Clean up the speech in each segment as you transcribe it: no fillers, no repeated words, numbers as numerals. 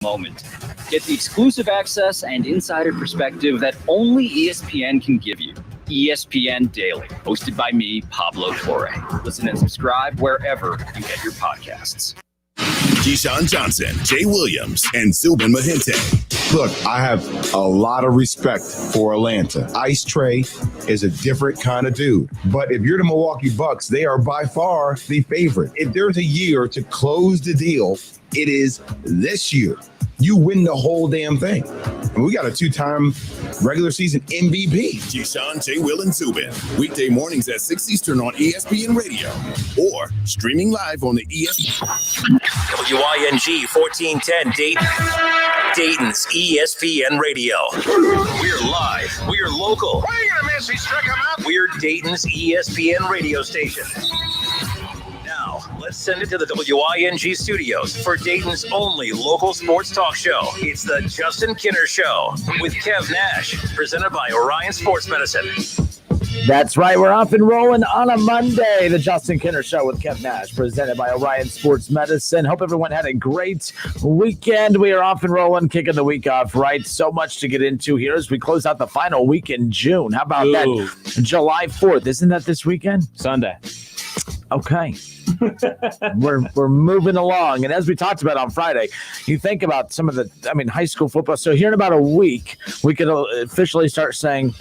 moment. Get the exclusive access and insider perspective that only ESPN can give you. ESPN Daily, hosted by me, Pablo Torre. Listen and subscribe wherever you get your podcasts. Keyshawn Johnson, Jay Williams, and Zubin Mehenti. Look, I have a lot of respect for Atlanta. Ice Trae is a different kind of dude. But if you're the Milwaukee Bucks, they are by far the favorite. If there's a year to close the deal, it is this year. You win the whole damn thing. And we got a 2-time regular season MVP. Keyshawn, J. Will, and Zubin. Weekday mornings at 6 Eastern on ESPN Radio. Or streaming live on the ESPN. WING 1410 Dayton. Dayton's ESPN Radio. We're live. We're local. What are you going to miss? He struck him out. We're Dayton's ESPN radio station. Now, let's send it to the WING studios for Dayton's only local sports talk show. It's the Justin Kinner Show with Kev Nash, presented by Orion Sports Medicine. That's right. We're off and rolling on a Monday. The Justin Kinner Show with Kev Nash, presented by Orion Sports Medicine. Hope everyone had a great weekend. We are off and rolling, kicking the week off right. So much to get into here as we close out the final week in June. How about that? July 4th. Isn't that this weekend? Sunday. Okay. we're moving along. And as we talked about on Friday, you think about some of the, high school football. So here in about a week, we could officially start saying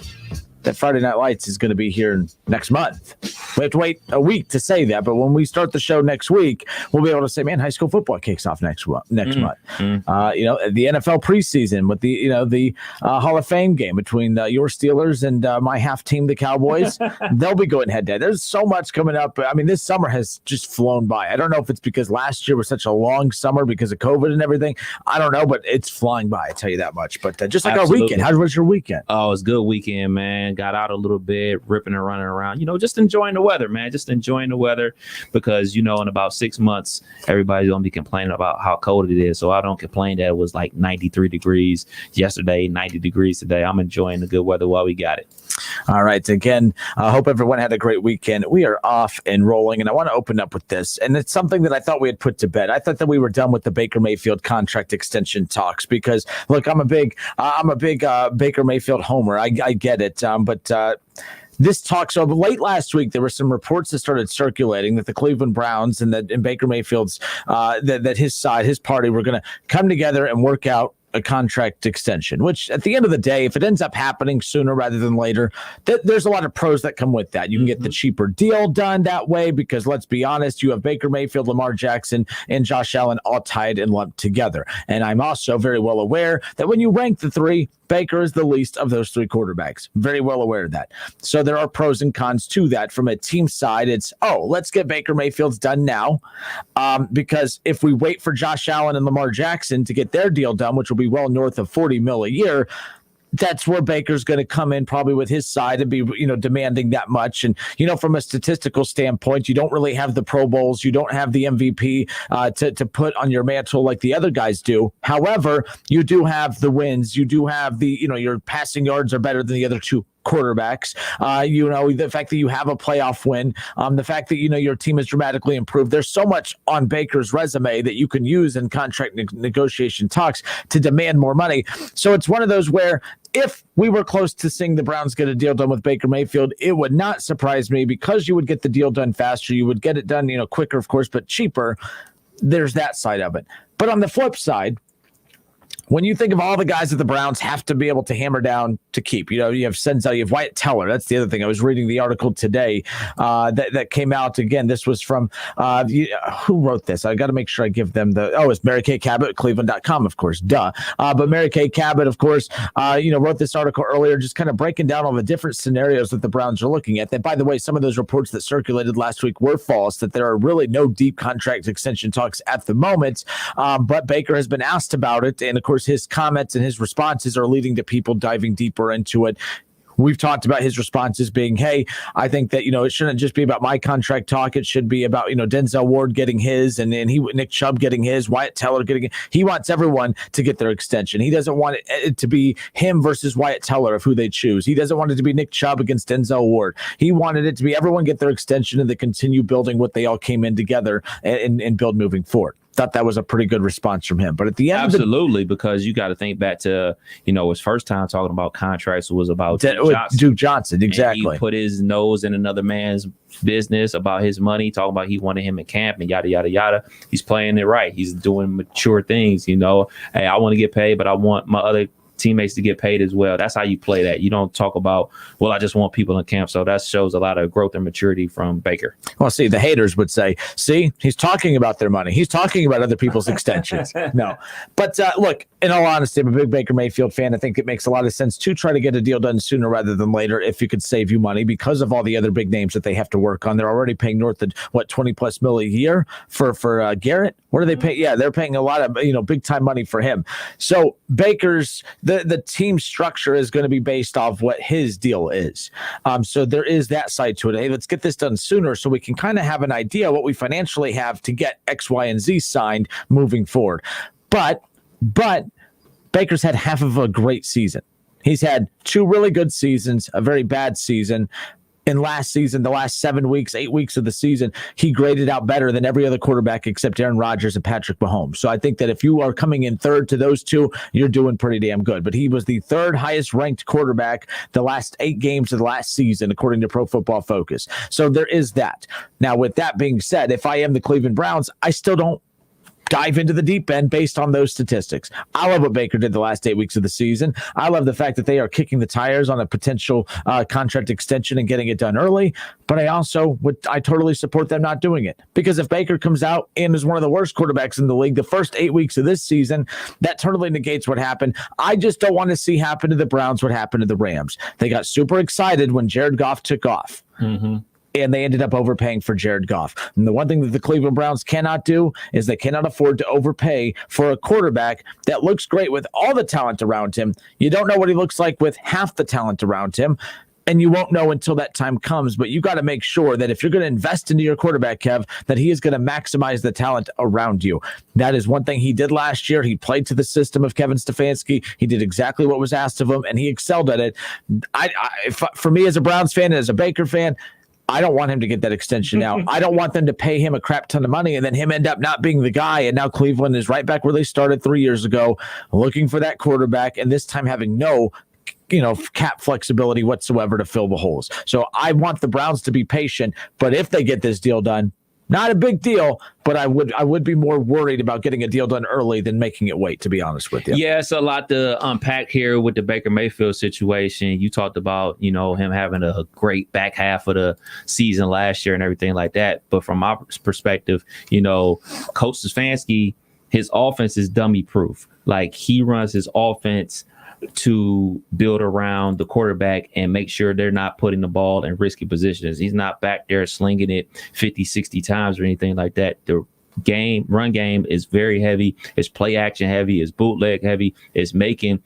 that Friday Night Lights is going to be here next month. We have to wait a week to say that, but when we start the show next week, we'll be able to say, man, high school football kicks off next month. The NFL preseason with the Hall of Fame game between your Steelers and my half team, the Cowboys. They'll be going head-to-head. There's so much coming up. This summer has just flown by. I don't know if it's because last year was such a long summer because of COVID and everything. I don't know, but it's flying by, I tell you that much. But just like Absolutely. Our weekend, how was your weekend? Oh, it was a good weekend, man. Got out a little bit, ripping and running around, just enjoying the weather, man. Just enjoying the weather because, in about 6 months, everybody's going to be complaining about how cold it is. So I don't complain that it was like 93 degrees yesterday, 90 degrees today. I'm enjoying the good weather while we got it. All right. Again, I hope everyone had a great weekend. We are off and rolling, and I want to open up with this. And it's something that I thought we had put to bed. I thought that we were done with the Baker Mayfield contract extension talks because, look, I'm a big Baker Mayfield homer. I get it. But this talk, so late last week, there were some reports that started circulating that the Cleveland Browns and Baker Mayfield's, that his side, his party, were going to come together and work out a contract extension, which at the end of the day, if it ends up happening sooner rather than later, there's a lot of pros that come with that. You can get the cheaper deal done that way because let's be honest, you have Baker Mayfield, Lamar Jackson, and Josh Allen all tied and lumped together. And I'm also very well aware that when you rank the three, Baker is the least of those three quarterbacks. Very well aware of that. So there are pros and cons to that. From a team side, it's, let's get Baker Mayfield's done now. Because if we wait for Josh Allen and Lamar Jackson to get their deal done, which will be well north of $40 million a year, that's where Baker's going to come in probably with his side and be, demanding that much. And, from a statistical standpoint, you don't really have the Pro Bowls. You don't have the MVP to put on your mantle like the other guys do. However, you do have the wins. You do have your passing yards are better than the other two quarterbacks. The fact that you have a playoff win, the fact that, your team has dramatically improved. There's so much on Baker's resume that you can use in contract negotiation talks to demand more money. So it's one of those where if we were close to seeing the Browns get a deal done with Baker Mayfield, it would not surprise me because you would get the deal done faster. You would get it done, quicker, of course, but cheaper. There's that side of it. But on the flip side, when you think of all the guys that the Browns have to be able to hammer down to keep, you have Senzel, you have Wyatt Teller. That's the other thing. I was reading the article today that came out. Again, this was from, who wrote this? I got to make sure I give them it's Mary Kay Cabot, Cleveland.com, of course, duh. But Mary Kay Cabot, of course, wrote this article earlier, just kind of breaking down all the different scenarios that the Browns are looking at. That, by the way, some of those reports that circulated last week were false, that there are really no deep contract extension talks at the moment. But Baker has been asked about it. And of course, his comments and his responses are leading to people diving deeper into it. We've talked about his responses being, hey, I think that, it shouldn't just be about my contract talk. It should be about, Denzel Ward getting his and Nick Chubb getting his, Wyatt Teller getting it. He wants everyone to get their extension. He doesn't want it to be him versus Wyatt Teller of who they choose. He doesn't want it to be Nick Chubb against Denzel Ward. He wanted it to be everyone get their extension and they continue building what they all came in together and build moving forward. thought that was a pretty good response from him. But at the end, absolutely, because you got to think back to his first time talking about contracts was about Duke Johnson, exactly. And he put his nose in another man's business about his money, talking about he wanted him in camp and yada yada yada. He's playing it right. He's doing mature things. Hey, I want to get paid, but I want my other teammates to get paid as well. That's how you play that. You don't talk about, well, I just want people in camp. So that shows a lot of growth and maturity from Baker. Well, see, the haters would say, see, he's talking about their money. He's talking about other people's extensions. No. But look, in all honesty, I'm a big Baker Mayfield fan. I think it makes a lot of sense to try to get a deal done sooner rather than later if you could save you money because of all the other big names that they have to work on. They're already paying north of, $20+ million a year for Garrett? What are they paying? Yeah, they're paying a lot of, big time money for him. So Baker's, the team structure is going to be based off what his deal is. So there is that side to it. Hey, let's get this done sooner so we can kind of have an idea what we financially have to get X, Y, and Z signed moving forward. But Baker's had half of a great season. He's had 2 really good seasons, a very bad season. In last season, the last 8 weeks of the season, he graded out better than every other quarterback except Aaron Rodgers and Patrick Mahomes. So I think that if you are coming in third to those two, you're doing pretty damn good. But he was the 3rd highest ranked quarterback the last 8 games of the last season, according to Pro Football Focus. So there is that. Now, with that being said, if I am the Cleveland Browns, I still don't dive into the deep end based on those statistics. I love what Baker did the last 8 weeks of the season. I love the fact that they are kicking the tires on a potential contract extension and getting it done early. But I totally support them not doing it, because if Baker comes out and is one of the worst quarterbacks in the league the first 8 weeks of this season, that totally negates what happened. I just don't want to see happen to the Browns what happened to the Rams. They got super excited when Jared Goff took off. Mm-hmm. And they ended up overpaying for Jared Goff. And the one thing that the Cleveland Browns cannot do is they cannot afford to overpay for a quarterback that looks great with all the talent around him. You don't know what he looks like with half the talent around him, and you won't know until that time comes. But you got to make sure that if you're going to invest into your quarterback, Kev, that he is going to maximize the talent around you. That is one thing he did last year. He played to the system of Kevin Stefanski. He did exactly what was asked of him, and he excelled at it. For me as a Browns fan and as a Baker fan, I don't want him to get that extension now. I don't want them to pay him a crap ton of money and then him end up not being the guy. And now Cleveland is right back where they started 3 years ago, looking for that quarterback, and this time having no cap flexibility whatsoever to fill the holes. So I want the Browns to be patient, but if they get this deal done, not a big deal, but I would be more worried about getting a deal done early than making it wait, to be honest with you. Yeah, it's a lot to unpack here with the Baker Mayfield situation. You talked about, him having a great back half of the season last year and everything like that. But from my perspective, Coach Stefanski, his offense is dummy proof. Like, he runs his offense to build around the quarterback and make sure they're not putting the ball in risky positions. He's not back there slinging it 50, 60 times or anything like that. The run game is very heavy. It's play action heavy. It's bootleg heavy. It's making,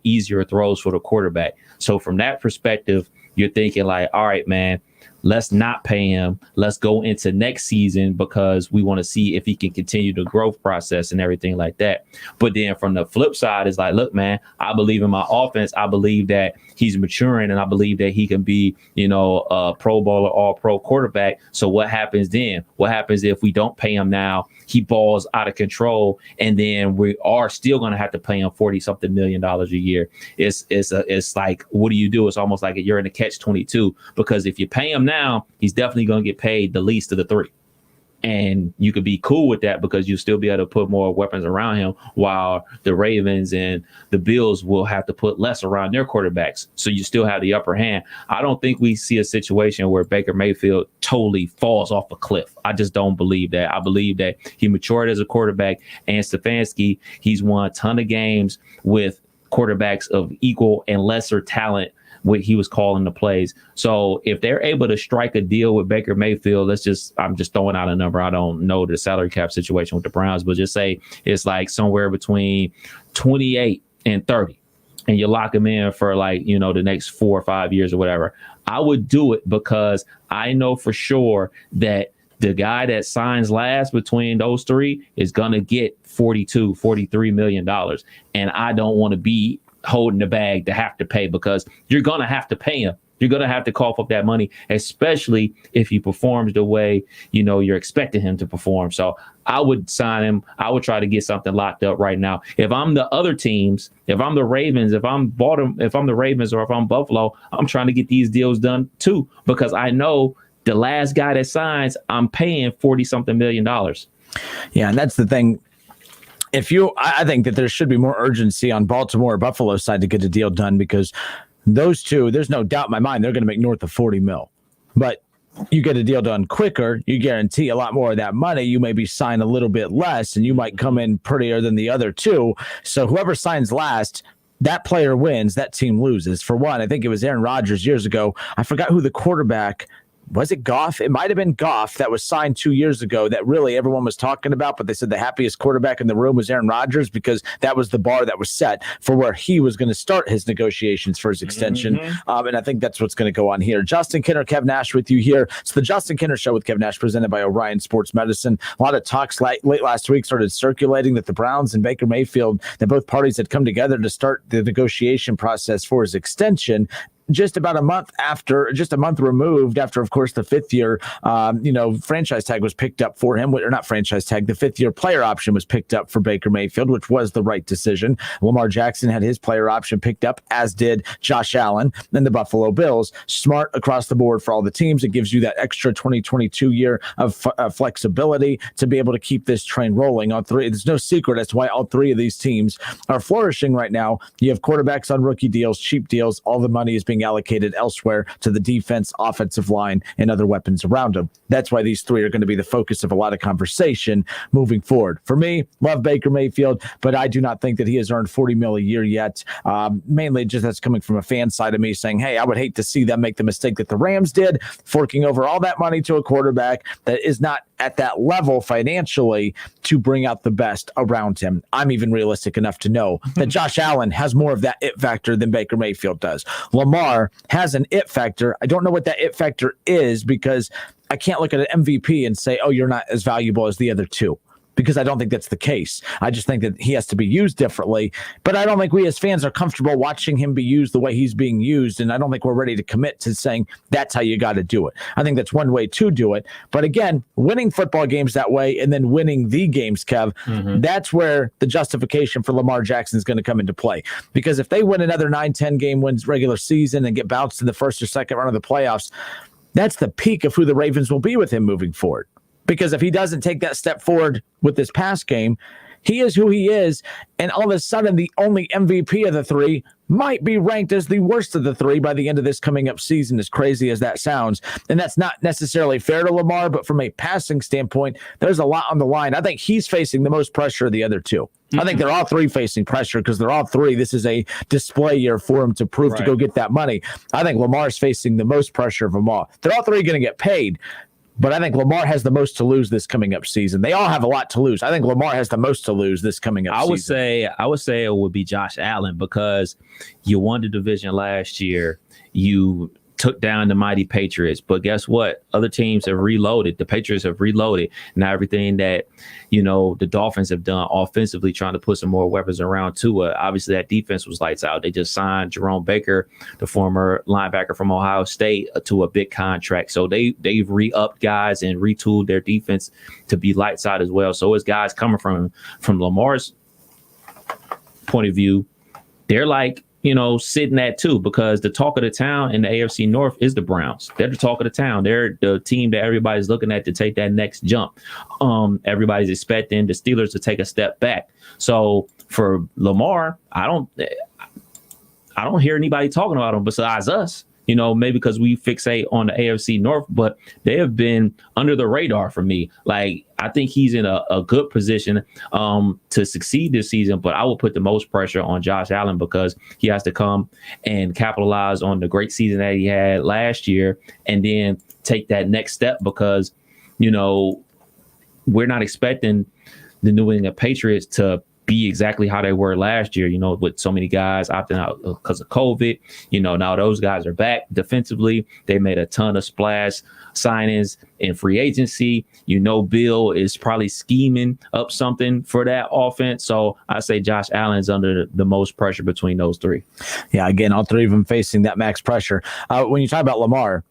easier throws for the quarterback. So from that perspective, you're thinking like, all right, man, let's not pay him. Let's go into next season because we want to see if he can continue the growth process and everything like that. But then from the flip side, it's like, look, man, I believe in my offense. I believe that he's maturing, and I believe that he can be, a Pro Bowler, all-pro quarterback. So what happens then? What happens if we don't pay him now? He balls out of control, and then we are still going to have to pay him $40-something million a year. It's like, what do? It's almost like you're in a catch-22, because if you pay him now, he's definitely going to get paid the least of the 3. And you could be cool with that because you'll still be able to put more weapons around him, while the Ravens and the Bills will have to put less around their quarterbacks. So you still have the upper hand. I don't think we see a situation where Baker Mayfield totally falls off a cliff. I just don't believe that. I believe that he matured as a quarterback, and Stefanski, he's won a ton of games with quarterbacks of equal and lesser talent what he was calling the plays. So if they're able to strike a deal with Baker Mayfield, I'm just throwing out a number. I don't know the salary cap situation with the Browns, but just say it's like somewhere between 28 and 30, and you lock him in for the next 4 or 5 years or whatever. I would do it because I know for sure that the guy that signs last between those 3 is going to get $42-43 million. And I don't want to be holding the bag to have to pay, because you're going to have to pay him You're going to have to cough up that money, especially if he performs the way, you're expecting him to perform. So I would sign him. I would try to get something locked up right now. If I'm the other teams, if I'm the Ravens, if I'm the Ravens or if I'm Buffalo, I'm trying to get these deals done too, because I know the last guy that signs, I'm paying $40-something million. Yeah, and that's the thing. I think that there should be more urgency on Baltimore or Buffalo side to get a deal done, because those two, there's no doubt in my mind, they're going to make north of 40 mil. But you get a deal done quicker, you guarantee a lot more of that money. You maybe sign a little bit less, and you might come in prettier than the other two. So whoever signs last, that player wins, that team loses. For one, I think it was Aaron Rodgers years ago. I forgot who the quarterback. Was it Goff? It might have been Goff that was signed 2 years ago that really everyone was talking about, but they said the happiest quarterback in the room was Aaron Rodgers, because that was the bar that was set for where he was going to start his negotiations for his extension. And I think that's what's going to go on here. Justin Kinner, Kev Nash with you here. It's the Justin Kinner Show with Kev Nash, presented by Orion Sports Medicine. A lot of talks late last week started circulating that the Browns and Baker Mayfield, that both parties had come together to start the negotiation process for his extension. Just a month removed after, of course, the 5th year, franchise tag was picked up for him, or not franchise tag, the 5th year player option was picked up for Baker Mayfield, which was the right decision. Lamar Jackson had his player option picked up, as did Josh Allen and the Buffalo Bills. Smart across the board for all the teams. It gives you that extra 2022 year of flexibility to be able to keep this train rolling on three. There's no secret as to why all three of these teams are flourishing right now. You have quarterbacks on rookie deals, cheap deals. All the money is being allocated elsewhere to the defense, offensive line, and other weapons around them. That's why these three are going to be the focus of a lot of conversation moving forward. For me, love Baker Mayfield, but I do not think that he has earned $40 million a year yet. Mainly just that's coming from a fan side of me saying, hey, I would hate to see them make the mistake that the Rams did, forking over all that money to a quarterback that is not at that level financially to bring out the best around him. I'm even realistic enough to know that Josh Allen has more of that it factor than Baker Mayfield does. Lamar has an it factor. I don't know what that it factor is, because I can't look at an MVP and say, oh, you're not as valuable as the other two, because I don't think that's the case. I just think that he has to be used differently, but I don't think we as fans are comfortable watching him be used the way he's being used, and I don't think we're ready to commit to saying that's how you got to do it. I think that's one way to do it, but again, winning football games that way and then winning the games, Kev, that's where the justification for Lamar Jackson is going to come into play, because if they win another 9-10 game wins regular season and get bounced in the first or second round of the playoffs, that's the peak of who the Ravens will be with him moving forward. Because if he doesn't take that step forward with this past game, he is who he is, and all of a sudden the only MVP of the three might be ranked as the worst of the three by the end of this coming up season, as crazy as that sounds. And that's not necessarily fair to Lamar, but from a passing standpoint, there's a lot on the line. I think he's facing the most pressure of the other two. I think they're all three facing pressure, because they're all three. This is a display year for him to prove to go get that money. I think Lamar's facing the most pressure of them all. They're all three going to get paid, but I think Lamar has the most to lose this coming up season. They all have a lot to lose. I think Lamar has the most to lose this coming up season. I would say it would be Josh Allen, because you won the division last year. You took down the mighty Patriots, but guess what? Other teams have reloaded. The Patriots have reloaded. Now everything that, the Dolphins have done offensively, trying to put some more weapons around Tua. Obviously, that defense was lights out. They just signed Jerome Baker, the former linebacker from Ohio State, to a big contract. So they've re-upped guys and retooled their defense to be lights out as well. So it's guys coming from Lamar's point of view, they're like, sitting at 2, because the talk of the town in the AFC North is the Browns. They're the talk of the town. They're the team that everybody's looking at to take that next jump. Everybody's expecting the Steelers to take a step back. So for Lamar, I don't hear anybody talking about him besides us. Maybe because we fixate on the AFC North, but they have been under the radar for me. Like, I think he's in a good position to succeed this season, but I will put the most pressure on Josh Allen, because he has to come and capitalize on the great season that he had last year and then take that next step, because, we're not expecting the New England Patriots to be exactly how they were last year, with so many guys opting out because of COVID. Now those guys are back defensively. They made a ton of splash signings in free agency. Bill is probably scheming up something for that offense. So I say Josh Allen's under the most pressure between those three. Yeah, again, all three of them facing that max pressure. When you talk about Lamar,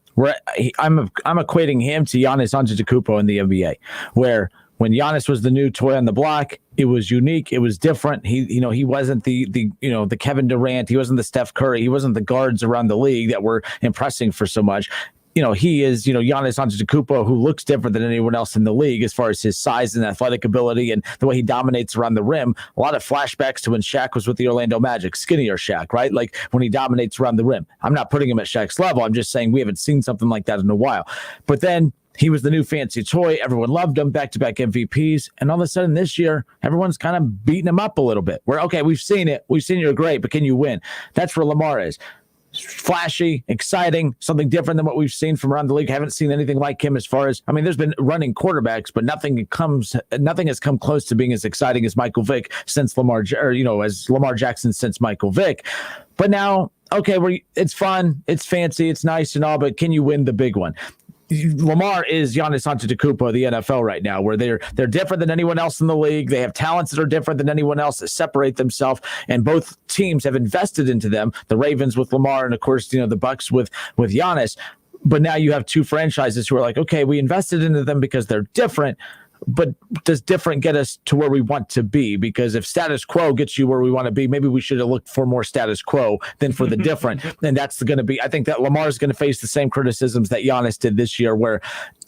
I'm equating him to Giannis Antetokounmpo in the NBA, where when Giannis was the new toy on the block, it was unique. It was different. He wasn't the Kevin Durant. He wasn't the Steph Curry. He wasn't the guards around the league that were impressing for so much. He is, Giannis Antetokounmpo, who looks different than anyone else in the league as far as his size and athletic ability and the way he dominates around the rim. A lot of flashbacks to when Shaq was with the Orlando Magic, skinnier Shaq, right? Like when he dominates around the rim. I'm not putting him at Shaq's level. I'm just saying we haven't seen something like that in a while. But then he was the new fancy toy. Everyone loved him, back-to-back MVPs. And all of a sudden this year, everyone's kind of beating him up a little bit. Okay, we've seen it. We've seen you're great, but can you win? That's where Lamar is. Flashy, exciting, something different than what we've seen from around the league. Haven't seen anything like him as far as, there's been running quarterbacks, but nothing has come close to being as exciting as Michael Vick since as Lamar Jackson since Michael Vick. But now, okay, it's fun, it's fancy, it's nice and all, but can you win the big one? Lamar is Giannis Antetokounmpo of the NFL right now, where they're different than anyone else in the league. They have talents that are different than anyone else that separate themselves, and both teams have invested into them. The Ravens with Lamar, and of course, the Bucs with Giannis. But now you have two franchises who are like, okay, we invested into them because they're different. But does different get us to where we want to be? Because if status quo gets you where we want to be, maybe we should have looked for more status quo than for the different. And that's going to be, I think that Lamar is going to face the same criticisms that Giannis did this year, where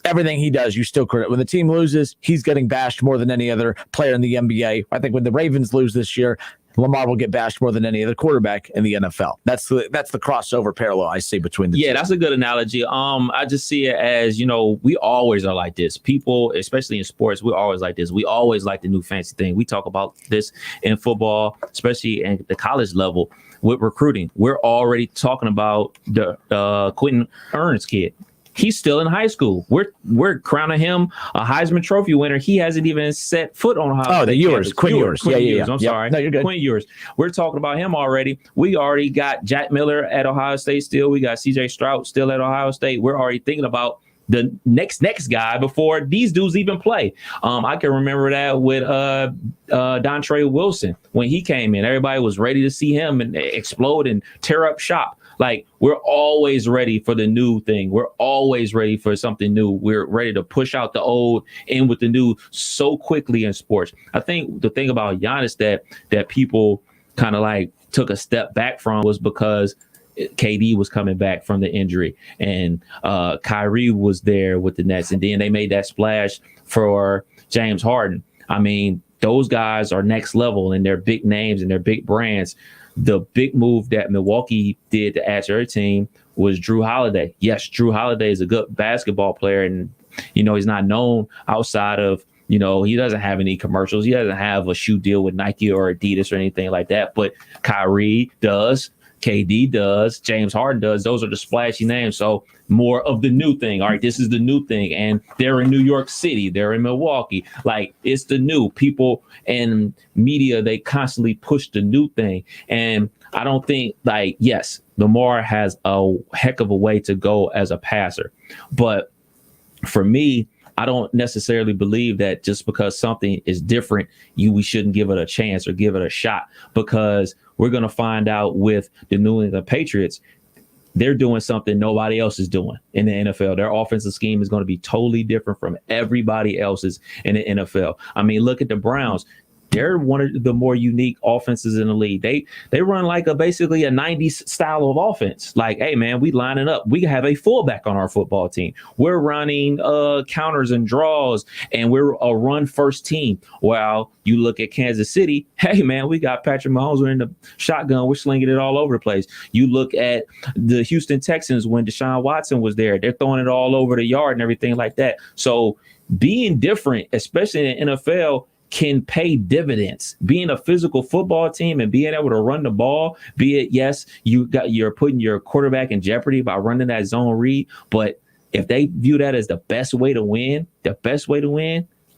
everything he does, you still credit. When the team loses, he's getting bashed more than any other player in the NBA. I think when the Ravens lose this year, Lamar will get bashed more than any other quarterback in the NFL. That's the crossover parallel I see between the two. That's a good analogy. I just see it as, we always are like this. People, especially in sports, we're always like this. We always like the new fancy thing. We talk about this in football, especially at the college level with recruiting. We're already talking about the Quentin Ernst kid. He's still in high school. We're crowning him a Heisman Trophy winner. He hasn't even set foot on Ohio State. Quinn Ewers. Yeah. I'm sorry. No, you're good. Quinn Ewers. We're talking about him already. We already got Jack Miller at Ohio State still. We got CJ Stroud still at Ohio State. We're already thinking about the next guy before these dudes even play. I can remember that with Dontre Wilson when he came in. Everybody was ready to see him and explode and tear up shop. Like, we're always ready for the new thing. We're always ready for something new. We're ready to push out the old in with the new so quickly in sports. I think the thing about Giannis that people kind of like took a step back from was because KD was coming back from the injury and Kyrie was there with the Nets. And then they made that splash for James Harden. Those guys are next level and they're big names and they're big brands. The big move that Milwaukee did to add to their team was Drew Holiday. Yes, Drew Holiday is a good basketball player, and he's not known outside of he doesn't have any commercials. He doesn't have a shoe deal with Nike or Adidas or anything like that. But Kyrie does, KD does, James Harden does. Those are the splashy names. So more of the new thing. All right, this is the new thing. And they're in New York City. They're in Milwaukee. Like, it's the new. People and media, they constantly push the new thing. And I don't think, yes, Lamar has a heck of a way to go as a passer. But for me, I don't necessarily believe that just because something is different, we shouldn't give it a chance or give it a shot, because we're going to find out with the New England Patriots, they're doing something nobody else is doing in the NFL. Their offensive scheme is going to be totally different from everybody else's in the NFL. Look at the Browns. They're one of the more unique offenses in the league. They run like basically a 90s style of offense. Like, hey, man, we lining up. We have a fullback on our football team. We're running counters and draws, and we're a run-first team. While you look at Kansas City, hey, man, we got Patrick Mahomes. We're in the shotgun. We're slinging it all over the place. You look at the Houston Texans when Deshaun Watson was there. They're throwing it all over the yard and everything like that. So being different, especially in the NFL, can pay dividends. Being a physical football team and being able to run the ball, be it, yes, you're putting your quarterback in jeopardy by running that zone read, but if they view that as the best way to win,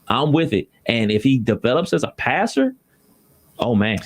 I'm with it. And if he develops as a passer, Oh, man.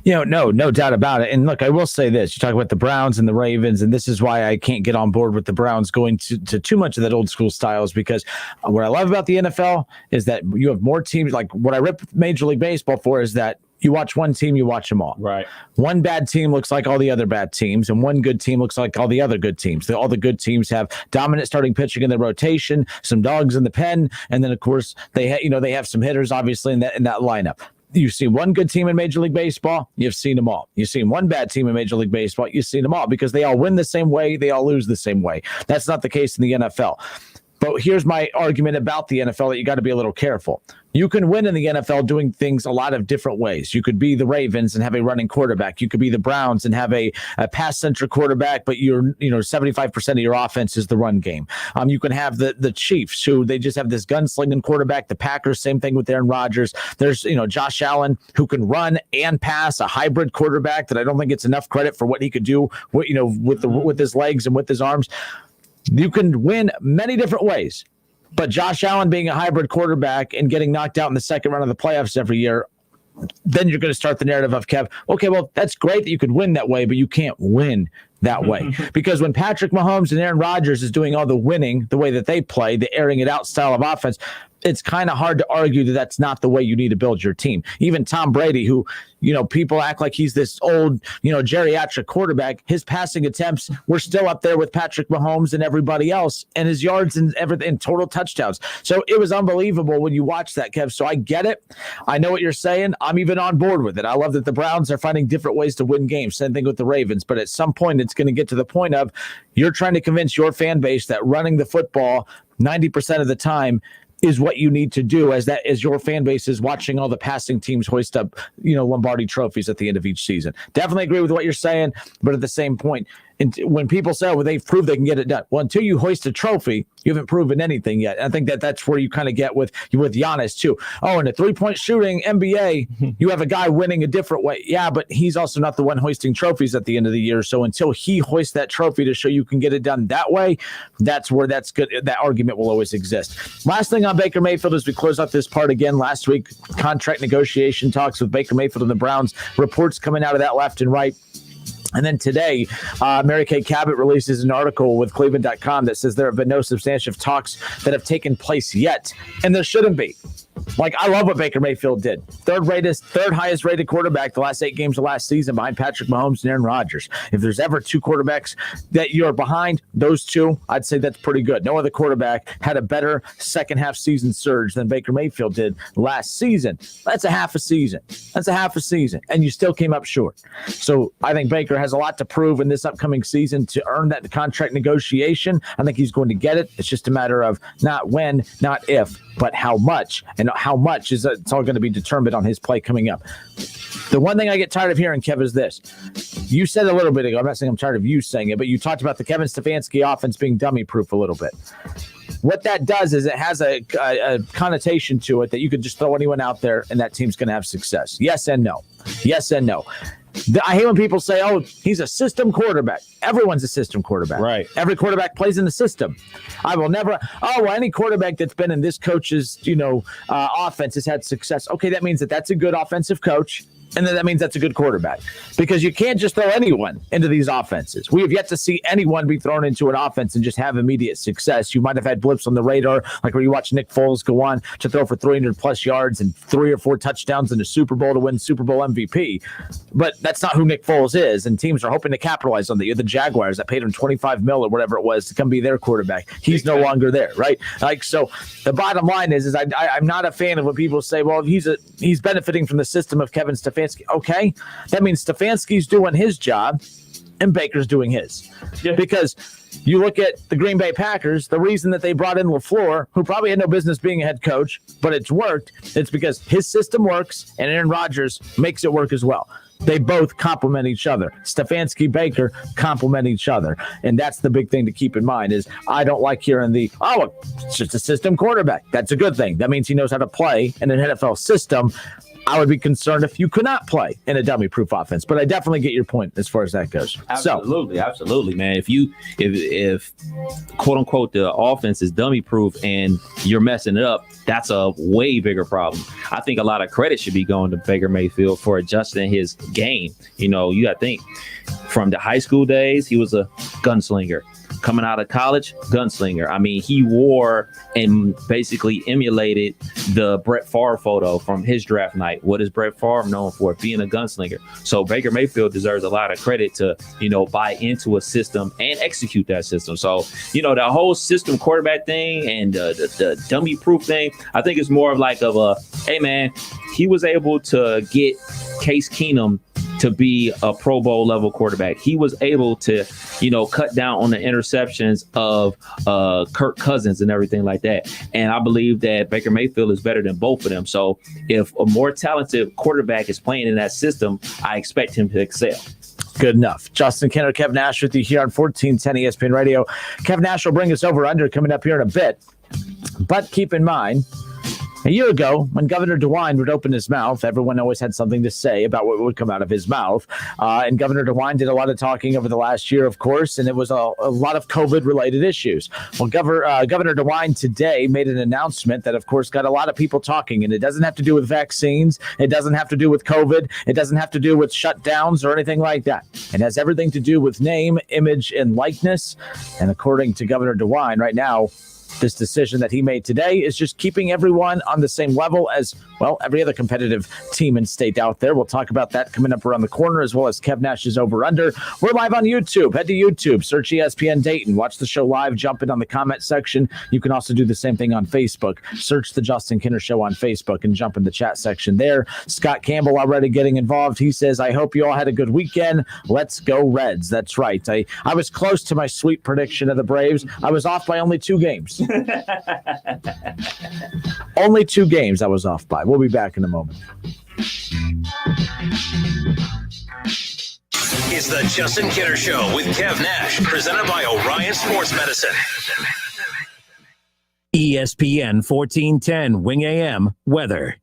No doubt about it. And look, I will say this. You talk about the Browns and the Ravens, and this is why I can't get on board with the Browns going to too much of that old school styles, because what I love about the NFL is that you have more teams. Like what I rip Major League Baseball for is that you watch one team, you watch them all. Right. One bad team looks like all the other bad teams, and one good team looks like all the other good teams. All the good teams have dominant starting pitching in their rotation, some dogs in the pen, and then of course they have some hitters obviously in that lineup. You've seen one good team in Major League Baseball, you've seen them all. You've seen one bad team in Major League Baseball, you've seen them all, because they all win the same way, they all lose the same way. That's not the case in the NFL. But here's my argument about the NFL that you got to be a little careful. You can win in the NFL doing things a lot of different ways. You could be the Ravens and have a running quarterback. You could be the Browns and have a pass-centric quarterback, but 75% of your offense is the run game. You can have the Chiefs, who they just have this gunslinging quarterback. The Packers, same thing with Aaron Rodgers. There's Josh Allen, who can run and pass, a hybrid quarterback that I don't think gets enough credit for what he could do. With his legs and with his arms. You can win many different ways, but Josh Allen being a hybrid quarterback and getting knocked out in the second round of the playoffs every year, then you're going to start the narrative of, Kev, okay, well, that's great that you could win that way, but you can't win that way. Because when Patrick Mahomes and Aaron Rodgers is doing all the winning, the way that they play, the airing it out style of offense, it's kind of hard to argue that that's not the way you need to build your team. Even Tom Brady, who, people act like he's this old, geriatric quarterback, his passing attempts were still up there with Patrick Mahomes and everybody else, and his yards and everything, total touchdowns. So it was unbelievable when you watch that, Kev. So I get it. I know what you're saying. I'm even on board with it. I love that the Browns are finding different ways to win games. Same thing with the Ravens. But at some point, it's going to get to the point of you're trying to convince your fan base that running the football 90% of the time is what you need to do, as your fan base is watching all the passing teams hoist up, Lombardi trophies at the end of each season. Definitely agree with what you're saying, but at the same point, when people say, well, they've proved they can get it done. Well, until you hoist a trophy, you haven't proven anything yet. And I think that's where you kind of get with Giannis too. Oh, in a 3-point shooting NBA, you have a guy winning a different way. Yeah, but he's also not the one hoisting trophies at the end of the year. So until he hoists that trophy to show you can get it done that way, that's where that's good. That argument will always exist. Last thing on Baker Mayfield as we close out this part again. Last week, contract negotiation talks with Baker Mayfield and the Browns. Reports coming out of that left and right. And then today, Mary Kay Cabot releases an article with Cleveland.com that says there have been no substantive talks that have taken place yet, and there shouldn't be. Like, I love what Baker Mayfield did. Third highest rated quarterback the last 8 games of last season behind Patrick Mahomes and Aaron Rodgers. If there's ever 2 quarterbacks that you're behind, those 2, I'd say that's pretty good. No other quarterback had a better second half season surge than Baker Mayfield did last season. That's a half a season. And you still came up short. So I think Baker has a lot to prove in this upcoming season to earn that contract negotiation. I think he's going to get it. It's just a matter of not when, not if, but how much. And how much is it's all going to be determined on his play coming up. The one thing I get tired of hearing, Kev, is this. You said a little bit ago, I'm not saying I'm tired of you saying it, but you talked about the Kevin Stefanski offense being dummy-proof a little bit. What that does is it has a connotation to it that you could just throw anyone out there and that team's going to have success. Yes and no. Yes and no. I hate when people say, oh, he's a system quarterback. Everyone's a system quarterback. Right. Every quarterback plays in the system. I will never, any quarterback that's been in this coach's, offense has had success. Okay, that means that's a good offensive coach. And then that means that's a good quarterback, because you can't just throw anyone into these offenses. We have yet to see anyone be thrown into an offense and just have immediate success. You might have had blips on the radar, like where you watch Nick Foles go on to throw for 300+ yards and 3 or 4 touchdowns in the Super Bowl to win Super Bowl MVP. But that's not who Nick Foles is, and teams are hoping to capitalize on that. You're the Jaguars that paid him $25 million or whatever it was to come be their quarterback. He's no longer there, right? Like, so the bottom line is I'm not a fan of when people say, well, he's benefiting from the system of Kevin Stefanski. Okay, that means Stefanski's doing his job and Baker's doing his. Yeah. Because you look at the Green Bay Packers, the reason that they brought in LaFleur, who probably had no business being a head coach, but it's worked, it's because his system works and Aaron Rodgers makes it work as well. They both complement each other. Stefanski, Baker complement each other. And that's the big thing to keep in mind is I don't like hearing it's just a system quarterback. That's a good thing. That means he knows how to play in an NFL system. I would be concerned if you could not play in a dummy-proof offense. But I definitely get your point as far as that goes. Absolutely, man. If quote unquote the offense is dummy-proof and you're messing it up, that's a way bigger problem. I think a lot of credit should be going to Baker Mayfield for adjusting his game. You got to think from the high school days, he was a gunslinger. Coming out of college, gunslinger. I mean, he wore and basically emulated the Brett Favre photo from his draft night. What is Brett Favre known for? Being a gunslinger. So Baker Mayfield deserves a lot of credit to, buy into a system and execute that system. So, the whole system quarterback thing and the dummy-proof thing, I think it's more of hey, man, he was able to get Case Keenum to be a Pro Bowl level quarterback. He was able to, cut down on the interceptions of Kirk Cousins and everything like that. And I believe that Baker Mayfield is better than both of them. So if a more talented quarterback is playing in that system, I expect him to excel. Good enough. Justin Kinner, Kev Nash with you here on 1410 ESPN Radio. Kev Nash will bring us over under coming up here in a bit. But keep in mind, a year ago, when Governor DeWine would open his mouth, everyone always had something to say about what would come out of his mouth. And Governor DeWine did a lot of talking over the last year, of course, and it was a lot of COVID-related issues. Well, Governor DeWine today made an announcement that, of course, got a lot of people talking, and it doesn't have to do with vaccines. It doesn't have to do with COVID. It doesn't have to do with shutdowns or anything like that. It has everything to do with name, image, and likeness. And according to Governor DeWine, right now, this decision that he made today is just keeping everyone on the same level as, well, every other competitive team and state out there. We'll talk about that coming up around the corner, as well as Kev Nash's over-under. We're live on YouTube. Head to YouTube, search ESPN Dayton. Watch the show live. Jump in on the comment section. You can also do the same thing on Facebook. Search the Justin Kinner Show on Facebook and jump in the chat section there. Scott Campbell already getting involved. He says, I hope you all had a good weekend. Let's go Reds. That's right. I was close to my sweet prediction of the Braves. I was off by only 2 games. Only 2 games I was off by. We'll be back in a moment. It's the Justin Kinner Show with Kev Nash, presented by Orion Sports Medicine. ESPN 1410 Wing AM weather.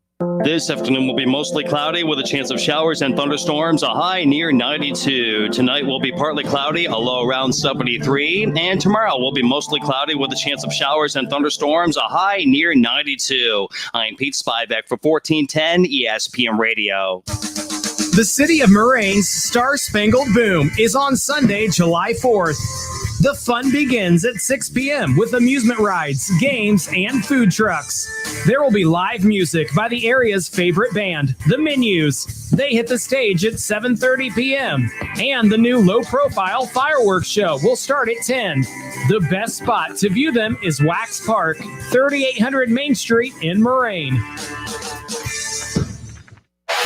This afternoon will be mostly cloudy with a chance of showers and thunderstorms, a high near 92. Tonight will be partly cloudy, a low around 73. And tomorrow will be mostly cloudy with a chance of showers and thunderstorms, a high near 92. I'm Pete Spivak for 1410 ESPN Radio. The city of Moraigne's Star Spangled Boom is on Sunday, July 4th. The fun begins at 6 p.m. with amusement rides, games, and food trucks. There will be live music by the area's favorite band, The Menus. They hit the stage at 7:30 p.m. And the new low-profile fireworks show will start at 10. The best spot to view them is Wax Park, 3800 Main Street in Moraine.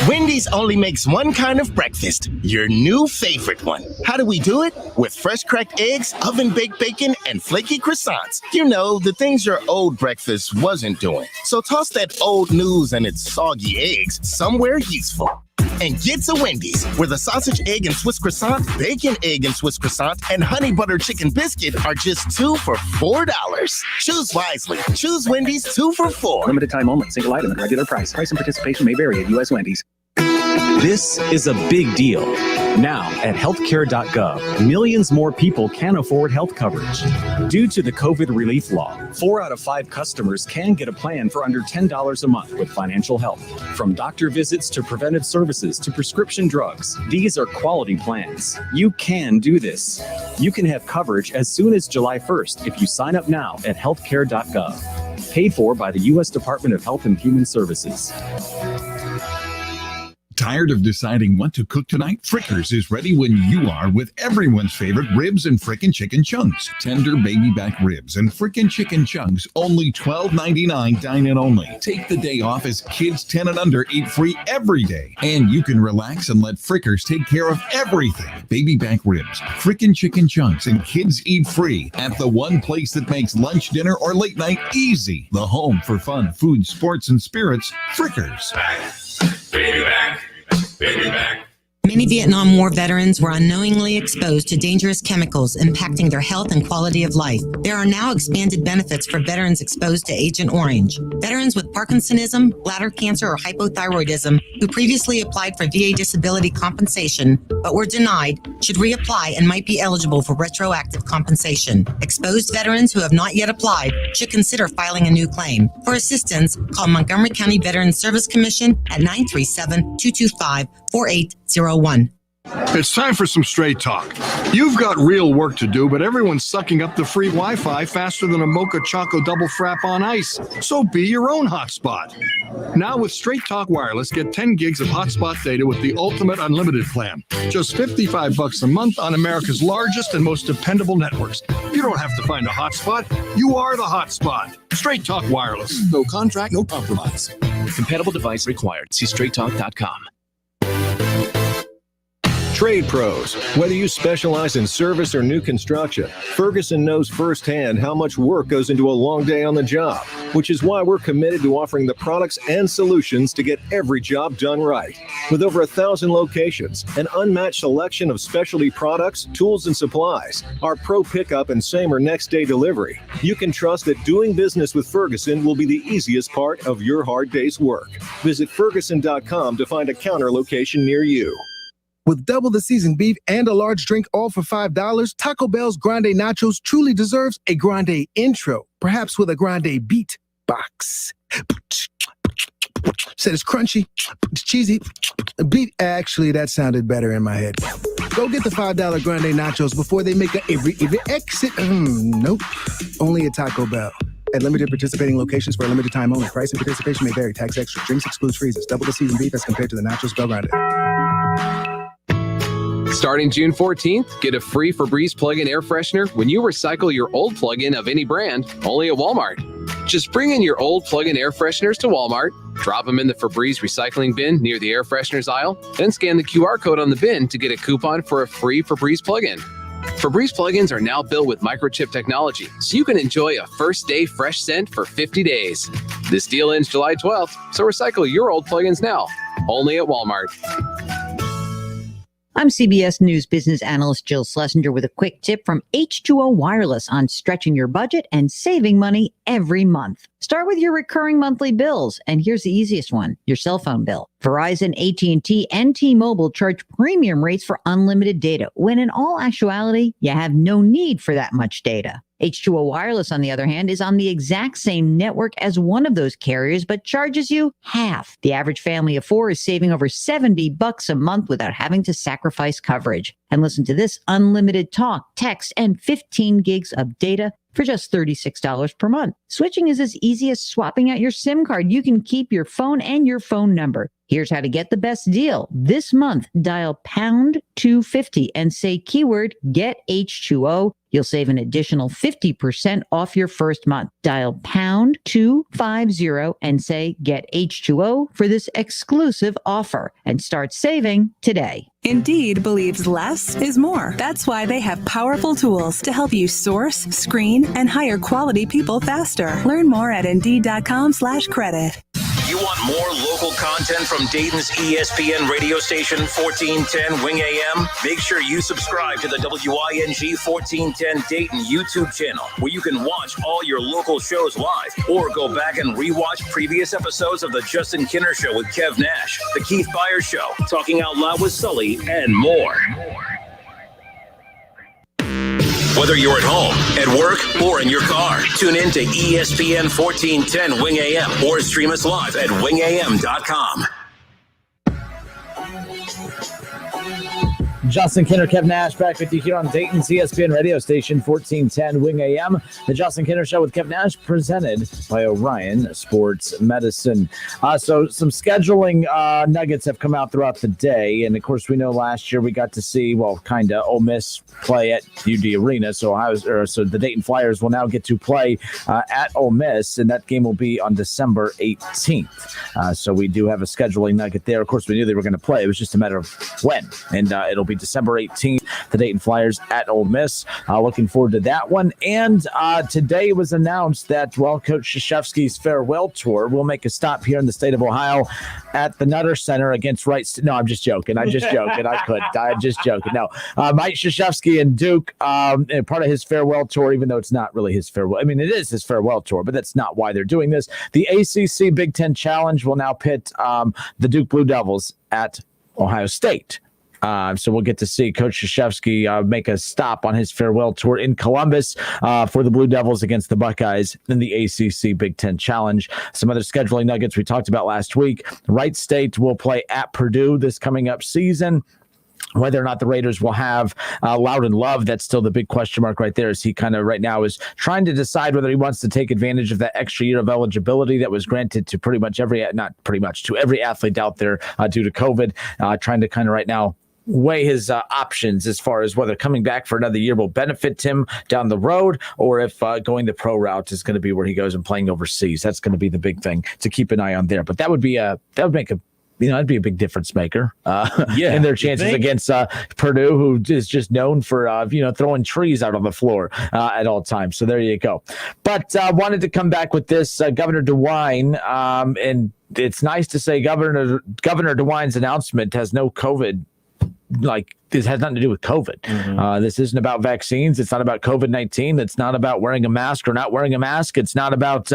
Wendy's only makes one kind of breakfast, your new favorite one. How do we do it? With fresh cracked eggs, oven-baked bacon, and flaky croissants. The things your old breakfast wasn't doing. So toss that old news and its soggy eggs somewhere useful. And get to Wendy's, where the sausage, egg, and Swiss croissant, bacon, egg, and Swiss croissant, and honey butter chicken biscuit are just 2 for $4. Choose wisely. Choose Wendy's 2 for $4. Limited time only. Single item at regular price. Price and participation may vary at U.S. Wendy's. This is a big deal. Now, at healthcare.gov, millions more people can afford health coverage. Due to the COVID relief law, 4 out of 5 customers can get a plan for under $10 a month with financial help. From doctor visits to preventive services to prescription drugs, these are quality plans. You can do this. You can have coverage as soon as July 1st if you sign up now at healthcare.gov. Paid for by the U.S. Department of Health and Human Services. Tired of deciding what to cook tonight? Frickers is ready when you are with everyone's favorite ribs and frickin' chicken chunks. Tender baby back ribs and frickin' chicken chunks, only $12.99 dine-in only. Take the day off as kids 10 and under eat free every day. And you can relax and let Frickers take care of everything. Baby back ribs, frickin' chicken chunks, and kids eat free at the one place that makes lunch, dinner, or late night easy. The home for fun, food, sports, and spirits, Frickers. Baby back, baby back. Many Vietnam War veterans were unknowingly exposed to dangerous chemicals impacting their health and quality of life. There are now expanded benefits for veterans exposed to Agent Orange. Veterans with Parkinsonism, bladder cancer, or hypothyroidism who previously applied for VA disability compensation but were denied should reapply and might be eligible for retroactive compensation. Exposed veterans who have not yet applied should consider filing a new claim. For assistance, call Montgomery County Veterans Service Commission at 937-225-4801. It's time for some straight talk. You've got real work to do, but everyone's sucking up the free Wi-Fi faster than a Mocha Choco double frap on ice. So be your own hotspot. Now with Straight Talk Wireless, get 10 gigs of hotspot data with the ultimate unlimited plan. Just $55 a month on America's largest and most dependable networks. You don't have to find a hotspot. You are the hotspot. Straight Talk Wireless. No contract, no compromise. Compatible device required. See straighttalk.com. Trade pros. Whether you specialize in service or new construction, Ferguson knows firsthand how much work goes into a long day on the job, which is why we're committed to offering the products and solutions to get every job done right. With over 1,000 locations, an unmatched selection of specialty products, tools, and supplies, our pro pickup and same or next day delivery, you can trust that doing business with Ferguson will be the easiest part of your hard day's work. Visit Ferguson.com to find a counter location near you. With double the seasoned beef and a large drink all for $5, Taco Bell's Grande Nachos truly deserves a Grande intro, perhaps with a Grande beat box. Said it's crunchy, it's cheesy. Beat, actually, that sounded better in my head. Go get the $5 Grande Nachos before they make every exit. Nope, only at Taco Bell. At limited participating locations for a limited time only. Price and participation may vary. Tax extra. Drinks excludes freezes. Double the seasoned beef as compared to the Nachos Bell Grande. Starting June 14th, get a free Febreze plug-in air freshener when you recycle your old plug-in of any brand, only at Walmart. Just bring in your old plug-in air fresheners to Walmart, drop them in the Febreze recycling bin near the air fresheners aisle, then scan the QR code on the bin to get a coupon for a free Febreze plug-in. Febreze plugins are now built with microchip technology, so you can enjoy a first-day fresh scent for 50 days. This deal ends July 12th, so recycle your old plugins now, only at Walmart. I'm CBS News business analyst Jill Schlesinger with a quick tip from H2O Wireless on stretching your budget and saving money every month. Start with your recurring monthly bills, and here's the easiest one, your cell phone bill. Verizon, AT&T, and T-Mobile charge premium rates for unlimited data, when in all actuality, you have no need for that much data. H2O Wireless, on the other hand, is on the exact same network as one of those carriers, but charges you half. The average family of four is saving over $70 a month without having to sacrifice coverage. And listen to this, unlimited talk, text, and 15 gigs of data for just $36 per month. Switching is as easy as swapping out your SIM card. You can keep your phone and your phone number. Here's how to get the best deal. This month, dial pound 250 and say keyword get H2O. You'll save an additional 50% off your first month. Dial pound 250 and say get H2O for this exclusive offer and start saving today. Indeed believes less is more. That's why they have powerful tools to help you source, screen, and hire quality people faster. Learn more at Indeed.com/credit. You want more local content from Dayton's ESPN radio station 1410 Wing AM? Make sure you subscribe to the WING 1410 Dayton YouTube channel, where you can watch all your local shows live or go back and rewatch previous episodes of The Justin Kinner Show with Kev Nash, The Keith Byers Show, Talking Out Loud with Sully, and more. Whether you're at home, at work, or in your car, tune in to ESPN 1410 Wing AM or stream us live at wingam.com. Justin Kinner, Kev Nash, back with you here on Dayton's ESPN radio station, 1410 Wing AM. The Justin Kinner Show with Kev Nash, presented by Orion Sports Medicine. So some scheduling nuggets have come out throughout the day. And, of course, we know last year we got to see, Ole Miss play at UD Arena. So the Dayton Flyers will now get to play at Ole Miss, and that game will be on December 18th. So we do have a scheduling nugget there. Of course, we knew they were going to play. It was just a matter of when. And it'll be December 18th. The Dayton Flyers at Ole Miss. Looking forward to that one. And today it was announced that, well, Coach Krzyzewski's farewell tour will make a stop here in the state of Ohio at the Nutter Center against Wright. No, I'm just joking. I'm just joking. I'm just joking. No, Mike Krzyzewski and Duke, part of his farewell tour, even though it's not really his farewell. I mean, it is his farewell tour, but that's not why they're doing this. The ACC Big Ten Challenge will now pit the Duke Blue Devils at Ohio State. So we'll get to see Coach Krzyzewski make a stop on his farewell tour in Columbus for the Blue Devils against the Buckeyes in the ACC Big Ten Challenge. Some other scheduling nuggets we talked about last week. Wright State will play at Purdue this coming up season. Whether or not the Raiders will have Loudon Love, that's still the big question mark right there, as he kind of right now is trying to decide whether he wants to take advantage of that extra year of eligibility that was granted to pretty much every athlete out there due to COVID, trying to kind of right now weigh his options as far as whether coming back for another year will benefit him down the road, or if going the pro route is going to be where he goes and playing overseas. That's going to be the big thing to keep an eye on there. But that would make a that'd be a big difference maker in their chances against Purdue, who is just known for, throwing trees out on the floor at all times. So there you go. But wanted to come back with this, Governor DeWine, and it's nice to say Governor DeWine's announcement has no COVID. This has nothing to do with COVID. This isn't about vaccines. It's not about COVID-19. It's not about wearing a mask or not wearing a mask. It's not about,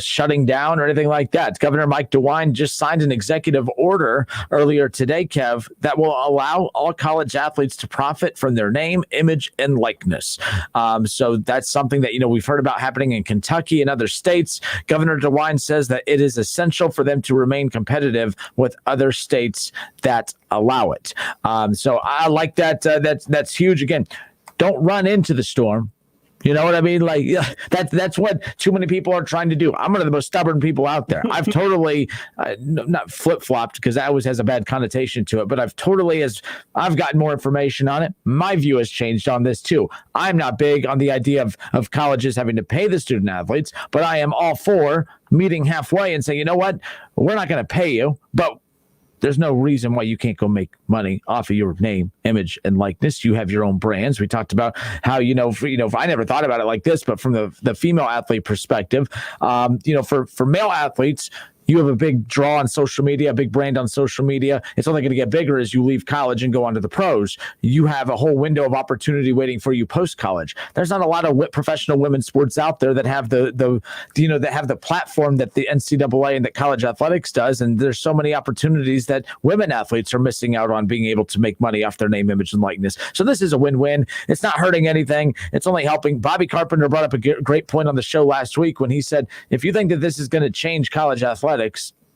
shutting down or anything like that. Governor Mike DeWine just signed an executive order earlier today, Kev, that will allow all college athletes to profit from their name, image, and likeness. So that's something that, we've heard about happening in Kentucky and other states. Governor DeWine says that it is essential for them to remain competitive with other states that allow it. So I like that. That's huge. Again, don't run into the storm. You know what I mean? That's what too many people are trying to do. I'm one of the most stubborn people out there. I've totally not flip-flopped, because that always has a bad connotation to it, but I've gotten more information on it. My view has changed on this too. I'm not big on the idea of colleges having to pay the student athletes, but I am all for meeting halfway and saying, you know what? We're not going to pay you, but there's no reason why you can't go make money off of your name, image, and likeness. You have your own brands. We talked about how, if I never thought about it like this, but from the female athlete perspective, for male athletes, you have a big draw on social media, a big brand on social media. It's only going to get bigger as you leave college and go on to the pros. You have a whole window of opportunity waiting for you post-college. There's not a lot of professional women's sports out there that have that have the platform that the NCAA and that college athletics does. And there's so many opportunities that women athletes are missing out on being able to make money off their name, image, and likeness. So this is a win-win. It's not hurting anything. It's only helping. Bobby Carpenter brought up a great point on the show last week when he said, if you think that this is going to change college athletics,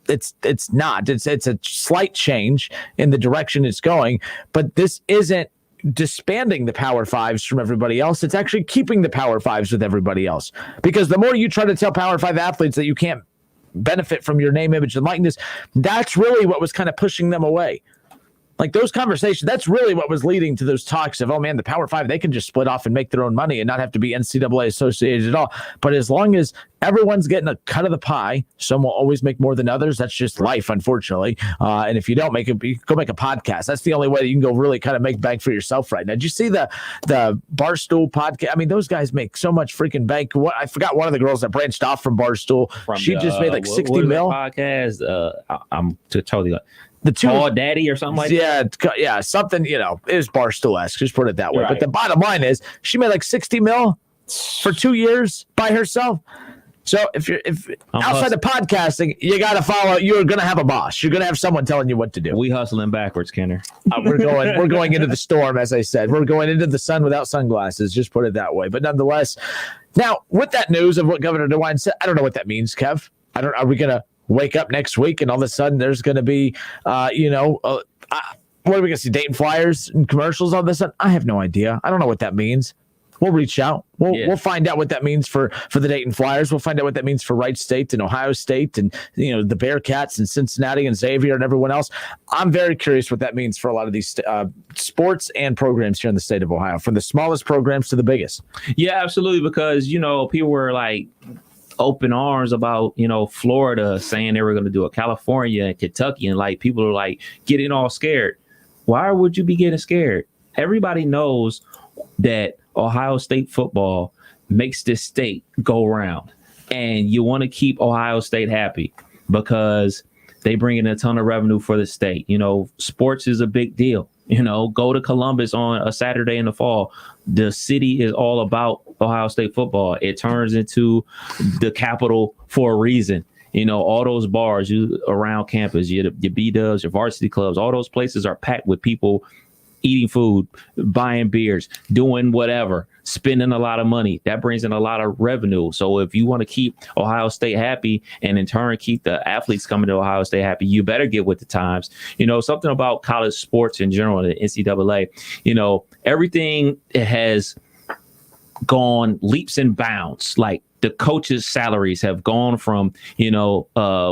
it's not. It's a slight change in the direction it's going, but this isn't disbanding the Power Fives from everybody else. It's actually keeping the Power Fives with everybody else, because the more you try to tell Power Five athletes that you can't benefit from your name, image, and likeness, that's really what was kind of pushing them away. Like those conversations, that's really what was leading to those talks of, oh man, the Power Five, they can just split off and make their own money and not have to be NCAA associated at all. But as long as everyone's getting a cut of the pie, some will always make more than others. That's just life, unfortunately. And if you don't make it, go make a podcast. That's the only way that you can go really kind of make bank for yourself right now. Did you see the Barstool podcast? I mean, those guys make so much freaking bank. I forgot one of the girls that branched off from Barstool. She just made like 60 mil. Podcast. I'm totally. The two Tall Daddy or something like that? Yeah, something, it was Barstool-esque, just put it that way. Right. But the bottom line is she made like 60 mil for 2 years by herself. So if outside of podcasting, you got to follow, you're going to have a boss. You're going to have someone telling you what to do. We hustling backwards, Kenner. We're going into the storm, as I said. We're going into the sun without sunglasses, just put it that way. But nonetheless, now with that news of what Governor DeWine said, I don't know what that means, Kev. Are we going to wake up next week and all of a sudden there's going to be, what are we going to see? Dayton Flyers and commercials all of a sudden? I have no idea. I don't know what that means. We'll reach out. We'll find out what that means for the Dayton Flyers. We'll find out what that means for Wright State and Ohio State and, the Bearcats and Cincinnati and Xavier and everyone else. I'm very curious what that means for a lot of these sports and programs here in the state of Ohio, from the smallest programs to the biggest. Yeah, absolutely. Because, people were like, open arms about, Florida saying they were going to do it, California and Kentucky, and like people are like getting all scared. Why would you be getting scared? Everybody knows that Ohio State football makes this state go round, and you want to keep Ohio State happy because they bring in a ton of revenue for the state. You know, sports is a big deal. You know, go to Columbus on a Saturday in the fall. The city is all about Ohio State football. It turns into the capital for a reason. You know, all those bars around campus, your B-dubs, your varsity clubs, all those places are packed with people eating food, buying beers, doing whatever, spending a lot of money. That brings in a lot of revenue. So if you want to keep Ohio State happy and in turn keep the athletes coming to Ohio State happy, you better get with the times. You know, something about college sports in general, the NCAA, you know, everything has gone leaps and bounds. Like, the coaches' salaries have gone from, you know,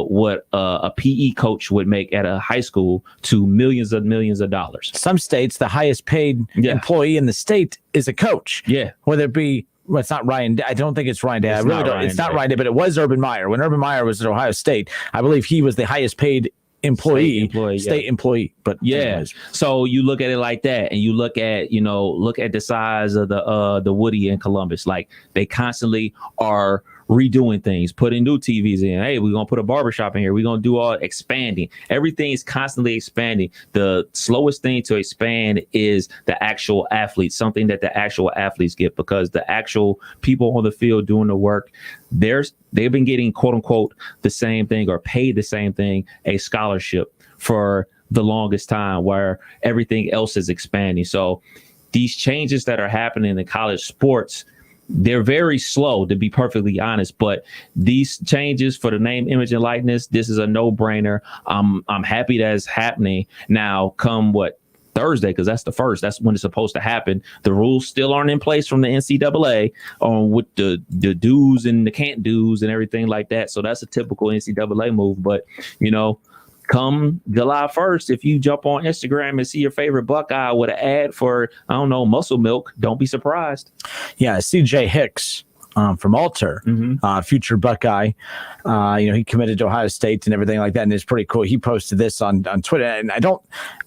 what a PE coach would make at a high school to millions of dollars. Some states, the highest paid employee in the state is a coach. Yeah. Whether it be, well, it's not Ryan. I don't think it's Ryan Day. I really don't. It's not Ryan Day, but it was Urban Meyer. When Urban Meyer was at Ohio State, I believe he was the highest paid state employee. But anyways. So you look at it like that, and you look at the size of the Woody in Columbus. Like, they constantly are redoing things, putting new TVs in. Hey, we're gonna put a barbershop in here. We're gonna do all expanding. Everything is constantly expanding. The slowest thing to expand is the actual athletes, something that the actual athletes get, because the actual people on the field doing the work, they've been getting quote unquote the same thing or paid the same thing, a scholarship, for the longest time, where everything else is expanding. So these changes that are happening in college sports, they're very slow, to be perfectly honest, but these changes for the name, image, and likeness, this is a no-brainer. I'm happy that it's happening now. Come Thursday, because that's the first. That's when it's supposed to happen. The rules still aren't in place from the NCAA on with the do's and the can't do's and everything like that. So that's a typical NCAA move. But, you know, come July 1st, if you jump on Instagram and see your favorite Buckeye with an ad for, I don't know, muscle milk, don't be surprised. Yeah, CJ Hicks from Alter, future Buckeye. He committed to Ohio State and everything like that, and it's pretty cool. He posted this on Twitter, and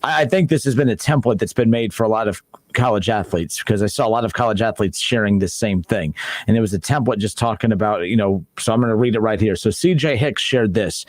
I think this has been a template that's been made for a lot of college athletes, because I saw a lot of college athletes sharing this same thing, and it was a template just talking about, so I'm going to read it right here. So CJ Hicks shared this.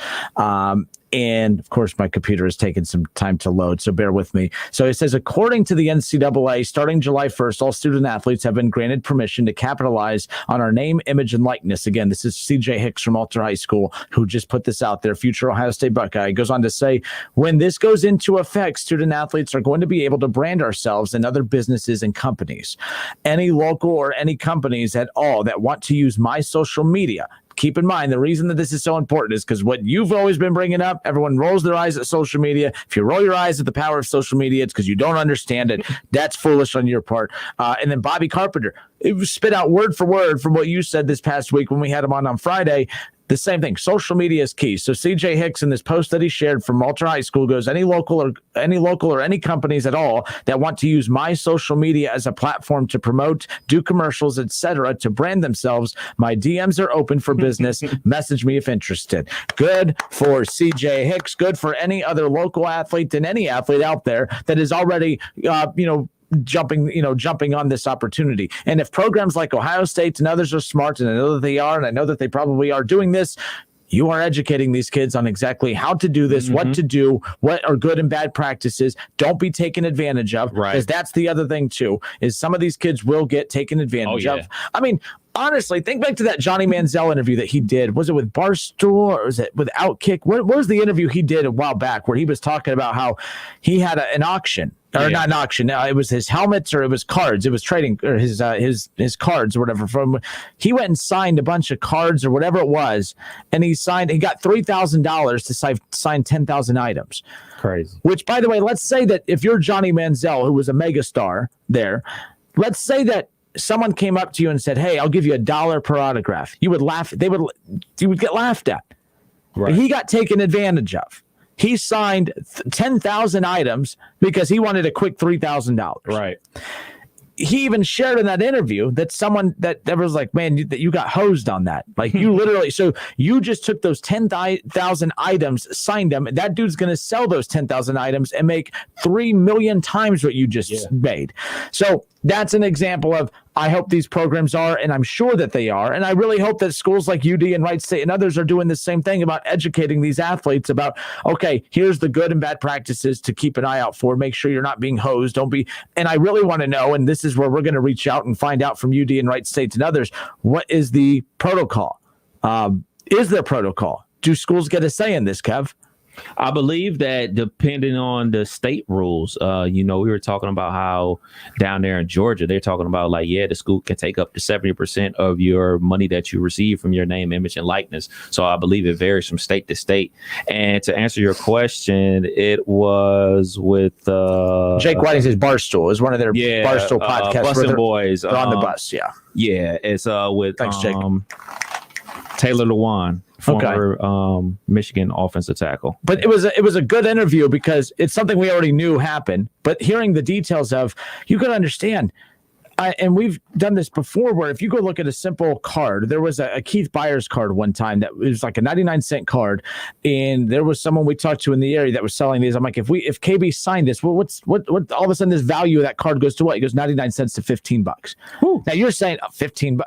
And of course, my computer has taken some time to load, so bear with me. So it says, according to the NCAA, starting July 1st, all student athletes have been granted permission to capitalize on our name, image, and likeness. Again, this is CJ Hicks from Alter High School, who just put this out there, future Ohio State Buckeye. He goes on to say, when this goes into effect, student athletes are going to be able to brand ourselves and other businesses and companies. Any local or any companies at all that want to use my social media. Keep in mind, the reason that this is so important is because what you've always been bringing up, everyone rolls their eyes at social media. If you roll your eyes at the power of social media, it's because you don't understand it. That's foolish on your part. And then Bobby Carpenter, it was spit out word for word from what you said this past week when we had him on Friday. The same thing. Social media is key. So CJ Hicks, in this post that he shared from Alter High School, goes, any local or any companies at all that want to use my social media as a platform to promote, do commercials, etc., to brand themselves, my DMs are open for business. Message me if interested. Good for CJ Hicks. Good for any other local athlete and any athlete out there that is already, jumping on this opportunity. And if programs like Ohio State and others are smart, and I know that they are, and I know that they probably are doing this, you are educating these kids on exactly how to do this, what to do, what are good and bad practices. Don't be taken advantage of. Right. Because that's the other thing too, is some of these kids will get taken advantage of. I mean, honestly, think back to that Johnny Manziel interview that he did. Was it with Barstool or was it with Outkick? What was the interview he did a while back where he was talking about how he had an auction? Or not an auction. It was his helmets, or it was cards. It was trading, or his cards or whatever. He went and signed a bunch of cards or whatever it was, and he got $3,000 to sign 10,000 items. Crazy. Which, by the way, let's say that if you're Johnny Manziel, who was a megastar there, let's say that someone came up to you and said, "Hey, I'll give you $1 per autograph." You would laugh. You would get laughed at. Right. But he got taken advantage of. He signed 10,000 items because he wanted a quick $3,000. Right. he even shared in that interview that someone that was like, man, you got hosed on that. Like you literally, so you just took those 10,000 items, signed them. That dude's going to sell those 10,000 items and make 3 million times what you just made. So that's an example of, I hope these programs are, and I'm sure that they are. And I really hope that schools like UD and Wright State and others are doing the same thing about educating these athletes about, okay, here's the good and bad practices to keep an eye out for. Make sure you're not being hosed. Don't be. And I really want to know, and this is where we're going to reach out and find out from UD and Wright State and others, what is the protocol? Is there protocol? Do schools get a say in this, Kev? I believe that depending on the state rules, we were talking about how down there in Georgia, they're talking about like, the school can take up to 70% of your money that you receive from your name, image, and likeness. So I believe it varies from state to state. And to answer your question, it was with Jake Whiting says Barstool is one of their Barstool podcasts. Bussin' Boys. They're on the bus, Yeah, it's with Thanks, Jake. Taylor Lewan, former Michigan offensive tackle. But it was a good interview because it's something we already knew happened. But hearing the details of, you can understand, and we've done this before, where if you go look at a simple card, there was a Keith Byers card one time that was like a 99-cent card, and there was someone we talked to in the area that was selling these. I'm like, if KB signed this, well, what all of a sudden this value of that card goes to what? It goes 99 cents to $15. Now you're saying $15.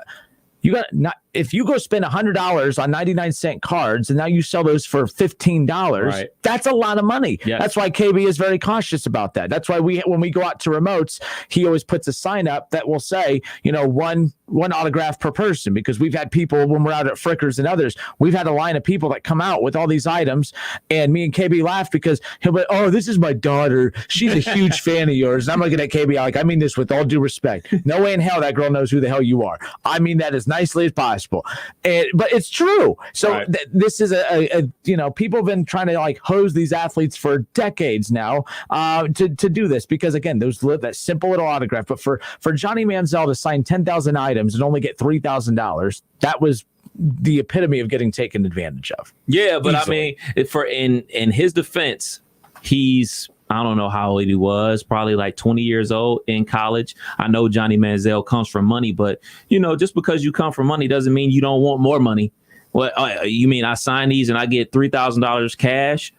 You got not if you go spend $100 on 99-cent cards and now you sell those for $15, that's a lot of money. Yes. That's why KB is very cautious about that. That's why when we go out to remotes, he always puts a sign up that will say, one autograph per person, because we've had people when we're out at Frickers and others, we've had a line of people that come out with all these items, and me and KB laugh because he'll be, oh, this is my daughter. She's a huge fan of yours. And I'm looking at KB like, I mean this with all due respect. No way in hell that girl knows who the hell you are. I mean that as nicely as possible. But it's true. So this is people have been trying to like hose these athletes for decades now to do this, because again, that simple little autograph. But for Johnny Manziel to sign 10,000 items and only get $3,000, that was the epitome of getting taken advantage of. Yeah, but easily. I mean, in his defense, I don't know how old he was, probably like 20 years old in college. I know Johnny Manziel comes from money, but, just because you come from money doesn't mean you don't want more money. Well, you mean I sign these and I get $3,000 cash?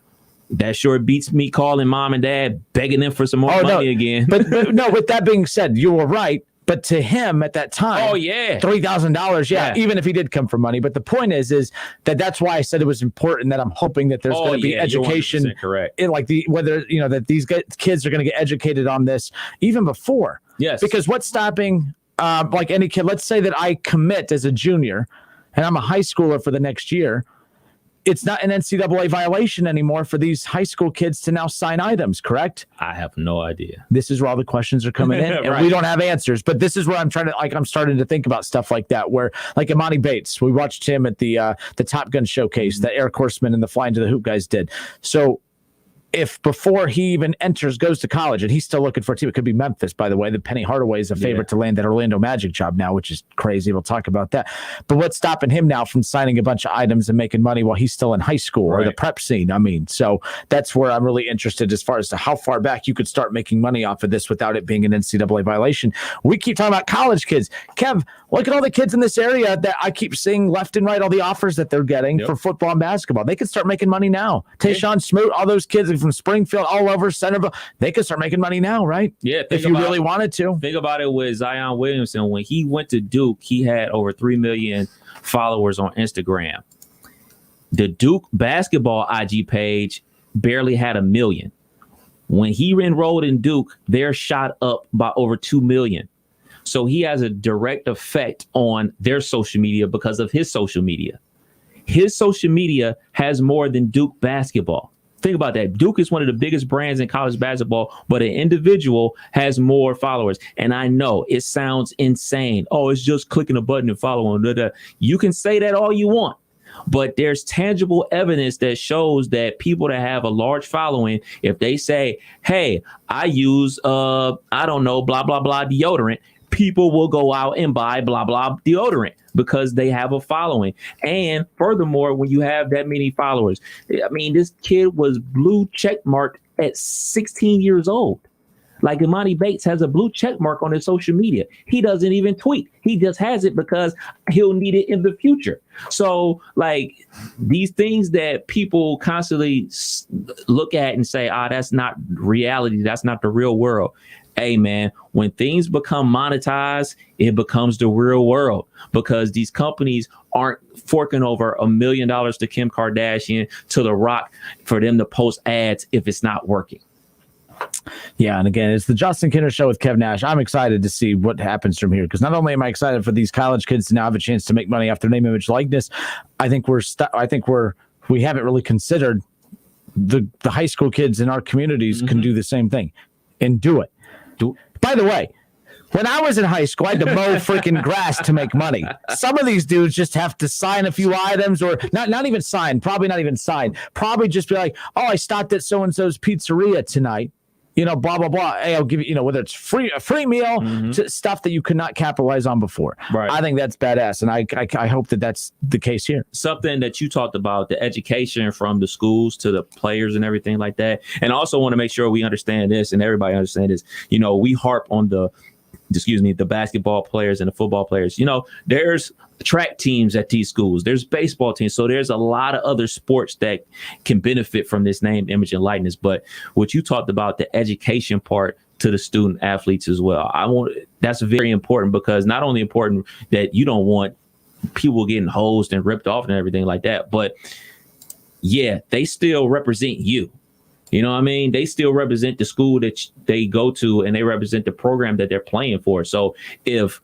That sure beats me calling mom and dad, begging them for some more money again. But no, with that being said, you were right. But to him at that time, $3,000, even if he did come from money. But the point is that's why I said it was important that I'm hoping that there's going to be education, in like that these kids are going to get educated on this even before. Yes, because what's stopping like any kid? Let's say that I commit as a junior, and I'm a high schooler for the next year. It's not an NCAA violation anymore for these high school kids to now sign items, correct? I have no idea. This is where all the questions are coming in, and we don't have answers. But this is where I'm starting to think about stuff like that, where like Imani Bates, we watched him at the Top Gun showcase that Eric Horseman and the Flying to the Hoop guys did. So if before he even goes to college, and he's still looking for a team, it could be Memphis, by the way. The Penny Hardaway is a favorite to land that Orlando Magic job now, which is crazy. We'll talk about that. But what's stopping him now from signing a bunch of items and making money while he's still in high school or the prep scene? I mean, so that's where I'm really interested as far as to how far back you could start making money off of this without it being an NCAA violation. We keep talking about college kids. Kev, look at all the kids in this area that I keep seeing left and right, all the offers that they're getting for football and basketball. They could start making money now. Tayshaun Smoot, all those kids from Springfield, all over Centerville, they could start making money now, right? Yeah. If you really wanted to. Think about it with Zion Williamson. When he went to Duke, he had over 3 million followers on Instagram. The Duke basketball IG page barely had 1 million. When he enrolled in Duke, they're shot up by over 2 million. So he has a direct effect on their social media because of his social media. His social media has more than Duke basketball. Think about that. Duke is one of the biggest brands in college basketball, but an individual has more followers. And I know it sounds insane. Oh, it's just clicking a button and following. You can say that all you want, but there's tangible evidence that shows that people that have a large following, if they say, hey, I use, blah, blah, blah deodorant, people will go out and buy blah, blah deodorant because they have a following. And furthermore, when you have that many followers, I mean, this kid was blue check marked at 16 years old. Like Imani Bates has a blue check mark on his social media. He doesn't even tweet. He just has it because he'll need it in the future. So like these things that people constantly look at and say, that's not reality. That's not the real world. Hey, man, when things become monetized, it becomes the real world because these companies aren't forking over $1 million to Kim Kardashian, to The Rock for them to post ads if it's not working. Yeah, and again, it's the Justin Kinner Show with Kev Nash. I'm excited to see what happens from here because not only am I excited for these college kids to now have a chance to make money off their name, image, likeness, I think we haven't really considered the high school kids in our communities can do the same thing and do it. By the way, when I was in high school, I had to mow freaking grass to make money. Some of these dudes just have to sign a few items or not even sign, probably not even sign. Probably just be like, oh, I stopped at so-and-so's pizzeria tonight. Blah, blah, blah. Hey, I'll give you, whether it's a free meal to stuff that you could not capitalize on before. Right. I think that's badass. And I hope that that's the case here. Something that you talked about, the education from the schools to the players and everything like that. And I also want to make sure we understand this and everybody understand this. We harp on the basketball players and the football players. There's track teams at these schools. There's baseball teams. So there's a lot of other sports that can benefit from this name, image, and likeness. But what you talked about, the education part to the student athletes as well. That's very important because not only important that you don't want people getting hosed and ripped off and everything like that, but yeah, they still represent you. You know what I mean? They still represent the school that they go to and they represent the program that they're playing for. So if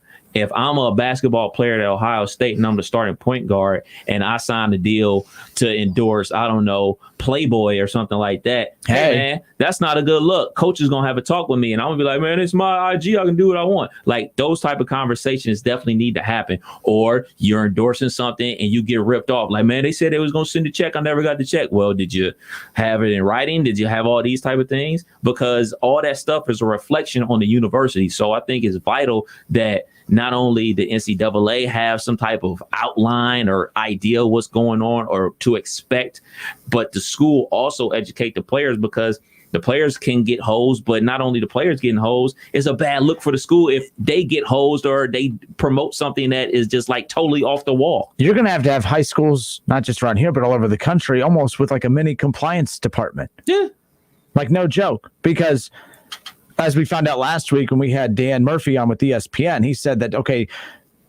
I'm a basketball player at Ohio State and I'm the starting point guard and I signed a deal to endorse, I don't know, Playboy or something like that, hey man, that's not a good look. Coach is going to have a talk with me and I'm going to be like, man, it's my IG. I can do what I want. Like those type of conversations definitely need to happen. Or you're endorsing something and you get ripped off. Like, man, they said they was going to send a check. I never got the check. Well, did you have it in writing? Did you have all these type of things? Because all that stuff is a reflection on the university. So I think it's vital that not only the NCAA have some type of outline or idea what's going on or to expect, but the school also educate the players because the players can get hosed, but not only the players getting hosed, it's a bad look for the school if they get hosed or they promote something that is just like totally off the wall. You're going to have high schools, not just around here, but all over the country, almost with like a mini compliance department. Yeah. Like no joke, because as we found out last week when we had Dan Murphy on with ESPN, he said that, okay,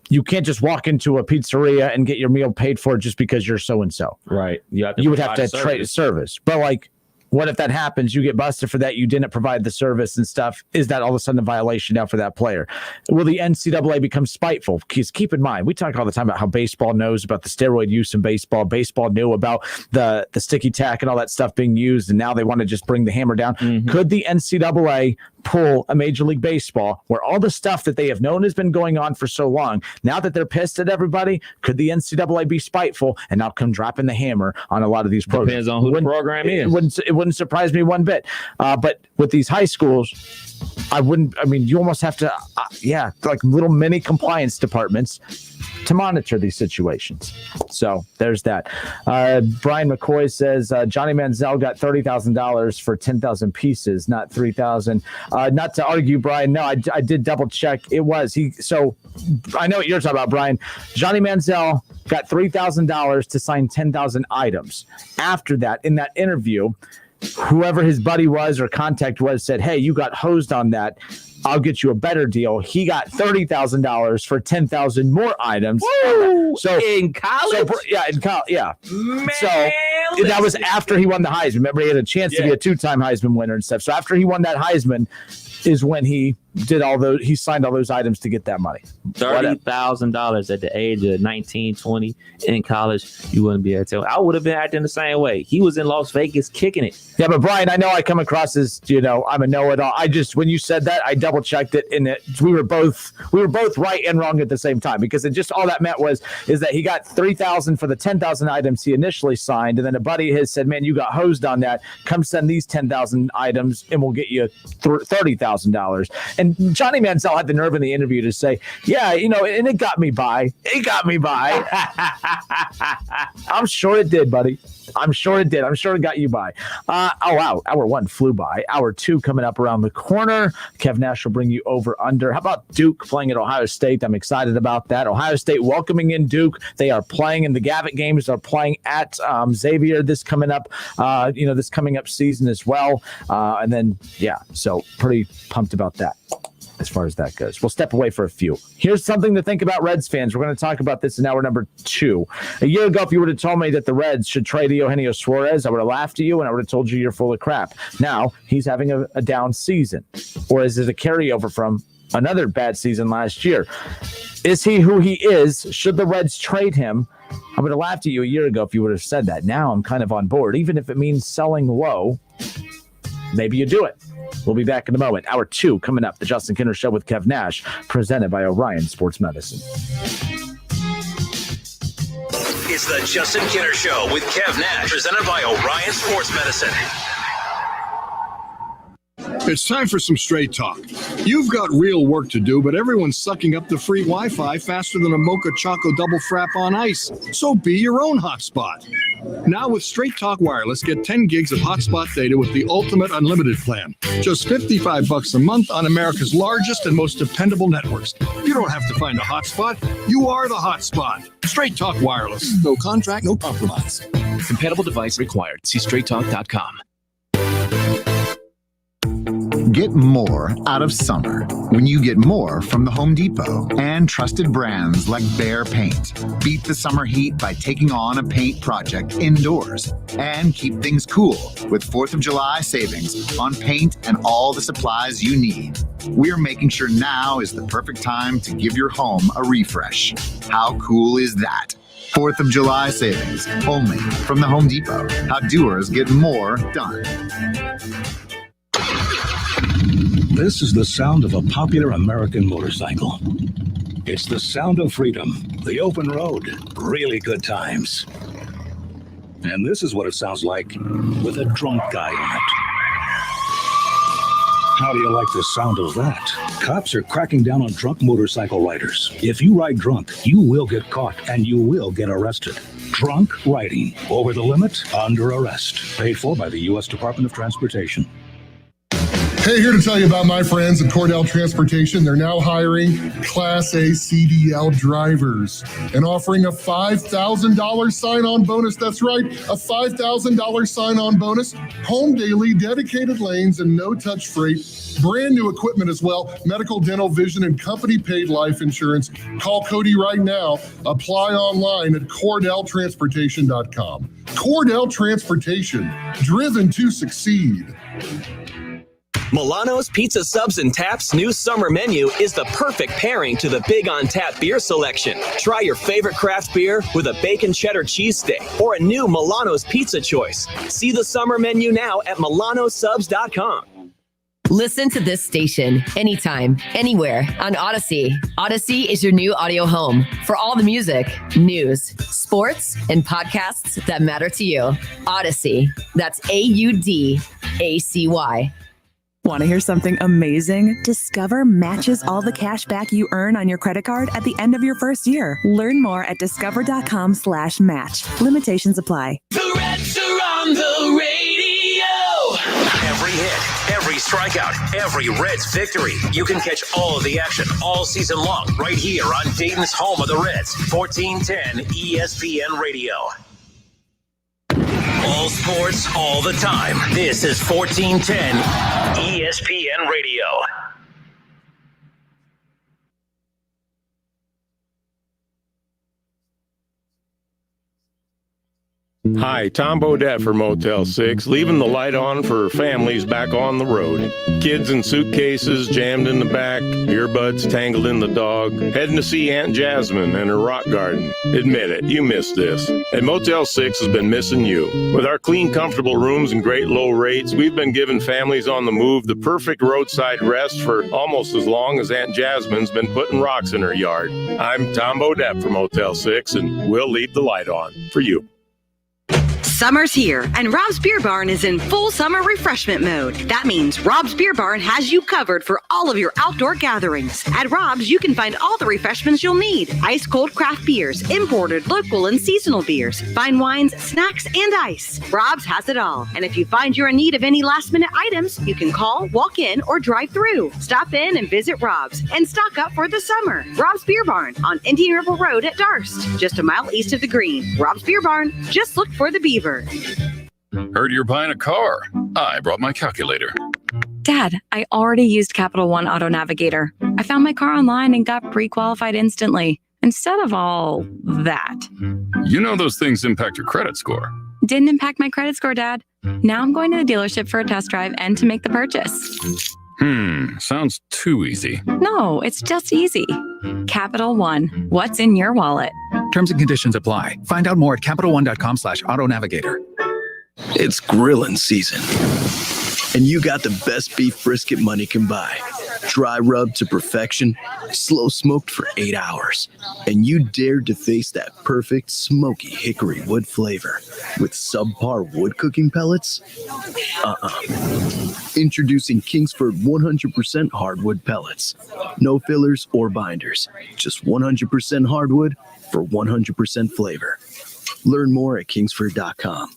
you can't just walk into a pizzeria and get your meal paid for just because you're so-and-so. Right. You would have to trade a service. But like, what if that happens? You get busted for that. You didn't provide the service and stuff. Is that all of a sudden a violation now for that player? Will the NCAA become spiteful? Because keep in mind, we talk all the time about how baseball knows about the steroid use in baseball. Baseball knew about the sticky tack and all that stuff being used, and now they want to just bring the hammer down. Could the NCAA pull a Major League Baseball where all the stuff that they have known has been going on for so long, now that they're pissed at everybody, could the NCAA be spiteful and now come dropping the hammer on a lot of these programs? Depends on who the program is. It wouldn't surprise me one bit. But with these high schools, you almost have to, like little mini compliance departments to monitor these situations. So there's that. Brian McCoy says Johnny Manziel got $30,000 for 10,000 pieces, not 3,000. Not to argue, Brian. No, I did double check. It was So I know what you're talking about, Brian. Johnny Manziel got $3,000 to sign 10,000 items. After that, in that interview, whoever his buddy was or contact was said, hey, you got hosed on that. I'll get you a better deal. He got $30,000 for 10,000 more items. Woo! So in college? In college. Yeah. Man, so that was after he won the Heisman. Remember, he had a chance to be a 2-time Heisman winner and stuff. So after he won that Heisman is when he did he signed all those items to get that money. $30,000 at the age of 19, 20 in college. You wouldn't be able to tell. I would have been acting the same way. He was in Las Vegas kicking it. Yeah, but Brian, I know I come across as, I'm a know-it-all. When you said that, I double checked it, and we were both right and wrong at the same time, because it just, all that meant is that he got $3,000 for the 10,000 items he initially signed, and then a buddy of his said, man, you got hosed on that. Come send these 10,000 items, and we'll get you $30,000. And Johnny Manziel had the nerve in the interview to say, yeah, and it got me by. It got me by. I'm sure it did, buddy. I'm sure it did. I'm sure it got you by. Wow. Hour 1 flew by. Hour 2 coming up around the corner. Kev Nash will bring you over under. How about Duke playing at Ohio State? I'm excited about that. Ohio State welcoming in Duke. They are playing in the Gavitt games. They're playing at Xavier this coming up season as well. And then, so pretty pumped about that. As far as that goes, we'll step away for a few. Here's something to think about, Reds fans. We're going to talk about this in hour number 2. A year ago, if you would have told me that the Reds should trade Eugenio Suarez, I would have laughed at you and I would have told you you're full of crap. Now he's having a down season, or is it a carryover from another bad season last year? Is he who he is? Should the Reds trade him? I would have laughed at you a year ago if you would have said that. Now I'm kind of on board, even if it means selling low. Maybe you do it. We'll be back in a moment. Hour 2 coming up. The Justin Kinner Show with Kev Nash, presented by Orion Sports Medicine. It's the Justin Kinner Show with Kev Nash, presented by Orion Sports Medicine. It's time for some straight talk. You've got real work to do, but everyone's sucking up the free Wi-Fi faster than a Mocha Choco Double Frap on ice. So be your own hotspot. Now with Straight Talk Wireless, get 10 gigs of hotspot data with the ultimate unlimited plan. Just $55 a month on America's largest and most dependable networks. You don't have to find a hotspot. You are the hotspot. Straight Talk Wireless. No contract, no compromise. Compatible device required. See straighttalk.com. Get more out of summer when you get more from the Home Depot and trusted brands like Behr Paint. Beat the summer heat by taking on a paint project indoors and keep things cool with 4th of July savings on paint and all the supplies you need. We're making sure now is the perfect time to give your home a refresh. How cool is that? 4th of July savings only from the Home Depot. How doers get more done. This is the sound of a popular American motorcycle. It's the sound of freedom, the open road, really good times. And this is what it sounds like with a drunk guy in it. How do you like the sound of that? Cops are cracking down on drunk motorcycle riders. If you ride drunk, you will get caught and you will get arrested. Drunk riding, over the limit, under arrest. Paid for by the U.S. Department of Transportation. Hey, here to tell you about my friends at Cordell Transportation. They're now hiring Class A CDL drivers and offering a $5,000 sign-on bonus. That's right, a $5,000 sign-on bonus. Home daily, dedicated lanes, and no-touch freight. Brand new equipment as well. Medical, dental, vision, and company-paid life insurance. Call Cody right now. Apply online at CordellTransportation.com. Cordell Transportation, driven to succeed. Milano's Pizza Subs and Taps' new summer menu is the perfect pairing to the Big on Tap beer selection. Try your favorite craft beer with a bacon cheddar cheese steak or a new Milano's Pizza choice. See the summer menu now at MilanoSubs.com. Listen to this station anytime, anywhere on Odyssey. Odyssey is your new audio home for all the music, news, sports, and podcasts that matter to you. Odyssey. That's AUDACY. Want to hear something amazing? Discover matches all the cash back you earn on your credit card at the end of your first year. Learn more at discover.com/match. Limitations apply. The Reds are on the radio. Every hit, every strikeout, every Reds victory. You can catch all of the action all season long right here on Dayton's home of the Reds, 1410 ESPN Radio. All sports, all the time. This is 1410 ESPN Radio. Hi, Tom Bodette for Motel 6, leaving the light on for families back on the road. Kids in suitcases jammed in the back, earbuds tangled in the dog, heading to see Aunt Jasmine and her rock garden. Admit it, you missed this. And Motel 6 has been missing you. With our clean, comfortable rooms and great low rates, we've been giving families on the move the perfect roadside rest for almost as long as Aunt Jasmine's been putting rocks in her yard. I'm Tom Bodette for Motel 6, and we'll leave the light on for you. Summer's here, and Rob's Beer Barn is in full summer refreshment mode. That means Rob's Beer Barn has you covered for all of your outdoor gatherings. At Rob's, you can find all the refreshments you'll need. Ice-cold craft beers, imported, local, and seasonal beers, fine wines, snacks, and ice. Rob's has it all. And if you find you're in need of any last-minute items, you can call, walk in, or drive through. Stop in and visit Rob's and stock up for the summer. Rob's Beer Barn on Indian River Road at Darst, just a mile east of the Green. Rob's Beer Barn, just look for the beaver. Heard you're buying a car. I brought my calculator. Dad, I already used Capital One Auto Navigator. I found my car online and got pre-qualified instantly, instead of all that. You know those things impact your credit score. Didn't impact my credit score, Dad. Now I'm going to the dealership for a test drive and to make the purchase. Sounds too easy. No, it's just easy. Capital One, what's in your wallet? Terms and conditions apply. Find out more at CapitalOne.com/autonavigator. It's grilling season, and you got the best beef brisket money can buy. Dry rubbed to perfection, slow smoked for 8 hours, and you dared to face that perfect smoky hickory wood flavor with subpar wood cooking pellets? Introducing Kingsford 100% hardwood pellets. No fillers or binders, just 100% hardwood for 100% flavor. Learn more at kingsford.com.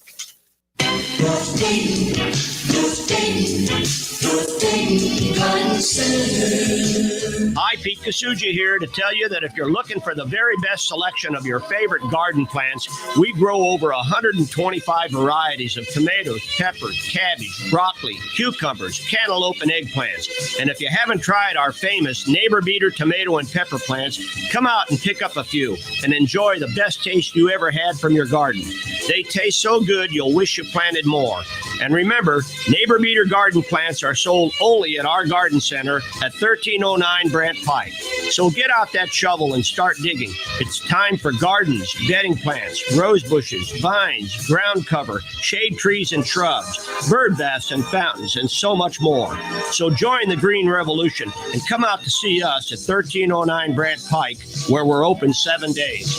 Hi, Pete Kasuji here to tell you that if you're looking for the very best selection of your favorite garden plants, we grow over 125 varieties of tomatoes, peppers, cabbage, broccoli, cucumbers, cantaloupe, and eggplants. And if you haven't tried our famous Neighbor Beater tomato and pepper plants, come out and pick up a few and enjoy the best taste you ever had from your garden. They taste so good you'll wish you planted more. And remember, Neighbor Beater garden plants are sold only at our garden center at 1309 Brant Pike. So get out that shovel and start digging. It's time for gardens, bedding plants, rose bushes, vines, ground cover, shade trees and shrubs, bird baths and fountains, and so much more. So join the Green Revolution and come out to see us at 1309 Brant Pike, where we're open 7 days.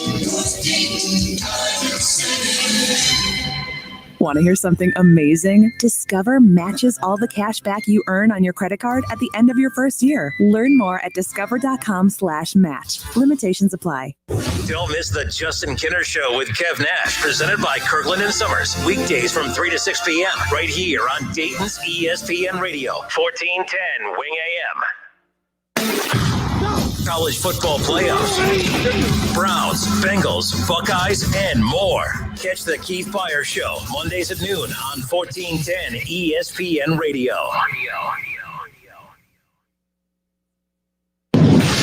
Want to hear something amazing? Discover matches all the cash back you earn on your credit card at the end of your first year. Learn more at discover.com/match. Limitations apply. Don't miss the Justin Kinner Show with Kev Nash, presented by Kirkland & Summers. Weekdays from 3 to 6 p.m. right here on Dayton's ESPN Radio, 1410 Wing AM. College football playoffs, Browns, Bengals, Buckeyes, and more. Catch the Keith Fire Show Mondays at noon on 1410 ESPN Radio.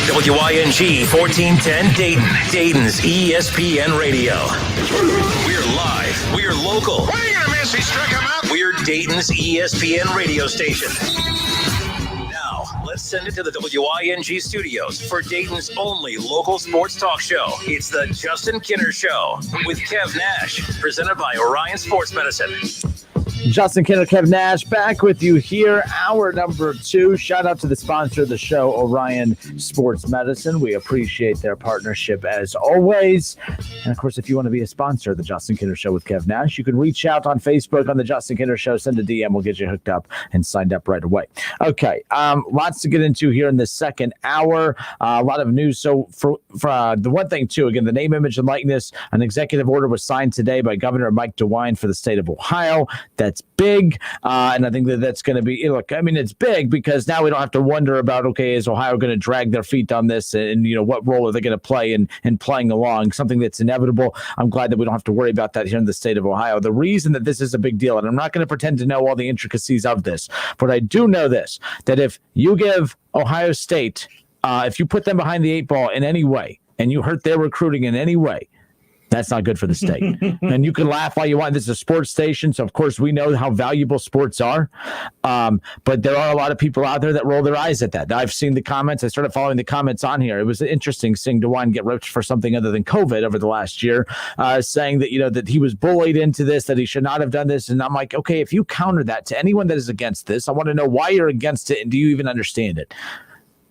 WYNG 1410 Dayton, Dayton's ESPN Radio. We're live. We're local. What are you gonna miss? He struck him out. We're Dayton's ESPN radio station. Let's send it to the WING studios for Dayton's only local sports talk show. It's the Justin Kinner Show with Kev Nash, presented by Orion Sports Medicine. Justin Kinner, Kev Nash, back with you here, hour number 2. Shout out to the sponsor of the show, Orion Sports Medicine. We appreciate their partnership as always. And, of course, if you want to be a sponsor of the Justin Kinner Show with Kev Nash, you can reach out on Facebook on the Justin Kinner Show. Send a DM. We'll get you hooked up and signed up right away. Okay, lots to get into here in the second hour. A lot of news. So for the one thing, too, again, the name, image, and likeness, an executive order was signed today by Governor Mike DeWine for the state of Ohio. That's big, and I think that's going to be, look, I mean, it's big because now we don't have to wonder about, okay, is Ohio going to drag their feet on this, and, what role are they going to play in playing along, something that's inevitable. I'm glad that we don't have to worry about that here in the state of Ohio. The reason that this is a big deal, and I'm not going to pretend to know all the intricacies of this, but I do know this, that if you give Ohio State, if you put them behind the 8 ball in any way, and you hurt their recruiting in any way, that's not good for the state. And you can laugh all you want. This is a sports station, so of course we know how valuable sports are. But there are a lot of people out there that roll their eyes at that. I've seen the comments. I started following the comments on here. It was interesting seeing DeWine get ripped for something other than COVID over the last year, saying that that he was bullied into this, that he should not have done this. And I'm like, okay, if you counter that to anyone that is against this, I want to know why you're against it, and do you even understand it?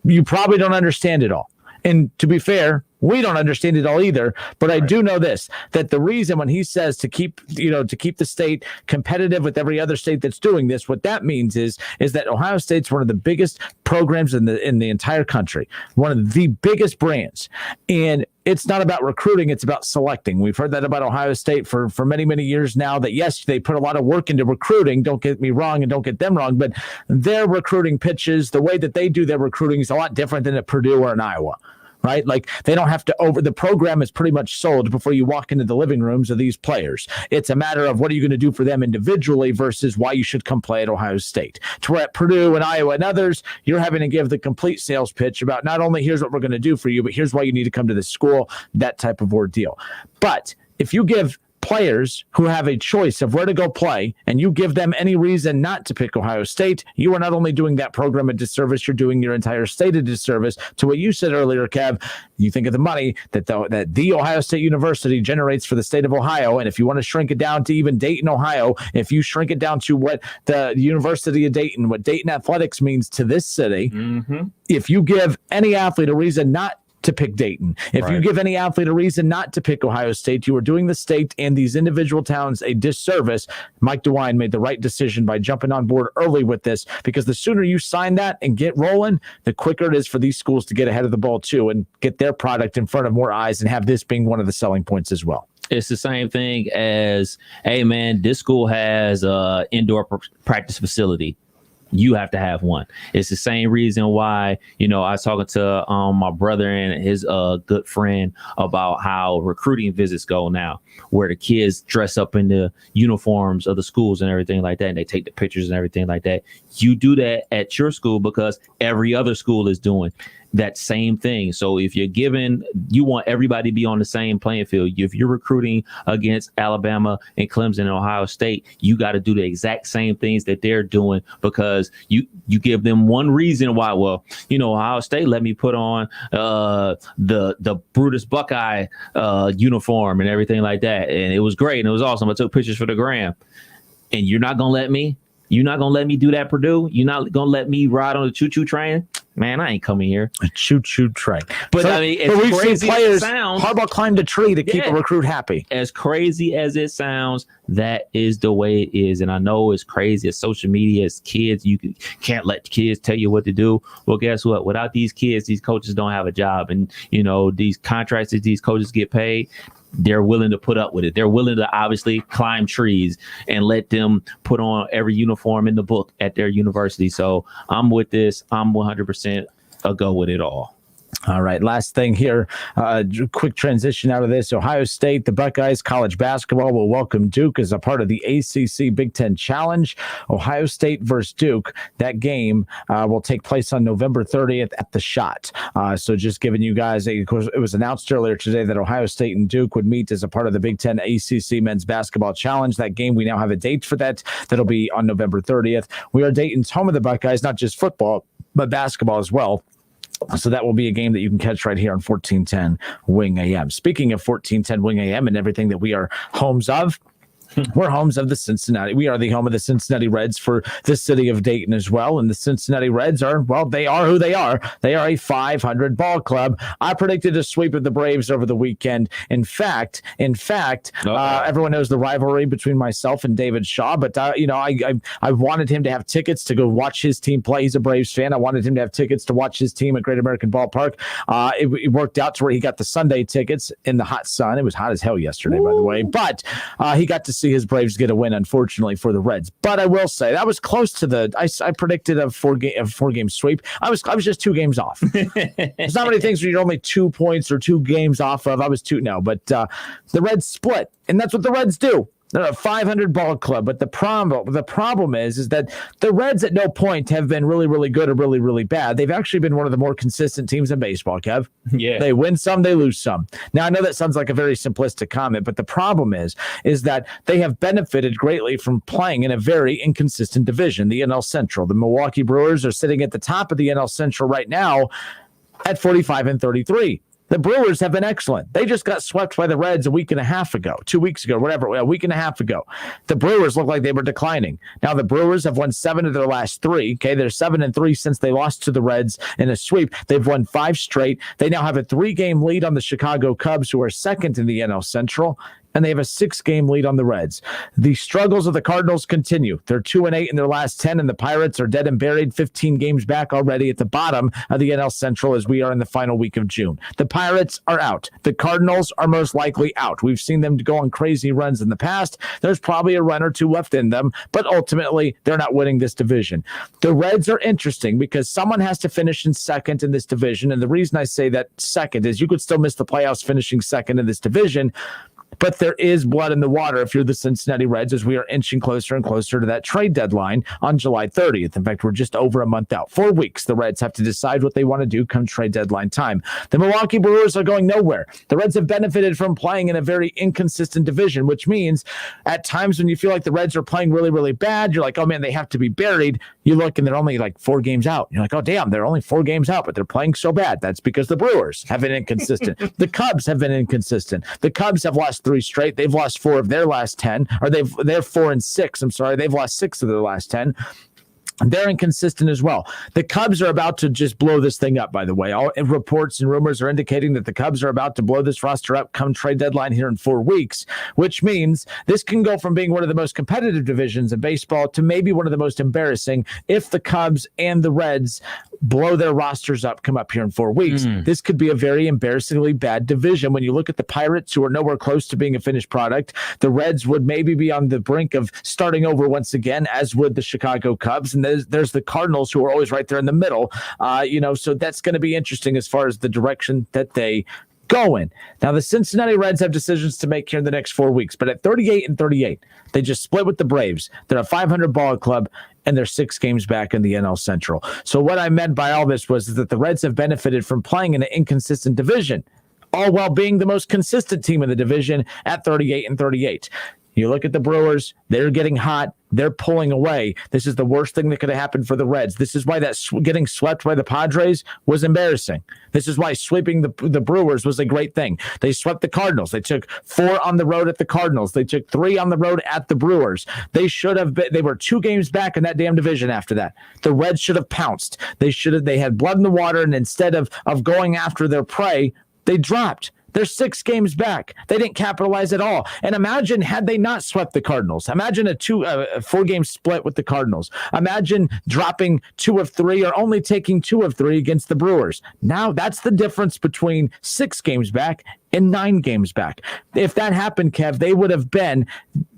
You probably don't understand it all. And to be fair, we don't understand it all either, but I do know this, that the reason when he says to keep the state competitive with every other state that's doing this, what that means is that Ohio State's one of the biggest programs in the entire country, one of the biggest brands. And it's not about recruiting, it's about selecting. We've heard that about Ohio State for many, many years now, that yes, they put a lot of work into recruiting, don't get me wrong and don't get them wrong, but their recruiting pitches, the way that they do their recruiting is a lot different than at Purdue or in Iowa. Right? Like they don't have to the program is pretty much sold before you walk into the living rooms of these players. It's a matter of what are you going to do for them individually versus why you should come play at Ohio State. To where at Purdue and Iowa and others, you're having to give the complete sales pitch about not only here's what we're going to do for you, but here's why you need to come to this school, that type of ordeal. But if you give players who have a choice of where to go play, and you give them any reason not to pick Ohio State, you are not only doing that program a disservice, you're doing your entire state a disservice. To what you said earlier, Kev, you think of the money that the Ohio State University generates for the state of Ohio, and if you want to shrink it down to even Dayton, Ohio, if you shrink it down to what the University of Dayton, what Dayton athletics means to this city, if you give any athlete a reason not to pick Dayton, if you give any athlete a reason not to pick Ohio State, you are doing the state and these individual towns a disservice. Mike DeWine made the right decision by jumping on board early with this, because the sooner you sign that and get rolling, the quicker it is for these schools to get ahead of the ball too and get their product in front of more eyes and have this being one of the selling points as well. It's the same thing as, hey man, this school has an indoor practice facility. You have to have one. It's the same reason why, I was talking to my brother and his good friend about how recruiting visits go now, where the kids dress up in the uniforms of the schools and everything like that, and they take the pictures and everything like that. You do that at your school because every other school is doing that same thing. So if you're you want everybody to be on the same playing field. If you're recruiting against Alabama and Clemson and Ohio State, you got to do the exact same things that they're doing, because you give them one reason why. Well, Ohio State let me put on the Brutus Buckeye uniform and everything like that, and it was great and it was awesome. I took pictures for the gram, and you're not gonna let me. You're not going to let me do that, Purdue? You're not going to let me ride on the choo-choo train? Man, I ain't coming here. A choo-choo train. But so, I mean, as we've crazy seen players, as it sounds, Harbaugh climbed a tree to keep a recruit happy. As crazy as it sounds, that is the way it is. And I know it's crazy. It's social media. It's kids. You can't let kids tell you what to do. Well, guess what? Without these kids, these coaches don't have a job. And, these contracts that these coaches get paid, they're willing to put up with it. They're willing to obviously climb trees and let them put on every uniform in the book at their university. So I'm with this. I'm 100% a go with it all. All right, last thing here, quick transition out of this. Ohio State, the Buckeyes college basketball will welcome Duke as a part of the ACC Big Ten Challenge. Ohio State versus Duke, that game will take place on November 30th at the Shot. So just giving you guys, of course, it was announced earlier today that Ohio State and Duke would meet as a part of the Big Ten ACC Men's Basketball Challenge. That game, we now have a date for that. That'll be on November 30th. We are Dayton's home of the Buckeyes, not just football, but basketball as well. So that will be a game that you can catch right here on 1410 Wing AM. Speaking of 1410 Wing AM and everything that we are homes of, we're homes of the Cincinnati. We are the home of the Cincinnati Reds for the city of Dayton as well. And the Cincinnati Reds are, well, they are who they are. They are a 500 ball club. I predicted a sweep of the Braves over the weekend. In fact, everyone knows the rivalry between myself and David Shaw, but I wanted him to have tickets to go watch his team play. He's a Braves fan. I wanted him to have tickets to watch his team at Great American Ballpark. It worked out to where he got the Sunday tickets in the hot sun. It was hot as hell yesterday, by the way, but he got to see his Braves get a win, unfortunately, for the Reds. But I will say that was close to I predicted a four game sweep. I was just 2 games off. There's not many things where you're only 2 points or 2 games off of. I was 2 now, but the Reds split, and that's what the Reds do. They're a 500 ball club, but the problem is that the Reds at no point have been really, really good or really, really bad. They've actually been one of the more consistent teams in baseball, Kev. Yeah. They win some, they lose some. Now, I know that sounds like a very simplistic comment, but the problem is that they have benefited greatly from playing in a very inconsistent division, the NL Central. The Milwaukee Brewers are sitting at the top of the NL Central right now at 45-33. The Brewers have been excellent. They just got swept by the Reds a week and a half ago, 2 weeks ago, whatever, a week and a half ago. The Brewers look like they were declining. Now the Brewers have won 7 of their last 3. Okay, they're 7-3 since they lost to the Reds in a sweep. They've won 5 straight. They now have a 3-game lead on the Chicago Cubs, who are second in the NL Central. And they have a 6-game lead on the Reds. The struggles of the Cardinals continue. They're 2-8 in their last 10, and the Pirates are dead and buried 15 games back already at the bottom of the NL Central as we are in the final week of June. The Pirates are out. The Cardinals are most likely out. We've seen them go on crazy runs in the past. There's probably a run or two left in them, but ultimately they're not winning this division. The Reds are interesting because someone has to finish in second in this division, and the reason I say that second is you could still miss the playoffs finishing second in this division. But there is blood in the water if you're the Cincinnati Reds, as we are inching closer and closer to that trade deadline on July 30th. In fact, we're just over a month out. 4 weeks, the Reds have to decide what they want to do come trade deadline time. The Milwaukee Brewers are going nowhere. The Reds have benefited from playing in a very inconsistent division, which means at times when you feel like the Reds are playing really, really bad, you're like, oh, man, they have to be buried. You look and they're only like 4 games out. You're like, oh, damn, they're only 4 games out, but they're playing so bad. That's because the Brewers have been inconsistent. The Cubs have been inconsistent. The Cubs have lost 3 straight. They've lost 4 of their last 10, or they're 4-6. I'm sorry. They've lost 6 of their last 10. They're inconsistent as well. The Cubs are about to just blow this thing up, by the way. All reports and rumors are indicating that the Cubs are about to blow this roster up come trade deadline here in 4 weeks, which means this can go from being one of the most competitive divisions in baseball to maybe one of the most embarrassing if the Cubs and the Reds blow their rosters up, come up here in 4 weeks. This could be a very embarrassingly bad division. When you look at the Pirates, who are nowhere close to being a finished product, the Reds would maybe be on the brink of starting over once again, as would the Chicago Cubs. And there's the Cardinals, who are always right there in the middle. So that's going to be interesting as far as the direction that they go in. Now, the Cincinnati Reds have decisions to make here in the next 4 weeks, but at 38-38, they just split with the Braves. They're a 500 ball club, and they're 6 games back in the NL Central. So what I meant by all this was that the Reds have benefited from playing in an inconsistent division, all while being the most consistent team in the division at 38-38. You look at the Brewers, they're getting hot. They're pulling away. This is the worst thing that could have happened for the Reds. This is why that getting swept by the Padres was embarrassing. This is why sweeping the Brewers was a great thing. They swept the Cardinals. They took 4 on the road at the Cardinals. They took 3 on the road at the Brewers. They should have been, they were 2 games back in that damn division after that. The Reds should have pounced. They had blood in the water, and instead of going after their prey, they dropped. They're 6 games back. They didn't capitalize at all. And imagine had they not swept the Cardinals. Imagine a 4-game split with the Cardinals. Imagine dropping 2 of 3 or only taking 2 of 3 against the Brewers. Now that's the difference between 6 games back and 9 games back. If that happened, Kev, they would have been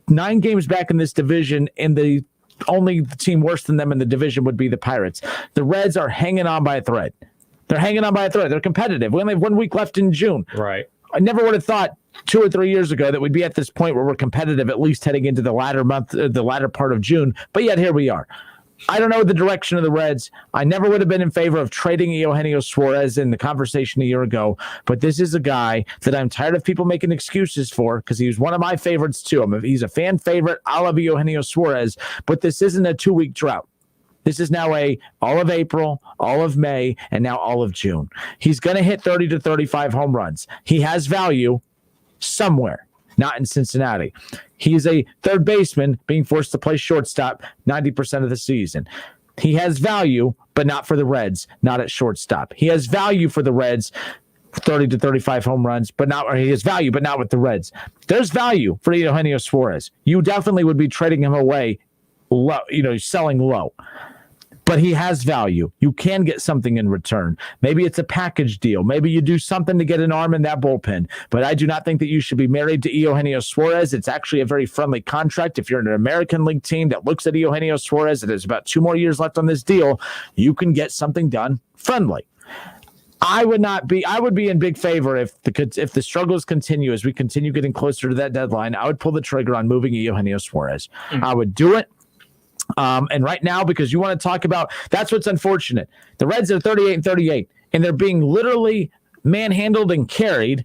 9 games back in this division, and the only team worse than them in the division would be the Pirates. The Reds are hanging on by a thread. They're hanging on by a thread. They're competitive. We only have 1 week left in June. Right. I never would have thought 2 or 3 years ago that we'd be at this point where we're competitive, at least heading into the latter part of June. But yet here we are. I don't know the direction of the Reds. I never would have been in favor of trading Eugenio Suarez in the conversation a year ago. But this is a guy that I'm tired of people making excuses for, because he was one of my favorites too. He's a fan favorite. I love Eugenio Suarez. But this isn't a 2-week drought. This is now all of April, all of May, and now all of June. He's going to hit 30 to 35 home runs. He has value somewhere, not in Cincinnati. He's a third baseman being forced to play shortstop 90% of the season. He has value, but not for the Reds, not at shortstop. He has value for the Reds, 30 to 35 home runs, he has value, but not with the Reds. There's value for Eugenio Suarez. You definitely would be trading him away low, selling low. But he has value. You can get something in return. Maybe it's a package deal. Maybe you do something to get an arm in that bullpen. But I do not think that you should be married to Eugenio Suarez. It's actually a very friendly contract. If you're in an American League team that looks at Eugenio Suarez and there's about 2 more years left on this deal, you can get something done friendly. I would be in big favor if the struggles continue as we continue getting closer to that deadline. I would pull the trigger on moving Eugenio Suarez. I would do it. And right now, because you want to talk about, that's what's unfortunate. The Reds are 38-38, and they're being literally manhandled and carried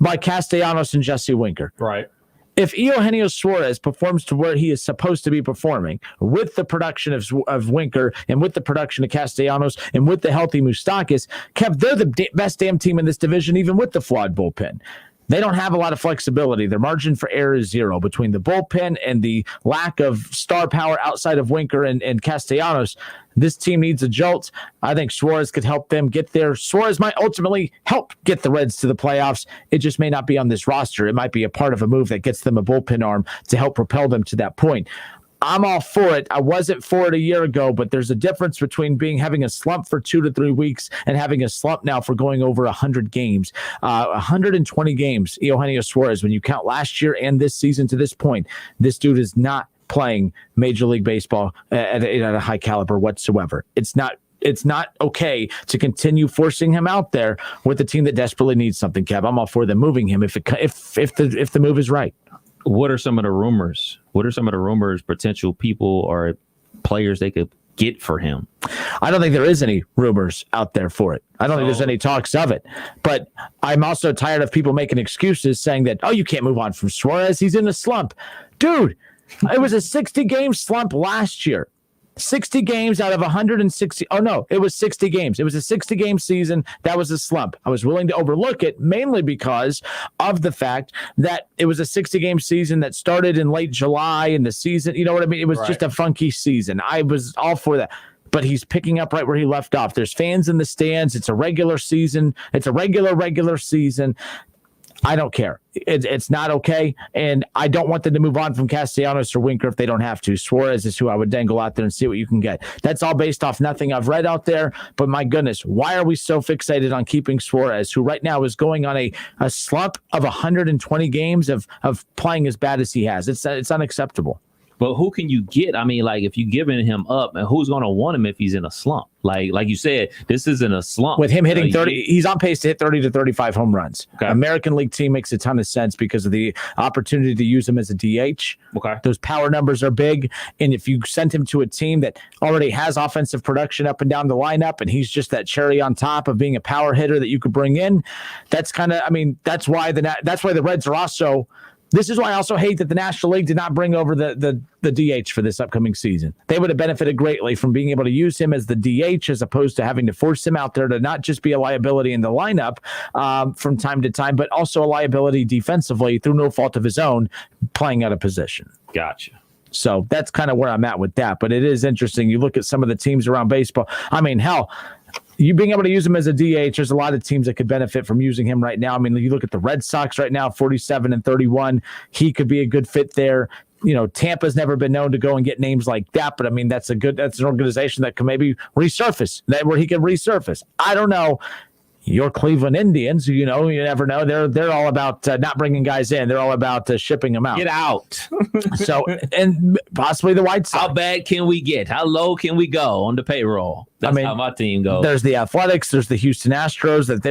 by Castellanos and Jesse Winker. Right. if Eugenio Suarez performs to where he is supposed to be performing with the production of Winker and with the production of Castellanos and with the healthy Moustakas, Kev, they're the best damn team in this division, even with the flawed bullpen. They don't have a lot of flexibility. Their margin for error is zero between the bullpen and the lack of star power outside of Winker and Castellanos. This team needs a jolt. I think Suarez could help them get there. Suarez might ultimately help get the Reds to the playoffs. It just may not be on this roster. It might be a part of a move that gets them a bullpen arm to help propel them to that point. I'm all for it. I wasn't for it a year ago, but there's a difference between having a slump for 2 to 3 weeks and having a slump now for going over 100 games. 120 games, Eugenio Suarez, when you count last year and this season to this point, this dude is not playing Major League Baseball at a high caliber whatsoever. It's not okay to continue forcing him out there with a team that desperately needs something, Kev. I'm all for them moving him if the move is right. What are some of the rumors? Potential people or players they could get for him? I don't think there is any rumors out there for it. I don't think there's any talks of it. But I'm also tired of people making excuses saying that, you can't move on from Suarez. He's in a slump. Dude, it was a 60-game slump last year. 60 games out of 160. Oh, no, it was 60 games. It was a 60-game season. That was a slump. I was willing to overlook it mainly because of the fact that it was a 60-game season that started in late July in the season. You know what I mean? It was just a funky season. I was all for that. But he's picking up right where he left off. There's fans in the stands. It's a regular season. It's a regular season. I don't care. It's not okay, and I don't want them to move on from Castellanos or Winker if they don't have to. Suarez is who I would dangle out there and see what you can get. That's all based off nothing I've read out there, but my goodness, why are we so fixated on keeping Suarez, who right now is going on a slump of 120 games of playing as bad as he has? It's unacceptable. But who can you get? I mean, like, if you're giving him up, and who's going to want him if he's in a slump? Like you said, this isn't a slump. With him hitting 30, he's on pace to hit 30 to 35 home runs. Okay. American League team makes a ton of sense because of the opportunity to use him as a DH. Okay. Those power numbers are big. And if you send him to a team that already has offensive production up and down the lineup, and he's just that cherry on top of being a power hitter that you could bring in, that's why the Reds are also. This is why I also hate that the National League did not bring over the DH for this upcoming season. They would have benefited greatly from being able to use him as the DH as opposed to having to force him out there to not just be a liability in the lineup from time to time, but also a liability defensively through no fault of his own, playing out of position. Gotcha. So that's kind of where I'm at with that. But it is interesting. You look at some of the teams around baseball. I mean, hell, you being able to use him as a DH, there's a lot of teams that could benefit from using him right now. I mean, you look at the Red Sox right now, 47-31. He could be a good fit there. You know, Tampa's never been known to go and get names like that, but I mean, that's an organization that can maybe resurface, where he can resurface. I don't know. Your Cleveland Indians, you never know. They're all about not bringing guys in. They're all about shipping them out. Get out. So, and possibly the White Sox. How bad can we get? How low can we go on the payroll? That's how my team goes. There's the Athletics. There's the Houston Astros. That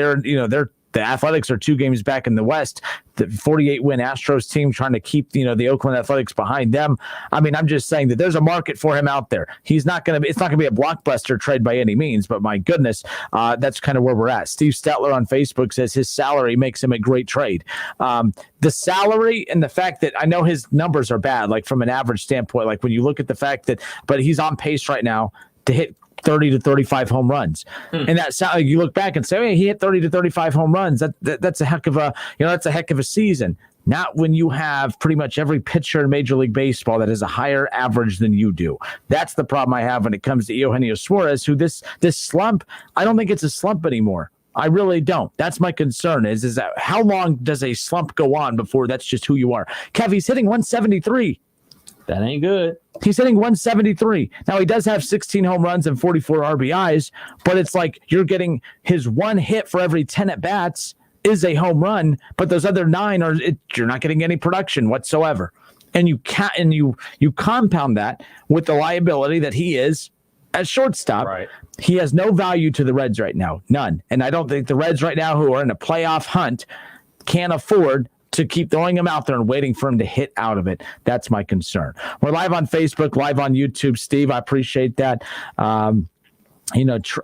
the Athletics are 2 games back in the West. The 48-win Astros team trying to keep, the Oakland Athletics behind them. I mean, I'm just saying that there's a market for him out there. It's not going to be a blockbuster trade by any means, but my goodness, that's kind of where we're at. Steve Stetler on Facebook says his salary makes him a great trade. The salary and the fact that I know his numbers are bad, like from an average standpoint, like when you look at the fact that, but he's on pace right now to hit 30 to 35 home runs. And that's how you look back and say, hey, he hit 30 to 35 home runs. That's a heck of a season. Not when you have pretty much every pitcher in Major League Baseball that has a higher average than you do. That's the problem I have when it comes to Eugenio Suarez, who this slump, I don't think it's a slump anymore. I really don't. That's my concern is that how long does a slump go on before that's just who you are? Kev, he's hitting 173. That ain't good. He's hitting 173. Now, he does have 16 home runs and 44 RBIs, but it's like you're getting his one hit for every 10 at-bats is a home run, but those other 9 you're not getting any production whatsoever. And you compound that with the liability that he is at shortstop. Right. He has no value to the Reds right now, none. And I don't think the Reds right now, who are in a playoff hunt, can afford to keep throwing him out there and waiting for him to hit out of it. That's my concern. We're live on Facebook, live on YouTube. Steve, I appreciate that.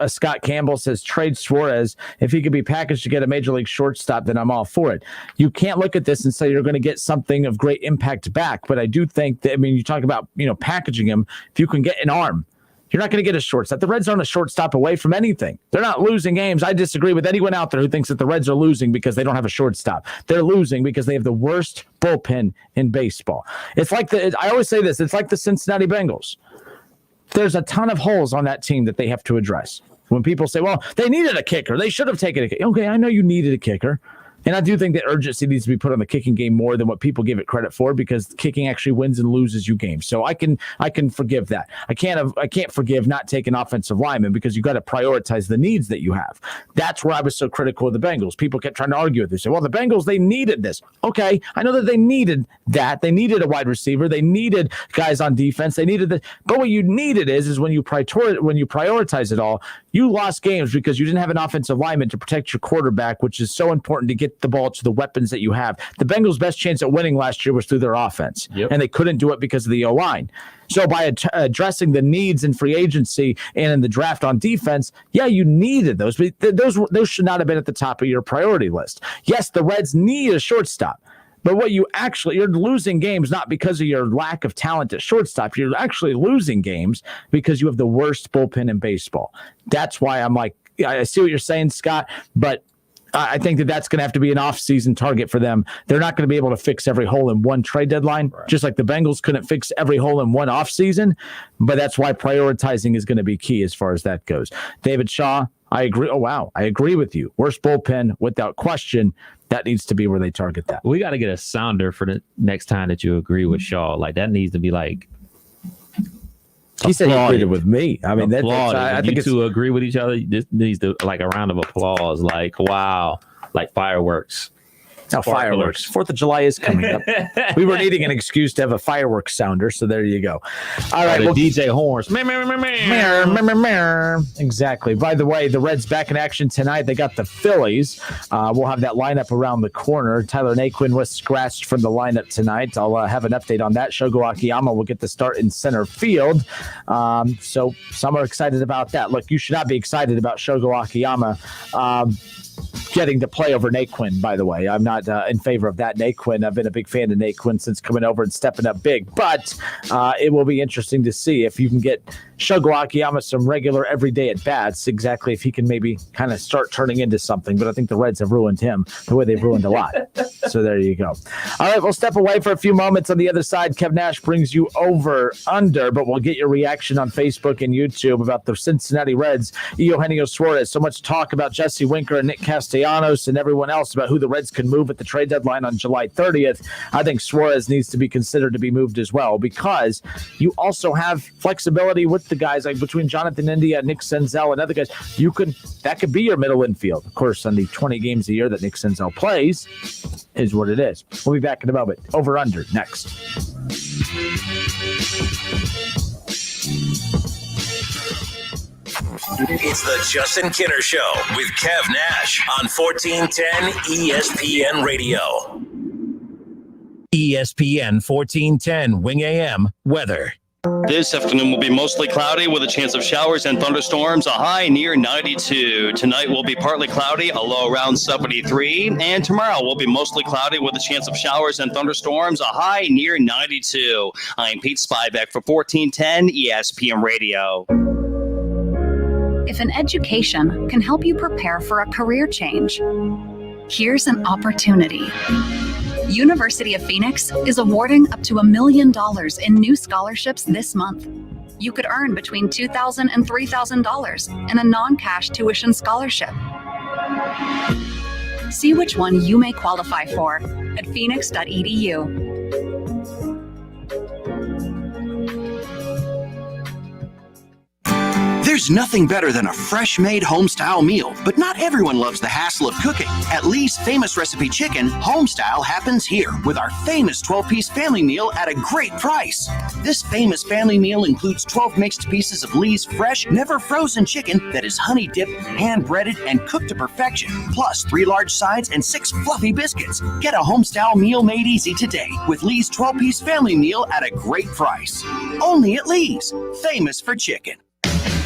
Scott Campbell says trade Suarez. If he could be packaged to get a major league shortstop, then I'm all for it. You can't look at this and say you're going to get something of great impact back. But I do think that, you talk about, packaging him. If you can get an arm, you're not going to get a shortstop. The Reds aren't a shortstop away from anything. They're not losing games. I disagree with anyone out there who thinks that the Reds are losing because they don't have a shortstop. They're losing because they have the worst bullpen in baseball. It's like I always say this. It's like the Cincinnati Bengals. There's a ton of holes on that team that they have to address. When people say, well, they needed a kicker, they should have taken a kicker. Okay, I know you needed a kicker. And I do think that urgency needs to be put on the kicking game more than what people give it credit for, because kicking actually wins and loses you games. So I can forgive that. I can't forgive not taking offensive linemen, because you got to prioritize the needs that you have. That's where I was so critical of the Bengals. People kept trying to argue with this. Say, well, the Bengals, they needed this. Okay, I know that they needed that. They needed a wide receiver. They needed guys on defense. They needed the. But what you needed is when you prioritize it all, you lost games because you didn't have an offensive lineman to protect your quarterback, which is so important to get the ball to the weapons that you have. The Bengals' best chance at winning last year was through their offense, and they couldn't do it because of the O-line. So by addressing the needs in free agency and in the draft on defense, you needed those. But those should not have been at the top of your priority list. Yes, the Reds need a shortstop. But you're losing games not because of your lack of talent at shortstop. You're actually losing games because you have the worst bullpen in baseball. That's why I'm like, I see what you're saying, Scott, but I think that's going to have to be an off-season target for them. They're not going to be able to fix every hole in one trade deadline, just like the Bengals couldn't fix every hole in one off-season. But that's why prioritizing is going to be key as far as that goes. David Shaw, I agree. Oh, wow. I agree with you. Worst bullpen without question. That needs to be where they target that. We got to get a sounder for the next time that you agree with Shaw. Like, that needs to be like. He said he agreed with me. I mean, I think you two agree with each other. This needs to like a round of applause. Like, wow, like fireworks. Now, fireworks. 4th of July is coming up. We were needing an excuse to have a fireworks sounder, so there you go. All right, DJ horns. Exactly. By the way, the Reds back in action tonight. They got the Phillies. We'll have that lineup around the corner. Tyler Naquin was scratched from the lineup tonight. I'll have an update on that. Shogo Akiyama will get the start in center field. So some are excited about that. Look, you should not be excited about Shogo Akiyama getting to play over Naquin, by the way. I'm not in favor of that. Naquin, I've been a big fan of Naquin since coming over and stepping up big. But it will be interesting to see if you can get Shogo Akiyama some regular everyday at-bats, exactly if he can maybe kind of start turning into something. But I think the Reds have ruined him the way they've ruined a lot. So there you go. All right, we'll step away for a few moments. On the other side, Kev Nash brings you over under, but we'll get your reaction on Facebook and YouTube about the Cincinnati Reds. Eugenio Suarez, so much talk about Jesse Winker and Nick Castellanos and everyone else about who the Reds can move at the trade deadline on July 30th. I think Suarez needs to be considered to be moved as well, because you also have flexibility with the guys like between Jonathan India, Nick Senzel, and other guys. That could be your middle infield. Of course, on the 20 games a year that Nick Senzel plays is what it is. We'll be back in a moment. Over under next. It's the Justin Kinner Show with Kev Nash on 1410 ESPN Radio. ESPN 1410 Wing AM weather. This afternoon will be mostly cloudy with a chance of showers and thunderstorms, a high near 92. Tonight will be partly cloudy, a low around 73. And tomorrow will be mostly cloudy with a chance of showers and thunderstorms, a high near 92. I'm Pete Spivak for 1410 ESPN Radio. If an education can help you prepare for a career change, here's an opportunity. University of Phoenix is awarding up to $1 million in new scholarships this month. You could earn between $2,000 and $3,000 in a non-cash tuition scholarship. See which one you may qualify for at phoenix.edu. There's nothing better than a fresh-made home-style meal, but not everyone loves the hassle of cooking. At Lee's Famous Recipe Chicken, home-style happens here with our famous 12-piece family meal at a great price. This famous family meal includes 12 mixed pieces of Lee's fresh, never-frozen chicken that is honey-dipped, hand-breaded, and cooked to perfection, plus 3 large sides and 6 fluffy biscuits. Get a home-style meal made easy today with Lee's 12-piece family meal at a great price. Only at Lee's, famous for chicken.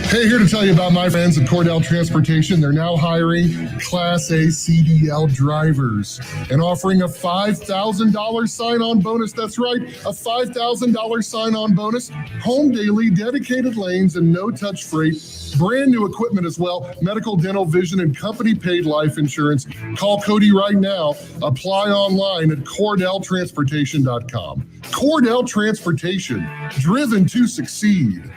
Hey, here to tell you about my friends at Cordell Transportation. They're now hiring Class A CDL drivers and offering a $5,000 sign-on bonus. That's right, a $5,000 sign-on bonus. Home daily, dedicated lanes, and no-touch freight. Brand new equipment as well. Medical, dental, vision, and company-paid life insurance. Call Cody right now. Apply online at CordellTransportation.com. Cordell Transportation, driven to succeed.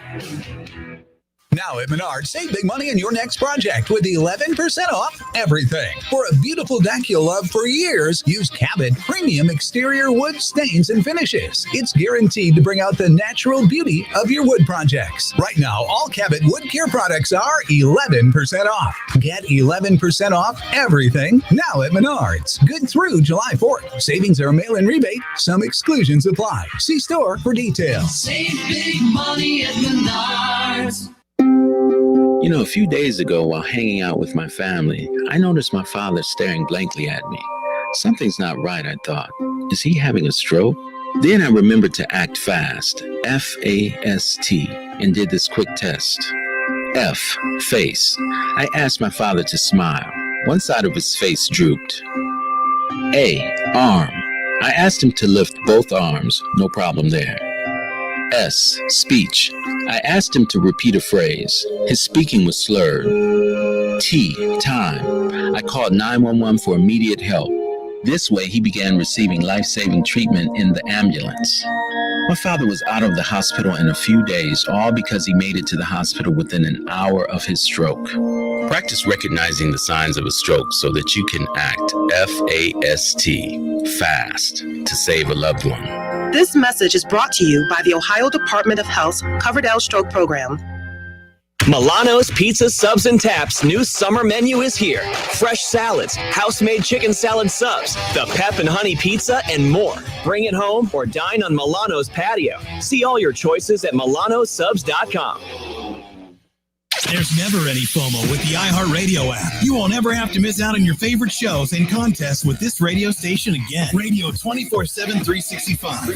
Now at Menards, save big money in your next project with 11% off everything. For a beautiful deck you'll love for years, use Cabot Premium Exterior Wood Stains and Finishes. It's guaranteed to bring out the natural beauty of your wood projects. Right now, all Cabot Wood Care products are 11% off. Get 11% off everything now at Menards. Good through July 4th. Savings are mail-in rebate. Some exclusions apply. See store for details. Save big money at Menards. You know, a few days ago while hanging out with my family, I noticed my father staring blankly at me. Something's not right, I thought. Is he having a stroke? Then I remembered to act fast, F-A-S-T, and did this quick test. F, face. I asked my father to smile. One side of his face drooped. A, arm. I asked him to lift both arms. No problem there. S, speech. I asked him to repeat a phrase. His speaking was slurred. T, time. I called 911 for immediate help. This way, he began receiving life-saving treatment in the ambulance. My father was out of the hospital in a few days, all because he made it to the hospital within an hour of his stroke. Practice recognizing the signs of a stroke so that you can act F-A-S-T, fast, to save a loved one. This message is brought to you by the Ohio Department of Health's Coverdell Stroke Program. Milano's Pizza Subs and Taps new summer menu is here. Fresh salads, house-made chicken salad subs, the pep and honey pizza, and more. Bring it home or dine on Milano's patio. See all your choices at milanosubs.com. There's never any FOMO with the iHeartRadio app. You won't ever have to miss out on your favorite shows and contests with this radio station again. Radio 24/7, 365.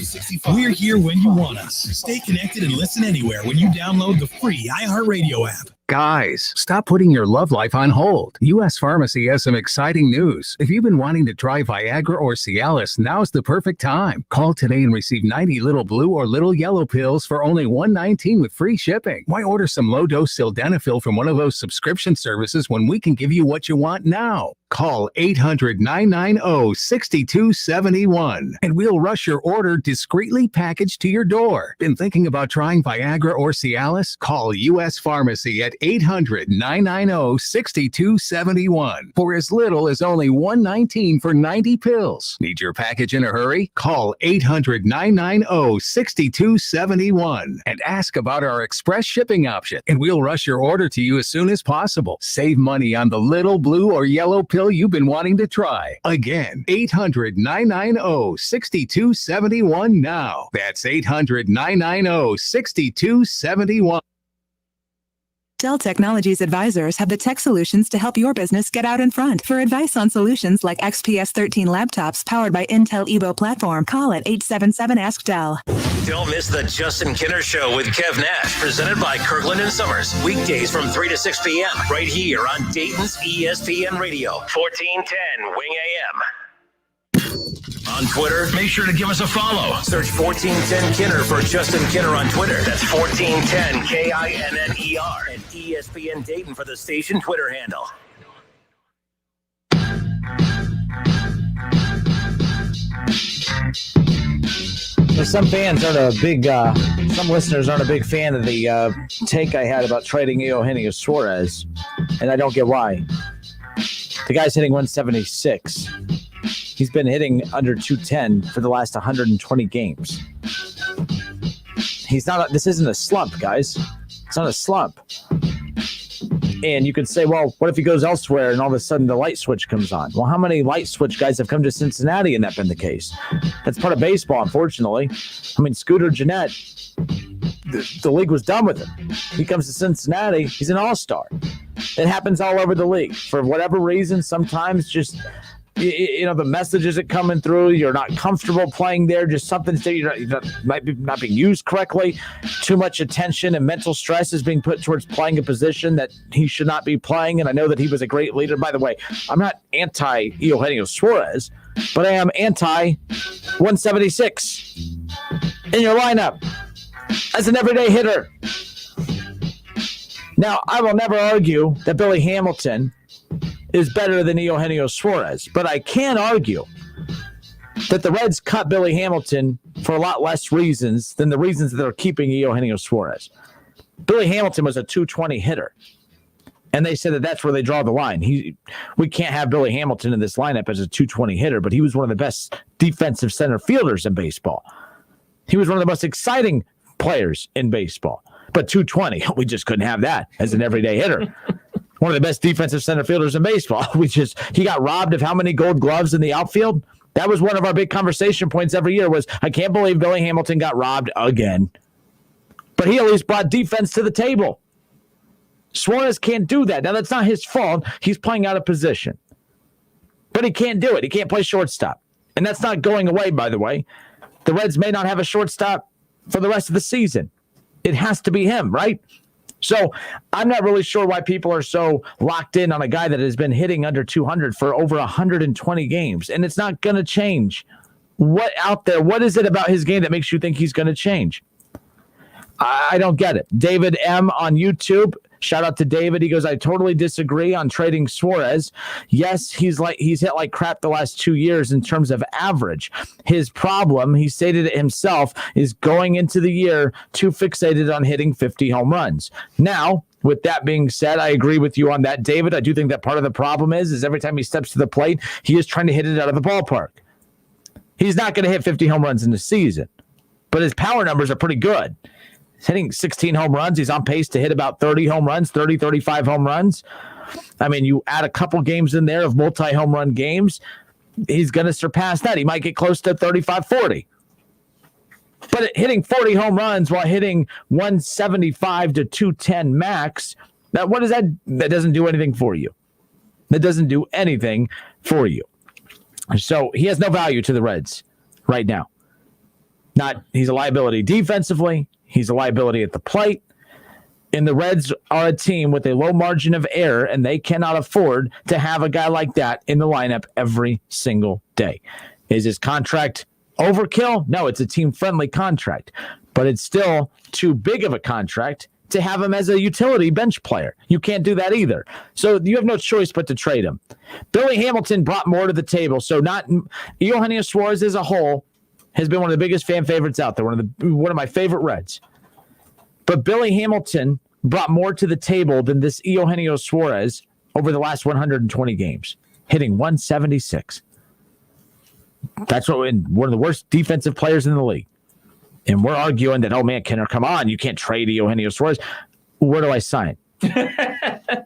We're here when you want us. Stay connected and listen anywhere when you download the free iHeartRadio app. Guys, stop putting your love life on hold. U.S. Pharmacy has some exciting news. If you've been wanting to try Viagra or Cialis, now's the perfect time. Call today and receive 90 little blue or little yellow pills for only $119 with free shipping. Why order some low-dose sildenafil from one of those subscription services when we can give you what you want now? Call 800-990-6271 and we'll rush your order discreetly packaged to your door. Been thinking about trying Viagra or Cialis? Call U.S. Pharmacy at 800-990-6271 for as little as only $119 for 90 pills. Need your package in a hurry? Call 800-990-6271 and ask about our express shipping option, and we'll rush your order to you as soon as possible. Save money on the little blue or yellow pill you've been wanting to try. Again, 800-990-6271 now. That's 800-990-6271. Dell Technologies advisors have the tech solutions to help your business get out in front. For advice on solutions like XPS 13 laptops powered by Intel Evo platform, call at 877-ASK-DELL. Don't miss the Justin Kinner Show with Kev Nash, presented by Kirkland & Summers. Weekdays from 3 to 6 p.m. right here on Dayton's ESPN Radio, 1410 Wing AM. On Twitter, make sure to give us a follow. Search 1410 Kinner for Justin Kinner on Twitter. That's 1410 KINNER. And ESPN Dayton for the station Twitter handle. So some fans aren't a big, some listeners aren't a big fan of the take I had about trading Eugenio Suarez, and I don't get why. The guy's hitting 176. He's been hitting under 210 for the last 120 games. This isn't a slump, guys. It's not a slump. And you could say, well, what if he goes elsewhere and all of a sudden the light switch comes on? Well, how many light switch guys have come to Cincinnati and that been the case? That's part of baseball, unfortunately. I mean, Scooter Gennett, the league was done with him. He comes to Cincinnati, he's an all-star. It happens all over the league. For whatever reason, sometimes just the message isn't coming through. You're not comfortable playing there. Just something might be not being used correctly. Too much attention and mental stress is being put towards playing a position that he should not be playing. And I know that he was a great leader. By the way, I'm not anti Eugenio Suarez, but I am anti 176 in your lineup as an everyday hitter. Now, I will never argue that Billy Hamilton is better than Eugenio Suarez, but I can argue that the Reds cut Billy Hamilton for a lot less reasons than the reasons that they're keeping Eugenio Suarez. Billy Hamilton was a 220 hitter, and they said that that's where they draw the line. We can't have Billy Hamilton in this lineup as a 220 hitter, but he was one of the best defensive center fielders in baseball. He was one of the most exciting players in baseball, but 220, we just couldn't have that as an everyday hitter. One of the best defensive center fielders in baseball. He got robbed of how many gold gloves in the outfield? That was one of our big conversation points every year was, I can't believe Billy Hamilton got robbed again. But he at least brought defense to the table. Suarez can't do that. Now, that's not his fault. He's playing out of position. But he can't do it. He can't play shortstop. And that's not going away, by the way. The Reds may not have a shortstop for the rest of the season. It has to be him, right? So I'm not really sure why people are so locked in on a guy that has been hitting under 200 for over 120 games, and it's not going to change. What is it about his game that makes you think he's going to change? I don't get it. David M. on YouTube, shout out to David. He goes, I totally disagree on trading Suarez. Yes, he's hit like crap the last 2 years in terms of average. His problem, he stated it himself, is going into the year too fixated on hitting 50 home runs. Now, with that being said, I agree with you on that, David. I do think that part of the problem is every time he steps to the plate, he is trying to hit it out of the ballpark. He's not going to hit 50 home runs in the season, but his power numbers are pretty good. He's hitting 16 home runs. He's on pace to hit about 30 home runs, 30, 35 home runs. I mean, you add a couple games in there of multi-home run games, he's going to surpass that. He might get close to 35, 40. But hitting 40 home runs while hitting 175 to 210 max, what is that? That doesn't do anything for you. That doesn't do anything for you. So he has no value to the Reds right now. He's a liability defensively. He's a liability at the plate. And the Reds are a team with a low margin of error, and they cannot afford to have a guy like that in the lineup every single day. Is his contract overkill? No, it's a team-friendly contract. But it's still too big of a contract to have him as a utility bench player. You can't do that either. So you have no choice but to trade him. Billy Hamilton brought more to the table. So not Eugenio Suarez as a whole has been one of the biggest fan favorites out there, one of my favorite Reds. But Billy Hamilton brought more to the table than this Eugenio Suarez over the last 120 games, hitting 176. That's one of the worst defensive players in the league. And we're arguing that, oh man, Kenner, come on, you can't trade Eugenio Suarez. Where do I sign?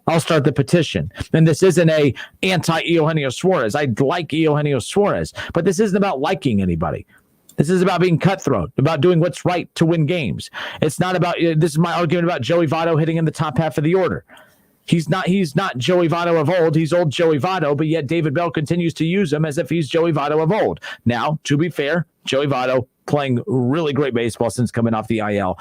I'll start the petition. And this isn't a anti-Eugenio Suarez. I like Eugenio Suarez, but this isn't about liking anybody. This is about being cutthroat, about doing what's right to win games. It's not about, this is my argument about Joey Votto hitting in the top half of the order. He's not Joey Votto of old. He's old Joey Votto, but yet David Bell continues to use him as if he's Joey Votto of old. Now, to be fair, Joey Votto playing really great baseball since coming off the IL.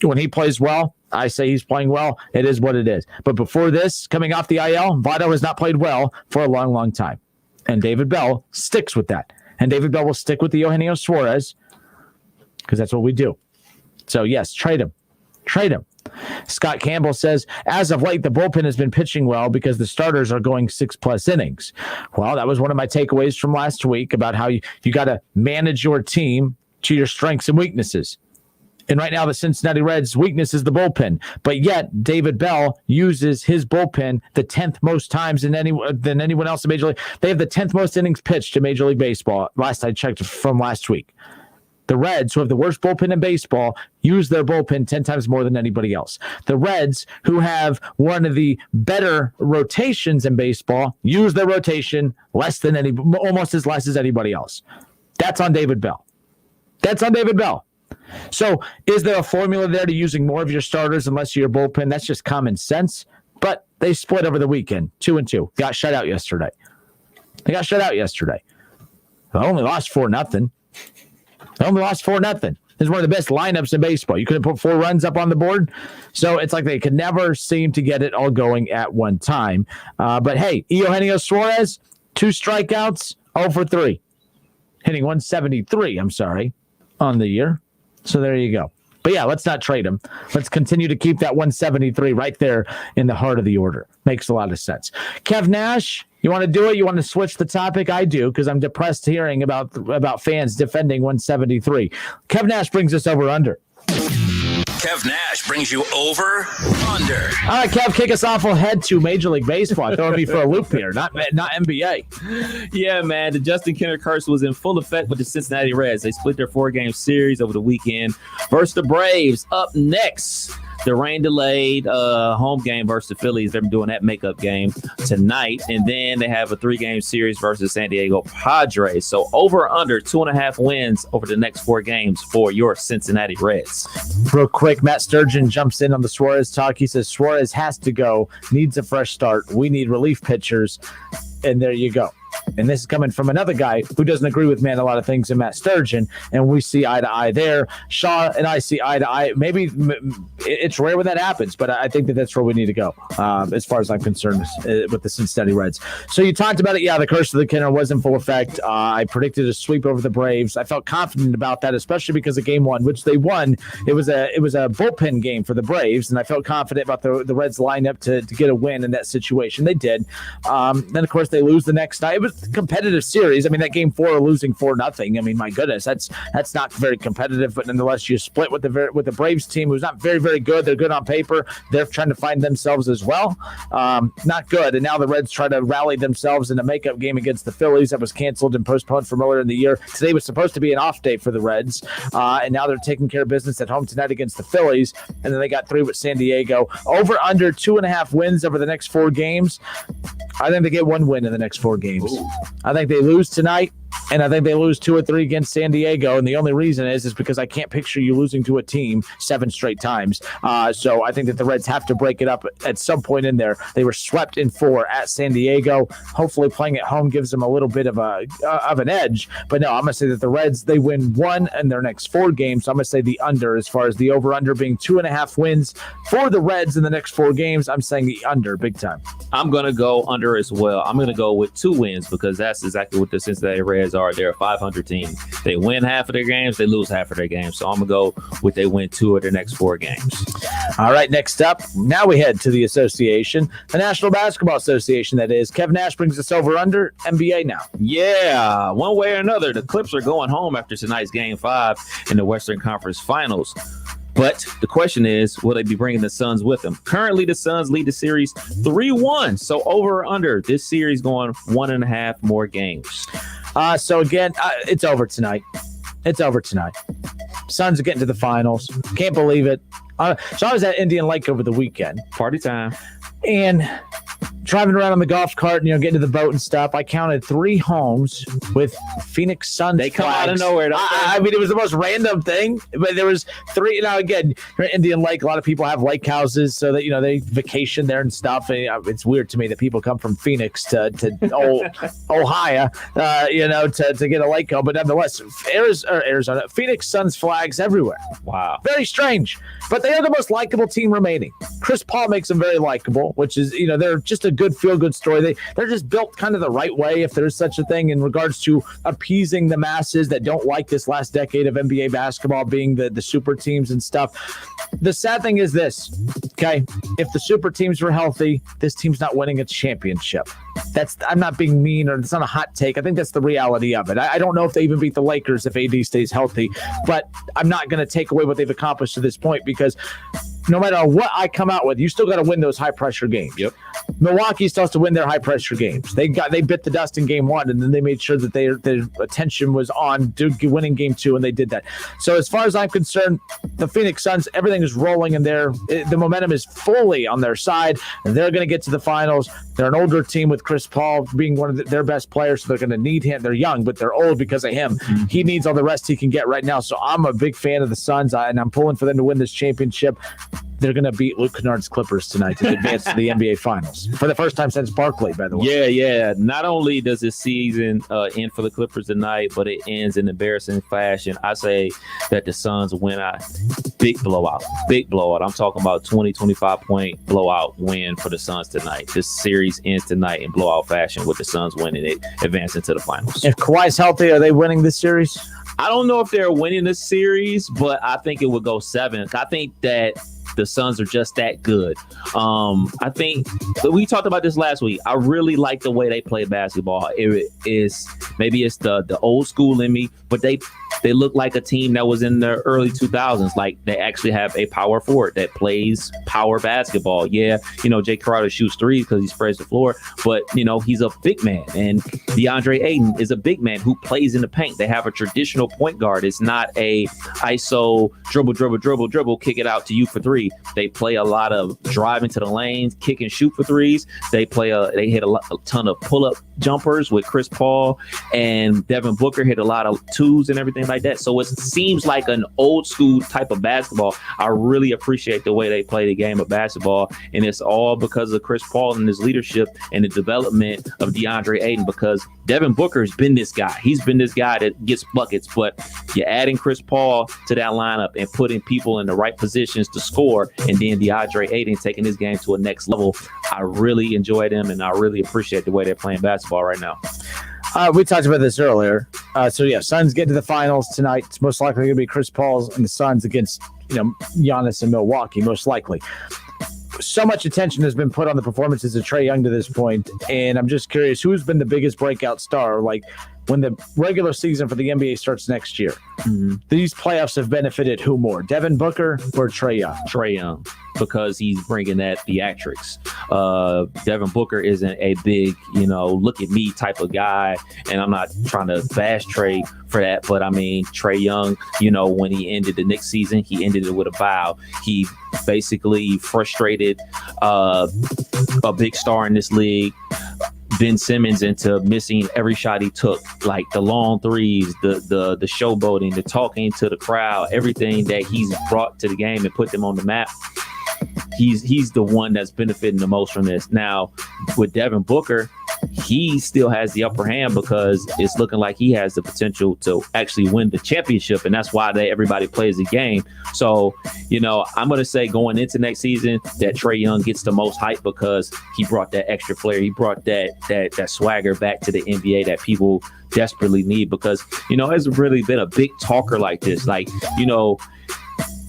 When he plays well, I say he's playing well. It is what it is. But before this, coming off the IL, Votto has not played well for a long, long time. And David Bell sticks with that. And David Bell will stick with the Eugenio Suarez because that's what we do. So, yes, trade him. Trade him. Scott Campbell says, as of late, the bullpen has been pitching well because the starters are going 6+ innings. Well, that was one of my takeaways from last week about how you got to manage your team to your strengths and weaknesses. And right now, the Cincinnati Reds' weakness is the bullpen. But yet, David Bell uses his bullpen the 10th most times than anyone else in Major League. They have the 10th most innings pitched in Major League Baseball, last I checked from last week. The Reds, who have the worst bullpen in baseball, use their bullpen 10 times more than anybody else. The Reds, who have one of the better rotations in baseball, use their rotation almost as less as anybody else. That's on David Bell. That's on David Bell. So is there a formula there to using more of your starters and less of your bullpen? That's just common sense. But they split over the weekend, 2-2. Got shut out yesterday. They got shut out yesterday. They only lost 4-0. This is one of the best lineups in baseball. You couldn't put 4 runs up on the board. So it's like they could never seem to get it all going at one time. But hey, Eugenio Suarez, 2 strikeouts, 0 for 3. Hitting 173, on the year. So there you go. But yeah, let's not trade him. Let's continue to keep that 173 right there in the heart of the order. Makes a lot of sense. Kev Nash, you want to do it? You want to switch the topic? I do, because I'm depressed hearing about fans defending 173. Kev Nash brings us over under. Kev Nash brings you over under. All right, Kev, kick us off. We'll head to Major League Baseball. Throwing me for a loop here, not NBA. Yeah, man. The Justin Kenner curse was in full effect with the Cincinnati Reds. They split their 4-game series over the weekend versus the Braves. Up next, the rain-delayed home game versus the Phillies. They're doing that makeup game tonight. And then they have a 3-game series versus San Diego Padres. So over under 2.5 wins over the next 4 games for your Cincinnati Reds. Real quick, Matt Sturgeon jumps in on the Suarez talk. He says Suarez has to go, needs a fresh start. We need relief pitchers. And there you go. And this is coming from another guy who doesn't agree with me on a lot of things in Matt Sturgeon, and we see eye to eye there. Shaw and I see eye to eye. Maybe it's rare when that happens, but I think that's where we need to go as far as I'm concerned with the Cincinnati Reds. So you talked about it. Yeah, the curse of the Kenner was in full effect. I predicted a sweep over the Braves. I felt confident about that, especially because of Game 1, which they won. It was a bullpen game for the Braves, and I felt confident about the Reds lineup to get a win in that situation. They did. Then, of course, they lose the next night. It was a competitive series. I mean, that Game 4 losing 4-0. I mean, my goodness, that's not very competitive. But nonetheless, you split with the Braves team, who's not very, very good. They're good on paper. They're trying to find themselves as well. Not good. And now the Reds try to rally themselves in a makeup game against the Phillies that was canceled and postponed from earlier in the year. Today was supposed to be an off day for the Reds, and now they're taking care of business at home tonight against the Phillies. And then they got 3 with San Diego. Over under 2.5 wins over the next 4 games. I think they get 1 win in the next 4 games. Ooh. I think they lose tonight, and I think they lose 2 or 3 against San Diego. And the only reason is because I can't picture you losing to a team 7 straight times. So I think that the Reds have to break it up at some point in there. They were swept in 4 at San Diego. Hopefully playing at home gives them a little bit of an edge. But no, I'm going to say that the Reds, they win 1 in their next 4 games. So I'm going to say the under as far as the over-under being 2.5 wins for the Reds in the next 4 games. I'm saying the under big time. I'm going to go under as well. I'm going to go with 2 wins because that's exactly what the Cincinnati Reds are. They're a 500 team. They win half of their games, they lose half of their games. So I'm going to go with they win 2 of their next 4 games. All right, next up, now we head to the association, the National Basketball Association, that is. Kev Nash brings us over under NBA now. Yeah, one way or another, the Clips are going home after tonight's Game 5 in the Western Conference Finals. But the question is, will they be bringing the Suns with them? Currently, the Suns lead the series 3-1. So over or under, this series going 1.5 more games. So again, it's over tonight. It's over tonight. Suns are getting to the finals. Can't believe it. So I was at Indian Lake over the weekend. Party time. And driving around on the golf cart and, getting to the boat and stuff, I counted 3 homes with Phoenix Suns They come flags. out of nowhere. I mean, it was the most random thing, but there was 3. Now, again, you're at Indian Lake. A lot of people have lake houses so that, they vacation there and stuff. And, it's weird to me that people come from Phoenix to Ohio, to get a lake home. But nonetheless, Arizona, Phoenix Suns flags everywhere. Wow. Very strange. But they are the most likable team remaining. Chris Paul makes them very likable, which is, they're just a good feel-good story. They're just built kind of the right way, if there's such a thing, in regards to appeasing the masses that don't like this last decade of NBA basketball being the super teams and stuff. The sad thing is this, okay? If the super teams were healthy, this team's not winning a championship. I'm not being mean, or it's not a hot take. I think that's the reality of it. I don't know if they even beat the Lakers if AD stays healthy, but I'm not going to take away what they've accomplished to this point, because no matter what I come out with, you still got to win those high-pressure games. Yep. Milwaukee still has to win their high-pressure games. They bit the dust in Game 1, and then they made sure that their attention was on winning Game 2, and they did that. So as far as I'm concerned, the Phoenix Suns, everything is rolling in there. The momentum is fully on their side, and they're going to get to the finals. They're an older team with Chris Paul being one of their best players, so they're going to need him. They're young, but they're old because of him. Mm-hmm. He needs all the rest he can get right now. So I'm a big fan of the Suns, and I'm pulling for them to win this championship. they're going to beat Luke Kennard's Clippers tonight to advance to the NBA Finals for the first time since Barkley, by the way. Yeah. Not only does this season end for the Clippers tonight, but it ends in embarrassing fashion. I say that the Suns win a big blowout. I'm talking about 20, 25-point blowout win for the Suns tonight. This series ends tonight in blowout fashion with the Suns winning it, advancing to the finals. If Kawhi's healthy, are they winning this series? I don't know if they're winning this series, but I think it would go 7. I think that the Suns are just that good. I think we talked about this last week. I really like the way they play basketball. Maybe it's the old school in me, but they look like a team that was in the early 2000s. Like they actually have a power forward that plays power basketball. Yeah, Jay Crowder shoots threes because he spreads the floor, but he's a big man, and DeAndre Ayton is a big man who plays in the paint. They have a traditional point guard. It's not a ISO dribble, kick it out to you for 3. They play a lot of driving to the lanes, kick and shoot for 3s. They hit a ton of pull-up jumpers with Chris Paul, and Devin Booker hit a lot of 2s and everything like that. So it seems like an old school type of basketball. I really appreciate the way they play the game of basketball, and it's all because of Chris Paul and his leadership and the development of DeAndre Ayton, because Devin Booker has been this guy. He's been this guy that gets buckets, but you're adding Chris Paul to that lineup and putting people in the right positions to score, and then DeAndre Ayton taking his game to a next level. I really enjoy them, and I really appreciate the way they're playing basketball right now. We talked about this earlier. Suns get to the finals tonight. It's most likely going to be Chris Paul's and the Suns against, Giannis in Milwaukee, most likely. So much attention has been put on the performances of Trae Young to this point, and I'm just curious, who's been the biggest breakout star? Like, when the regular season for the NBA starts next year, these playoffs have benefited who more, Devin Booker or Trae Young? Trae Young, because he's bringing that theatrics. Devin Booker isn't a big, look at me type of guy, and I'm not trying to bash Trae for that, but I mean, Trae Young, when he ended the Knicks season, he ended it with a bow. He basically frustrated a big star in this league, Ben Simmons, into missing every shot he took, like the long threes, the showboating, the talking to the crowd, everything that he's brought to the game and put them on the map. He's the one that's benefiting the most from this. Now, with Devin Booker, he still has the upper hand because it's looking like he has the potential to actually win the championship, and that's why everybody plays the game. So, I'm going to say going into next season that Trae Young gets the most hype because he brought that extra flair. He brought that swagger back to the NBA that people desperately need, because, it's really been a big talker like this. Like,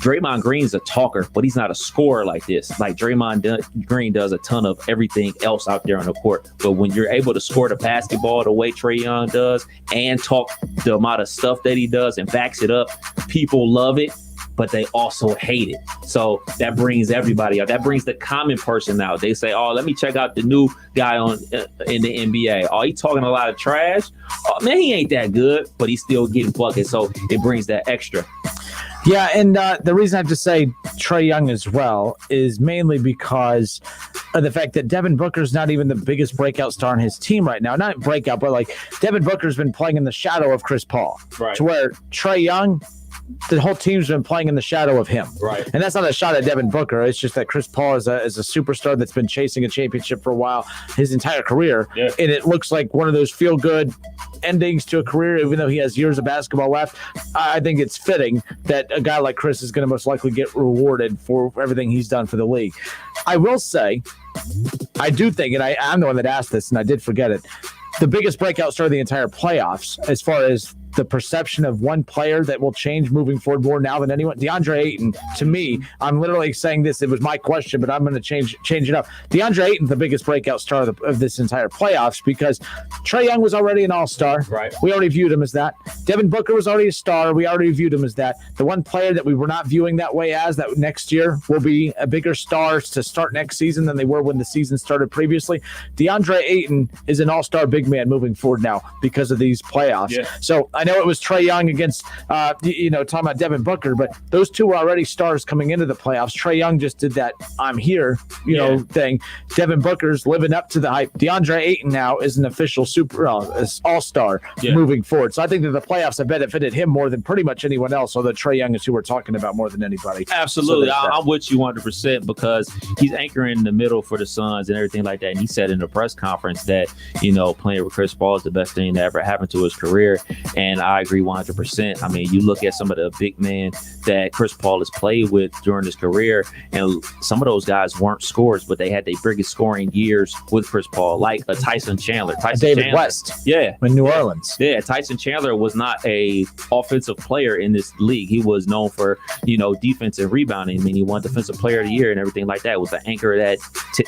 Draymond Green's a talker, but he's not a scorer like this. Like Draymond Green does a ton of everything else out there on the court. But when you're able to score the basketball the way Trae Young does and talk the amount of stuff that he does and backs it up, people love it, but they also hate it. So that brings everybody out. That brings the common person out. They say, oh, let me check out the new guy in the NBA. Oh, he talking a lot of trash. Oh, man, he ain't that good, but he's still getting buckets. So it brings that extra. Yeah, and the reason I have to say Trae Young as well is mainly because of the fact that Devin Booker's not even the biggest breakout star on his team right now. Not breakout, but like Devin Booker's been playing in the shadow of Chris Paul. Right. To where Trae Young, the whole team's been playing in the shadow of him. Right. And that's not a shot at Devin Booker. It's just that Chris Paul is a superstar that's been chasing a championship for a while, his entire career. Yeah. And it looks like one of those feel-good endings to a career, even though he has years of basketball left. I think it's fitting that a guy like Chris is going to most likely get rewarded for everything he's done for the league. I will say, I do think, and I'm the one that asked this, and I did forget it, the biggest breakout star of the entire playoffs, as far as the perception of one player that will change moving forward more now than anyone, DeAndre Ayton, to me, I'm literally saying this, it was my question, but I'm going to change it up. DeAndre Ayton's the biggest breakout star of this entire playoffs because Trae Young was already an all-star. Right. We already viewed him as that. Devin Booker was already a star. We already viewed him as that. The one player that we were not viewing that way as, that next year will be a bigger star to start next season than they were when the season started previously. DeAndre Ayton is an all-star big man moving forward now because of these playoffs. Yeah. So I know it was Trae Young against, talking about Devin Booker, but those two were already stars coming into the playoffs. Trae Young just did that I'm here, thing. Devin Booker's living up to the hype. DeAndre Ayton now is an official all-star moving forward. So I think that the playoffs have benefited him more than pretty much anyone else, although Trae Young is who we're talking about more than anybody. Absolutely. So I'm with you 100% because he's anchoring in the middle for the Suns and everything like that. And he said in the press conference that, playing with Chris Paul is the best thing that ever happened to his career. And I agree 100%. I mean, you look at some of the big men that Chris Paul has played with during his career, and some of those guys weren't scorers, but they had their biggest scoring years with Chris Paul, like a Tyson Chandler. David West. Yeah. In New Orleans. Yeah. Tyson Chandler was not a offensive player in this league. He was known for, defense and rebounding. I mean, he won Defensive Player of the Year and everything like that. Was the anchor of that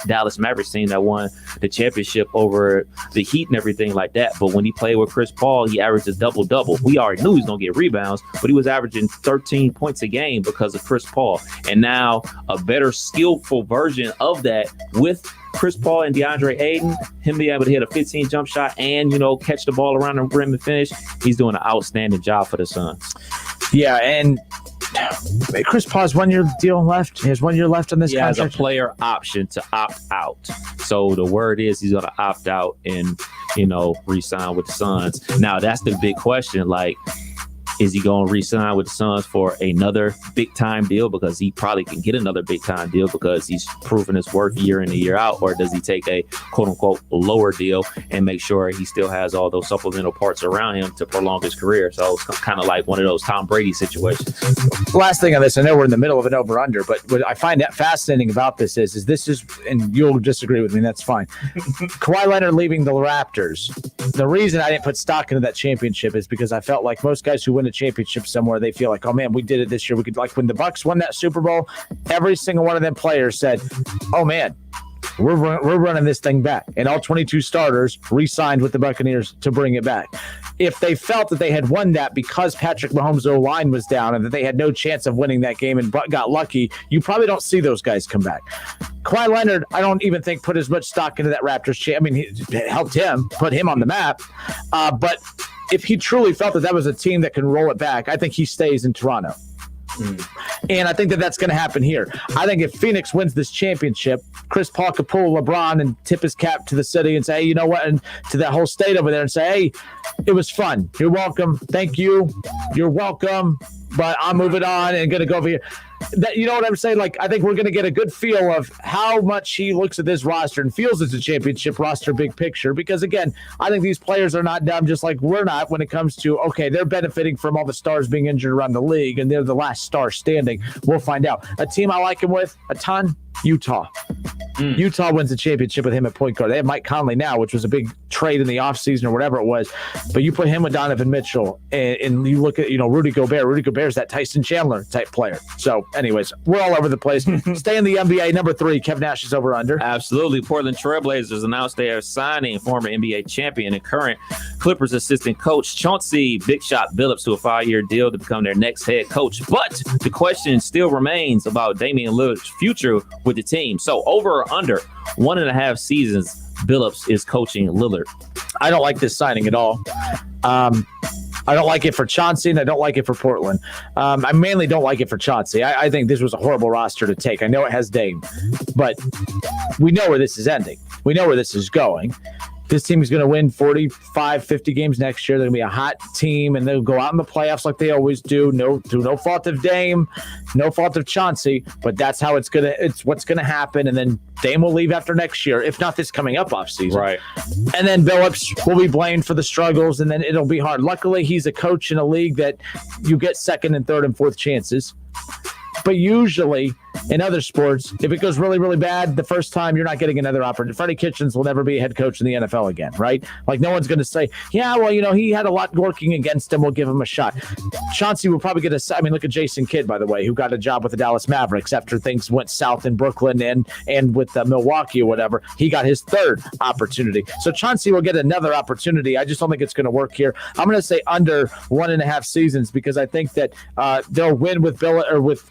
Dallas Mavericks team that won the championship over the Heat and everything like that. But when he played with Chris Paul, he averaged a double-double. We already knew he was going to get rebounds, but he was averaging 13 points a game because of Chris Paul. And now a better skillful version of that with Chris Paul and DeAndre Ayton, him being able to hit a 15 jump shot and, catch the ball around the rim and finish. He's doing an outstanding job for the Suns. Yeah, and Chris Paul's 1 year deal left. He has 1 year left on this contract. He has a player option to opt out. So the word is he's going to opt out and, re-sign with the Suns. Now, that's the big question. Like, is he going to re-sign with the Suns for another big-time deal because he probably can get another big-time deal because he's proven his worth year in and year out? Or does he take a quote-unquote lower deal and make sure he still has all those supplemental parts around him to prolong his career? So it's kind of like one of those Tom Brady situations. Last thing on this, I know we're in the middle of an over-under, but what I find that fascinating about this is this is, and you'll disagree with me, that's fine. Kawhi Leonard leaving the Raptors. The reason I didn't put stock into that championship is because I felt like most guys who win a championship somewhere, they feel like, oh man, we did it this year. We could, like when the Bucks won that Super Bowl, every single one of them players said, oh man, we're running this thing back. And all 22 starters re-signed with the Buccaneers to bring it back. If they felt that they had won that because Patrick Mahomes' O-line was down and that they had no chance of winning that game and got lucky, you probably don't see those guys come back. Kawhi Leonard, I don't even think put as much stock into that Raptors. I mean, it helped him, put him on the map. But if he truly felt that was a team that can roll it back, I think he stays in Toronto. And I think that that's going to happen here. I think if Phoenix wins this championship, Chris Paul could pull LeBron and tip his cap to the city and say, hey, you know what, and to that whole state over there and say, hey, it was fun. You're welcome. Thank you. You're welcome. But I'm moving on and going to go over here. That, you know what I'm saying? Like, I think we're going to get a good feel of how much he looks at this roster and feels it's a championship roster, big picture. Because, again, I think these players are not dumb, just like we're not when it comes to, okay, they're benefiting from all the stars being injured around the league, and they're the last star standing. We'll find out. A team I like him with a ton, Utah. Utah wins the championship with him at point guard. They have Mike Conley now, which was a big trade in the offseason or whatever it was. But you put him with Donovan Mitchell, and you look at, Rudy Gobert. Rudy Gobert's that Tyson Chandler type player. So, anyways, we're all over the place. Stay in the NBA. Number 3, Kev Nash is over under. Absolutely. Portland Trailblazers announced they are signing former NBA champion and current Clippers assistant coach Chauncey Big Shot Billups to a 5-year deal to become their next head coach. But the question still remains about Damian Lillard's future with the team. So over or under 1.5 seasons, Billups is coaching Lillard. I don't like this signing at all. I don't like it for Chauncey, and I don't like it for Portland. I mainly don't like it for Chauncey. I think this was a horrible roster to take. I know it has Dame, but we know where this is ending. We know where this is going. This team is going to win 45, 50 games next year. They're going to be a hot team, and they'll go out in the playoffs like they always do. Through no fault of Dame, no fault of Chauncey, but that's how it's what's going to happen. And then Dame will leave after next year, if not this coming up off season. Right. And then Billups will be blamed for the struggles, and then it'll be hard. Luckily, he's a coach in a league that you get second and third and fourth chances. But usually in other sports, if it goes really, really bad the first time, you're not getting another opportunity. Freddie Kitchens will never be a head coach in the NFL again, right? Like, no one's going to say, yeah, well, he had a lot working against him. We'll give him a shot. Chauncey will probably get look at Jason Kidd, by the way, who got a job with the Dallas Mavericks after things went south in Brooklyn and with Milwaukee or whatever. He got his third opportunity. So Chauncey will get another opportunity. I just don't think it's going to work here. I'm going to say under 1.5 seasons because I think that they'll win with Bill or with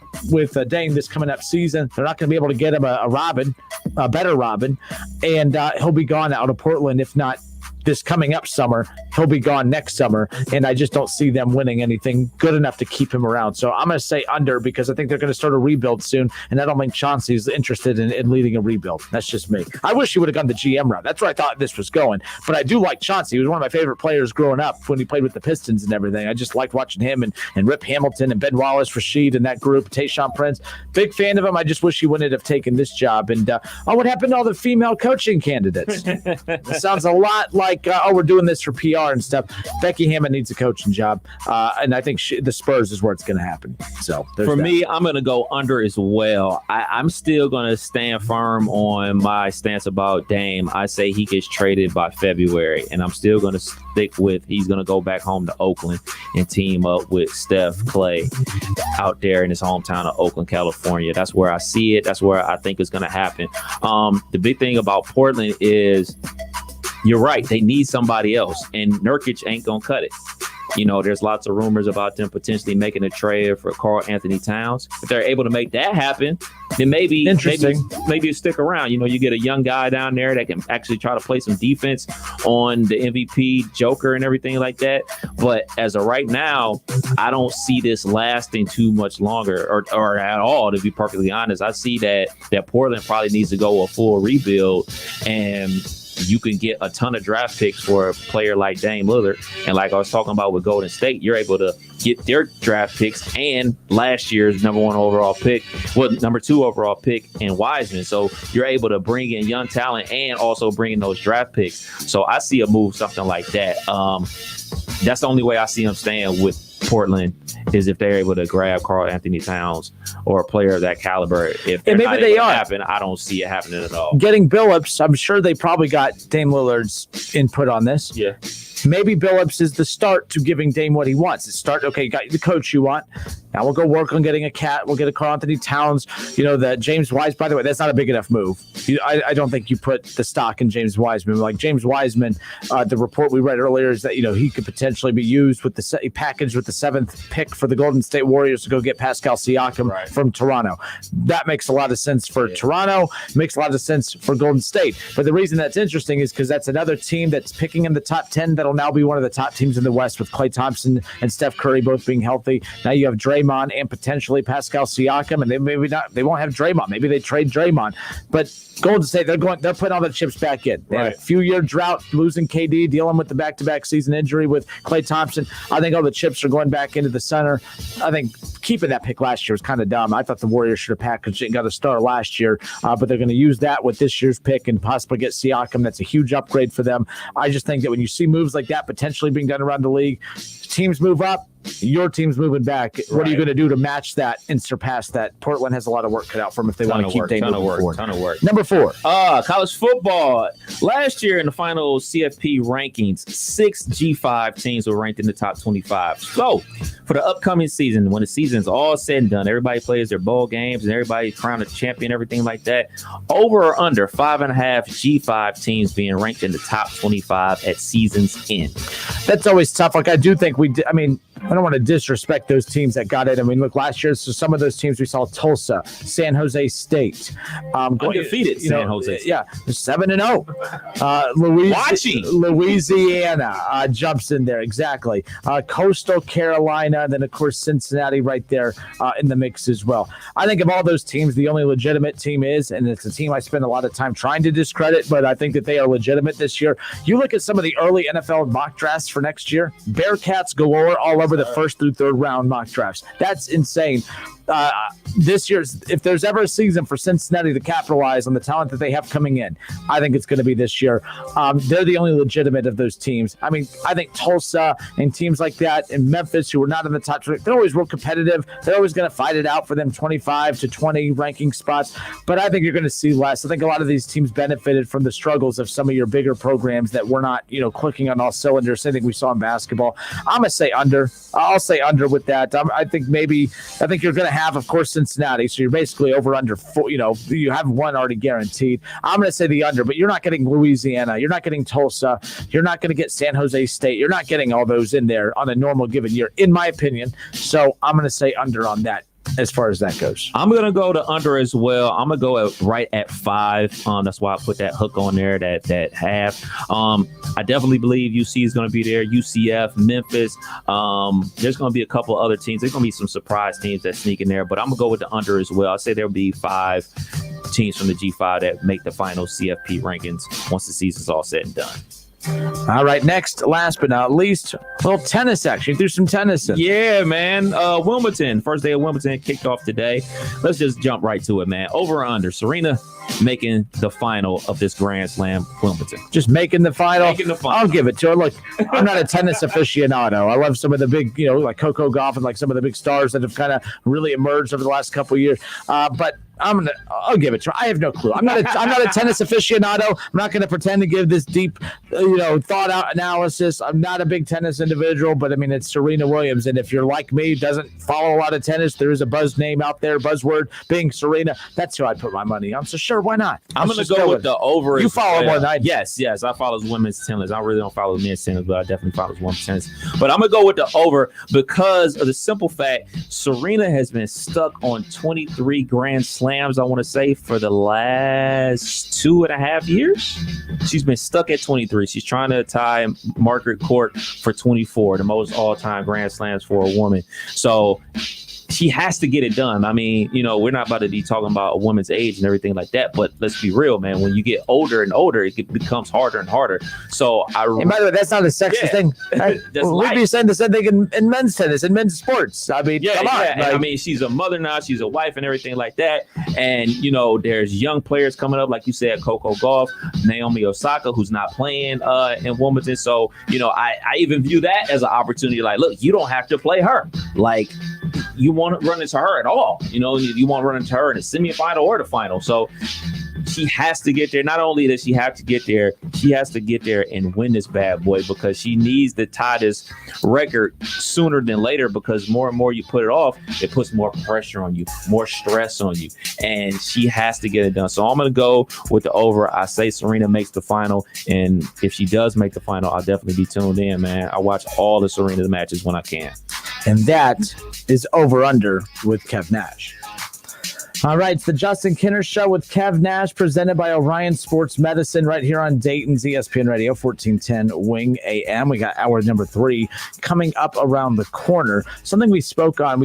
Dame this coming up season. They're not going to be able to get him a better Robin, and he'll be gone out of Portland, if not this coming up summer. He'll be gone next summer, and I just don't see them winning anything good enough to keep him around. So I'm going to say under because I think they're going to start a rebuild soon, and I don't think Chauncey's interested in leading a rebuild. That's just me. I wish he would have gone the GM route. That's where I thought this was going. But I do like Chauncey. He was one of my favorite players growing up when he played with the Pistons and everything. I just liked watching him and Rip Hamilton and Ben Wallace, Rasheed, and that group, Tayshaun Prince. Big fan of him. I just wish he wouldn't have taken this job. And what happened to all the female coaching candidates? It sounds a lot like, we're doing this for PR and stuff. Becky Hammond needs a coaching job. And I think the Spurs is where it's going to happen. So for me, I'm going to go under as well. I'm still going to stand firm on my stance about Dame. I say he gets traded by February, and I'm still going to stick with he's going to go back home to Oakland and team up with Steph Clay out there in his hometown of Oakland, California. That's where I see it. That's where I think it's going to happen. The big thing about Portland is you're right. They need somebody else, and Nurkic ain't going to cut it. You know, there's lots of rumors about them potentially making a trade for Karl Anthony Towns. If they're able to make that happen, then maybe you stick around. You know, you get a young guy down there that can actually try to play some defense on the MVP Joker and everything like that. But as of right now, I don't see this lasting too much longer or at all, to be perfectly honest. I see that Portland probably needs to go a full rebuild, and you can get a ton of draft picks for a player like Dame Lillard. And like I was talking about with Golden State, you're able to get their draft picks and last year's number 2 overall pick in Wiseman. So you're able to bring in young talent and also bring in those draft picks. So I see a move something like that. That's the only way I see them staying with Portland is if they're able to grab Karl Anthony Towns or a player of that caliber. If they're not able to happen, I don't see it happening at all. Getting Billups, I'm sure they probably got Dame Lillard's input on this. Yeah. Maybe Billups is the start to giving Dame what he wants. Okay, you got the coach you want. Now we'll go work on getting a cat. We'll get a Karl Anthony Towns. You know, that James Wiseman, by the way, that's not a big enough move. I don't think you put the stock in James Wiseman. Like James Wiseman, the report we read earlier is that, you know, he could potentially be used with the package with the 7th pick for the Golden State Warriors to go get Pascal Siakam from Toronto. That makes a lot of sense for Toronto. Makes a lot of sense for Golden State. But the reason that's interesting is because that's another team that's picking in the top 10 that'll now be one of the top teams in the West with Klay Thompson and Steph Curry both being healthy. Now you have Draymond and potentially Pascal Siakam, and they won't have Draymond. Maybe they trade Draymond. But Golden State, they're putting all the chips back in. They had a few-year drought, losing KD, dealing with the back-to-back season injury with Klay Thompson. I think all the chips are going back into the center. I think keeping that pick last year was kind of dumb. I thought the Warriors should have packaged it and got a star last year, but they're going to use that with this year's pick and possibly get Siakam. That's a huge upgrade for them. I just think that when you see moves like that potentially being done around the league, teams move up, your team's moving back. What are you going to do to match that and surpass that? Portland has a lot of work cut out for them if they want to keep Dame moving forward. Ton of work. Number 4. College football. Last year in the final CFP rankings, 6 G5 teams were ranked in the top 25. So for the upcoming season, when the season's all said and done, everybody plays their bowl games and everybody crowned a champion, everything like that. Over or under 5.5 G5 teams being ranked in the top 25 at season's end. That's always tough. Like I do think I don't want to disrespect those teams that got it. I mean, look, last year, so some of those teams we saw Tulsa, San Jose State. Undefeated San Jose State. Yeah, 7-0. Louisiana jumps in there, exactly. Coastal Carolina, and then, of course, Cincinnati right there in the mix as well. I think of all those teams, the only legitimate team is, and it's a team I spend a lot of time trying to discredit, but I think that they are legitimate this year. You look at some of the early NFL mock drafts for next year, Bearcats galore all over the 1st through 3rd round mock drafts. That's insane. This year's, if there's ever a season for Cincinnati to capitalize on the talent that they have coming in, I think it's going to be this year. They're the only legitimate of those teams. I mean, I think Tulsa and teams like that and Memphis, who are not in the top 20, they're always real competitive. They're always going to fight it out for them 25 to 20 ranking spots. But I think you're going to see less. I think a lot of these teams benefited from the struggles of some of your bigger programs that were not, clicking on all cylinders. I think we saw in basketball. I'm going to say under. I'll say under with that. I think you're going to have, of course, Cincinnati. So you're basically over under 4. You have one already guaranteed. I'm going to say the under, but you're not getting Louisiana. You're not getting Tulsa. You're not going to get San Jose State. You're not getting all those in there on a normal given year, in my opinion. So I'm going to say under on that. as far as that goes. I'm going to go to under as well. I'm going to go right at 5. That's why I put that hook on there, that half. I definitely believe UC is going to be there. UCF, Memphis. There's going to be a couple of other teams. There's going to be some surprise teams that sneak in there, but I'm going to go with the under as well. I'll say there'll be 5 teams from the G5 that make the final CFP rankings once the season's all said and done. All right, next, last but not least, a little tennis action. Threw some tennis in. Yeah, man. Wimbledon, first day of Wimbledon kicked off today. Let's just jump right to it, man. Over or under, Serena making the final of this Grand Slam Wimbledon. Just making the final. I'll give it to her. Look, I'm not a tennis aficionado. I love some of the big, like Coco Gauff and like some of the big stars that have kind of really emerged over the last couple of years. But I'll give it to her. I have no clue. I'm not a tennis aficionado. I'm not going to pretend to give this deep, thought out analysis. I'm not a big tennis individual, but I mean, it's Serena Williams. And if you're like me, doesn't follow a lot of tennis, there is a buzz name out there, buzzword being Serena. That's who I'd put my money on. So sure, why not? I'm going to go with the over. You follow more than I do. Yes. I follow women's tennis. I really don't follow men's tennis, but I definitely follow women's tennis. But I'm going to go with the over because of the simple fact Serena has been stuck on 23 Grand Slams, I want to say, for the last 2.5 years. She's been stuck at 23. She's trying to tie Margaret Court for 24, the most all-time Grand Slams for a woman. So she has to get it done. I mean, we're not about to be talking about a woman's age and everything like that, but let's be real, man. When you get older and older, it becomes harder and harder. So and by the way, that's not a sexist thing. We'd be saying the same thing in men's tennis and men's sports. I mean, come on. And I mean, she's a mother now, she's a wife and everything like that. And, there's young players coming up, like you said, Coco Gauff, Naomi Osaka, who's not playing in Wimbledon. So, I even view that as an opportunity. Like, look, you don't have to play her. Like, you want to run into her at all. You want to run into her in the semifinal or the final. So she has to get there. Not only does she have to get there, she has to get there and win this bad boy because she needs to tie this record sooner than later because more and more you put it off, it puts more pressure on you, more stress on you. And she has to get it done. So I'm going to go with the over. I say Serena makes the final. And if she does make the final, I'll definitely be tuned in, man. I watch all the Serena matches when I can. And that is over under with Kev Nash. All right, it's the Justin Kinner Show with Kev Nash, presented by Orion Sports Medicine, right here on Dayton's ESPN Radio, 1410 Wing AM. We got hour number 3 coming up around the corner. Something we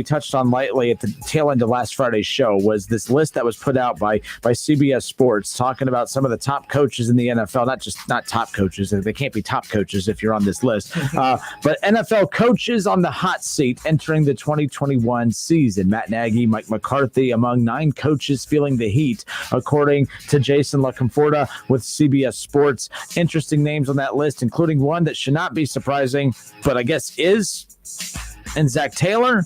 touched on lightly at the tail end of last Friday's show was this list that was put out by CBS Sports, talking about some of the top coaches in the NFL, not top coaches. They can't be top coaches if you're on this list, but NFL coaches on the hot seat entering the 2021 season. Matt Nagy, Mike McCarthy, among 9 coaches feeling the heat, according to Jason LaConforta with CBS Sports. Interesting names on that list, including one that should not be surprising, but I guess is, and Zach Taylor.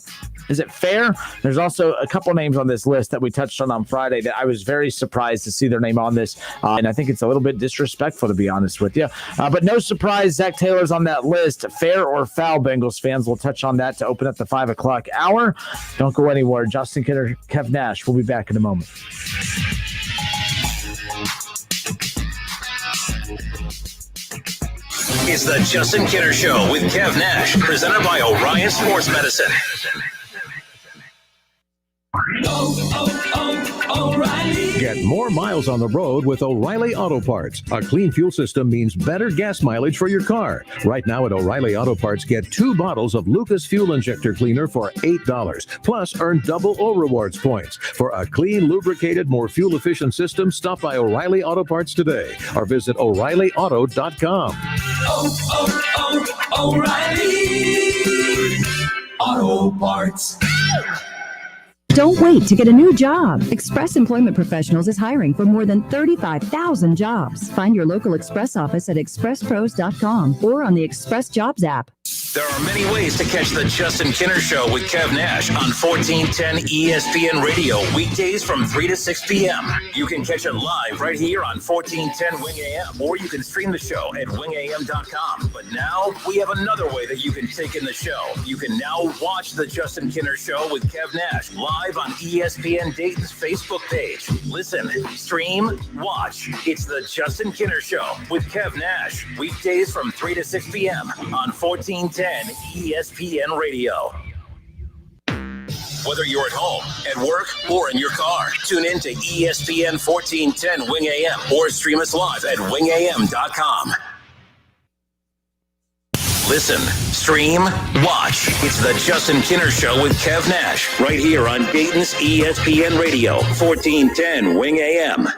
Is it fair? There's also a couple names on this list that we touched on Friday that I was very surprised to see their name on this, and I think it's a little bit disrespectful, to be honest with you. But no surprise, Zach Taylor's on that list. Fair or foul, Bengals fans? We'll touch on that to open up the 5 o'clock hour. Don't go anywhere. Justin Kinner, Kev Nash. We'll be back in a moment. It's the Justin Kinner Show with Kev Nash, presented by Orion Sports Medicine. O'Reilly. Get more miles on the road with O'Reilly Auto Parts. A clean fuel system means better gas mileage for your car. Right now at O'Reilly Auto Parts, get 2 bottles of Lucas Fuel Injector Cleaner for $8. Plus, earn double O Rewards points. For a clean, lubricated, more fuel-efficient system, stop by O'Reilly Auto Parts today or visit O'ReillyAuto.com. O'Reilly Auto Parts. Don't wait to get a new job. Express Employment Professionals is hiring for more than 35,000 jobs. Find your local Express office at expresspros.com or on the Express Jobs app. There are many ways to catch the Justin Kinner Show with Kev Nash on 1410 ESPN Radio, weekdays from 3 to 6 p.m. You can catch it live right here on 1410 Wing AM, or you can stream the show at wingam.com. But now we have another way that you can take in the show. You can now watch the Justin Kinner Show with Kev Nash live on ESPN Dayton's Facebook page. Listen, stream, watch. It's the Justin Kinner Show with Kev Nash, weekdays from 3 to 6 p.m. on 1410 ESPN Radio. Whether you're at home, at work, or in your car, tune in to ESPN 1410 Wing AM or stream us live at wingam.com. Listen, stream, watch. It's the Justin Kinner Show with Kev Nash right here on Dayton's ESPN Radio 1410 Wing AM.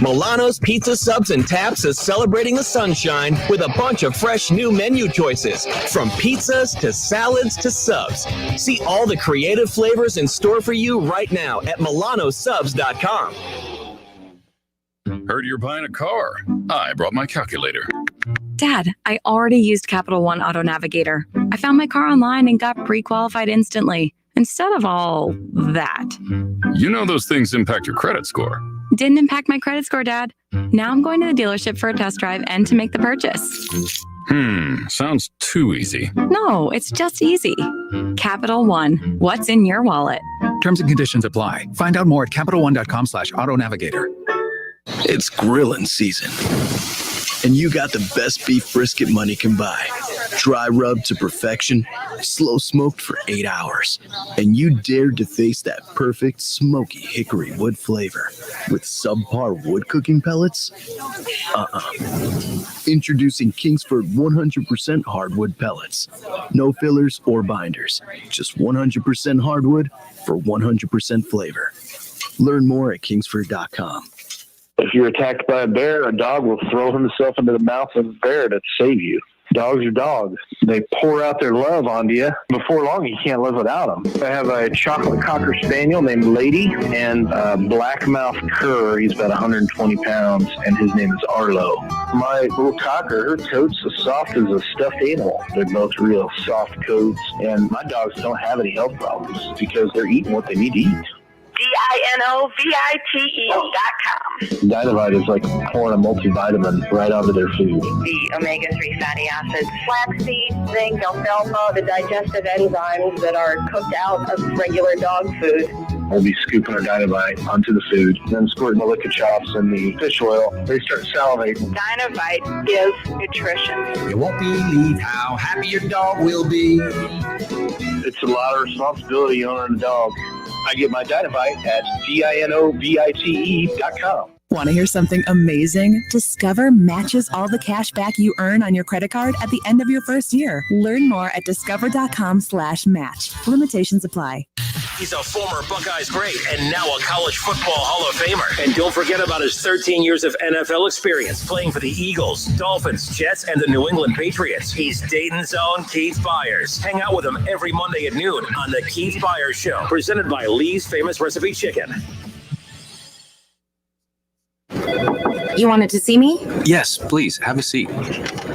Milano's Pizza Subs and Taps is celebrating the sunshine with a bunch of fresh new menu choices, from pizzas to salads to subs. See all the creative flavors in store for you right now at milanosubs.com. Heard you're buying a car. I brought my calculator. Dad, I already used Capital One Auto Navigator. I found my car online and got pre-qualified instantly, instead of all that. You know those things impact your credit score. Didn't impact my credit score, Dad. Now I'm going to the dealership for a test drive and to make the purchase. Sounds too easy. No, it's just easy. Capital One, what's in your wallet? Terms and conditions apply. Find out more at CapitalOne.com/auto navigator. It's grilling season. And you got the best beef brisket money can buy. Dry rubbed to perfection, slow smoked for 8 hours. And you dared to face that perfect smoky hickory wood flavor with subpar wood cooking pellets? Introducing Kingsford 100% hardwood pellets. No fillers or binders. Just 100% hardwood for 100% flavor. Learn more at kingsford.com. If you're attacked by a bear, a dog will throw himself into the mouth of the bear to save you. Dogs are dogs. They pour out their love onto you. Before long, you can't live without them. I have a chocolate cocker spaniel named Lady and a blackmouth cur. He's about 120 pounds, and his name is Arlo. My little cocker, her coat's as soft as a stuffed animal. They're both real soft coats, and my dogs don't have any health problems because they're eating what they need to eat. DINOVITE.com. Dynavite is like pouring a multivitamin right onto their food. The omega-3 fatty acids, flaxseed, zinc, alfalfa, the digestive enzymes that are cooked out of regular dog food. We'll be scooping our Dynavite onto the food, then squirting the liquor chops and the fish oil. They start salivating. Dynavite is nutrition. You won't believe how happy your dog will be. It's a lot of responsibility owning a dog. I get my Dynavite at DINOVITE.com. Want to hear something amazing? Discover matches all the cash back you earn on your credit card at the end of your first year. Learn more at discover.com/match. Limitations apply. He's a former Buckeyes great and now a college football Hall of Famer. And don't forget about his 13 years of NFL experience playing for the Eagles, Dolphins, Jets, and the New England Patriots. He's Dayton's own Keith Byers. Hang out with him every Monday at noon on the Keith Byers Show, presented by Lee's Famous Recipe Chicken. You wanted to see me? Yes, please, have a seat.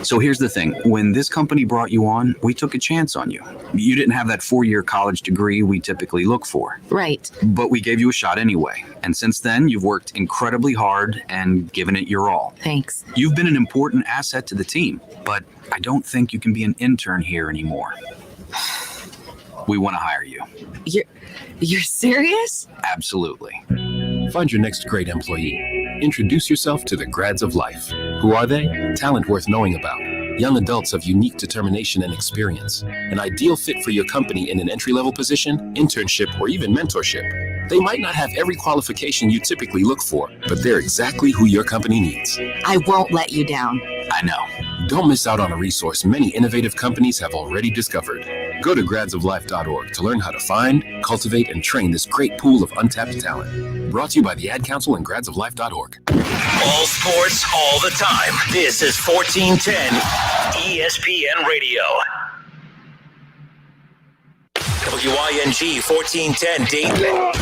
So here's the thing. When this company brought you on, we took a chance on you. You didn't have that 4-year college degree we typically look for. Right. But we gave you a shot anyway. And since then, you've worked incredibly hard and given it your all. Thanks. You've been an important asset to the team, but I don't think you can be an intern here anymore. We want to hire you. You're serious? Absolutely. Find your next great employee. Introduce yourself to the grads of life. Who are they? Talent worth knowing about. Young adults of unique determination and experience. An ideal fit for your company in an entry-level position, internship, or even mentorship. They might not have every qualification you typically look for, but they're exactly who your company needs. I won't let you down. I know. Don't miss out on a resource many innovative companies have already discovered. Go to gradsoflife.org to learn how to find, cultivate, and train this great pool of untapped talent. Brought to you by the Ad Council and gradsoflife.org. All sports, all the time. This is 1410 ESPN Radio. WING 1410 Dayton.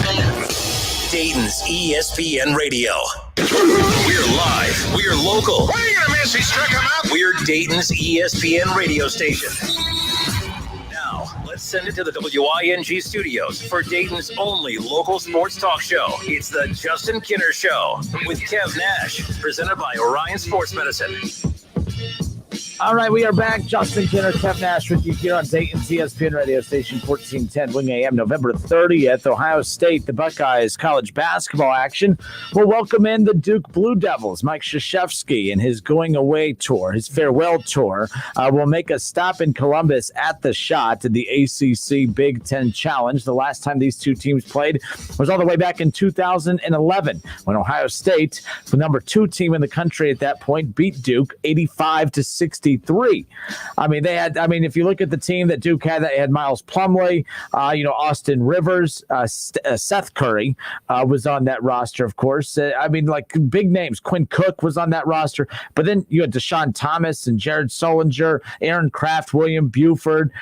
Dayton's ESPN Radio. We're live. We're local. What are you gonna miss? He struck him out. We're Dayton's ESPN radio station. Now, let's send it to the WING studios for Dayton's only local sports talk show. It's the Justin Kinner Show with Kev Nash, presented by Orion Sports Medicine. All right, we are back. Justin Kinner, Kev Nash with you here on Dayton's ESPN radio station, 1410 Wing AM, November 30th. Ohio State, the Buckeyes college basketball action will welcome in the Duke Blue Devils. Mike Krzyzewski and his going away tour, his farewell tour, will make a stop in Columbus at the Shot in the ACC Big Ten Challenge. The last time these two teams played was all the way back in 2011 when Ohio State, the number 2 team in the country at that point, beat Duke 85-63. I mean, if you look at the team that Duke had, they had Miles Plumlee, Austin Rivers, Seth Curry was on that roster, of course. Big names. Quinn Cook was on that roster. But then you had Deshaun Thomas and Jared Solinger, Aaron Kraft, William Buford.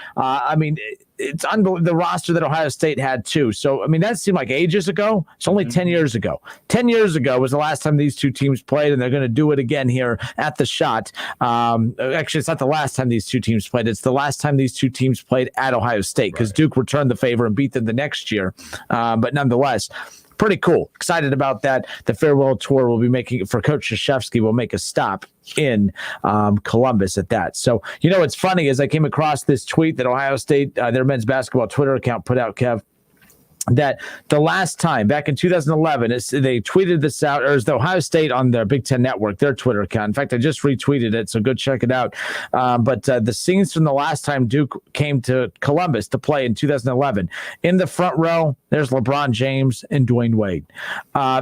It's unbelievable, the roster that Ohio State had too. So, that seemed like ages ago. It's only 10 years ago. 10 years ago was the last time these two teams played, and they're going to do it again here at the Shot. Actually, it's not the last time these two teams played. It's the last time these two teams played at Ohio State because Duke returned the favor and beat them the next year. But nonetheless, pretty cool. Excited about that. The farewell tour will be making for Coach Krzyzewski. Will make a stop in Columbus at that. So, what's funny is I came across this tweet that Ohio State, their men's basketball Twitter account put out, Kev, that the last time back in 2011, they tweeted this out, or is the Ohio State on their Big Ten Network, their Twitter account. In fact, I just retweeted it, so go check it out. But the scenes from the last time Duke came to Columbus to play in 2011, in the front row, there's LeBron James and Dwayne Wade.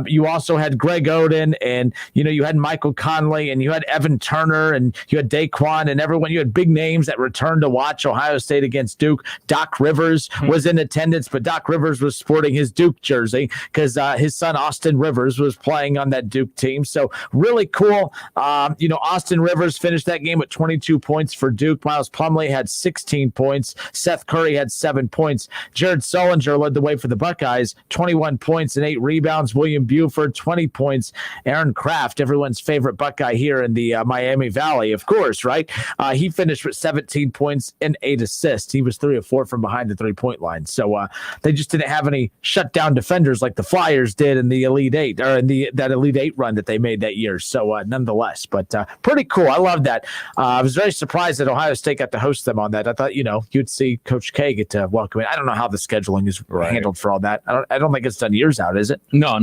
You also had Greg Oden, and you had Michael Conley, and you had Evan Turner, and you had Daquan, and everyone. You had big names that returned to watch Ohio State against Duke. Doc Rivers was in attendance, but Doc Rivers was sporting his Duke jersey because his son Austin Rivers was playing on that Duke team. So really cool. Austin Rivers finished that game with 22 points for Duke. Miles Plumlee had 16 points. Seth Curry had 7 points. Jared Solinger led the way for the Buckeyes, 21 points and 8 rebounds. William Buford, 20 points. Aaron Kraft, everyone's favorite Buckeye here in the Miami Valley, of course, right? He finished with 17 points and 8 assists. He was 3 of 4 from behind the three-point line. So they just didn't have any shutdown defenders like the Flyers did in the Elite Eight, or in that Elite Eight run that they made that year. So nonetheless, but pretty cool. I love that. I was very surprised that Ohio State got to host them on that. I thought, you'd see Coach K get to welcome it. I don't know how the scheduling is handled for all that. I don't think it's done years out, is it? No.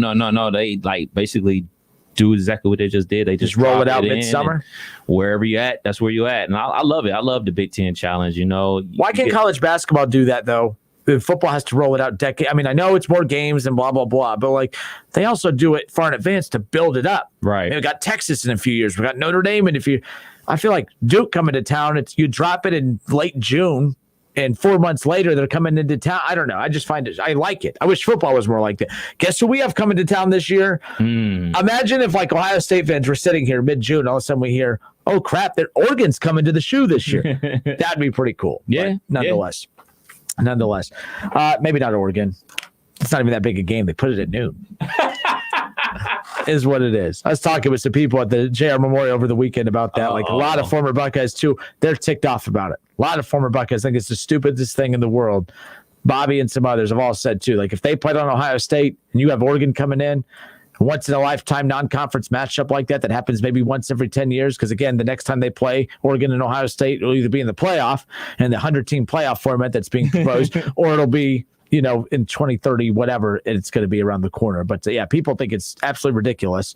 They basically do exactly what they just did. They just roll it out midsummer. Wherever you at, that's where you at. And I love it. I love the Big Ten Challenge. Why can't college basketball do that though? Football has to roll it out decade. I know it's more games and blah, blah, blah, but they also do it far in advance to build it up. Right. We got Texas in a few years. We got Notre Dame. And I feel like Duke coming to town, you drop it in late June and 4 months later they're coming into town. I don't know. I just find I like it. I wish football was more like that. Guess who we have coming to town this year? Imagine if Ohio State fans were sitting here mid-June, all of a sudden we hear, oh crap, Oregon's coming to the shoe this year. That'd be pretty cool. Yeah. Nonetheless. Maybe not Oregon. It's not even that big a game. They put it at noon. Is what it is. I was talking with some people at the JR Memorial over the weekend about that. A lot of former Buckeyes too. They're ticked off about it. A lot of former Buckeyes think it's the stupidest thing in the world. Bobby and some others have all said too. If they played on Ohio State and you have Oregon coming in, once in a lifetime non-conference matchup like that happens maybe once every 10 years. Because again, the next time they play Oregon and Ohio State, it'll either be in the playoff and the 100-team playoff format that's being proposed, or it'll be, in 2030, whatever, it's going to be around the corner. But people think it's absolutely ridiculous.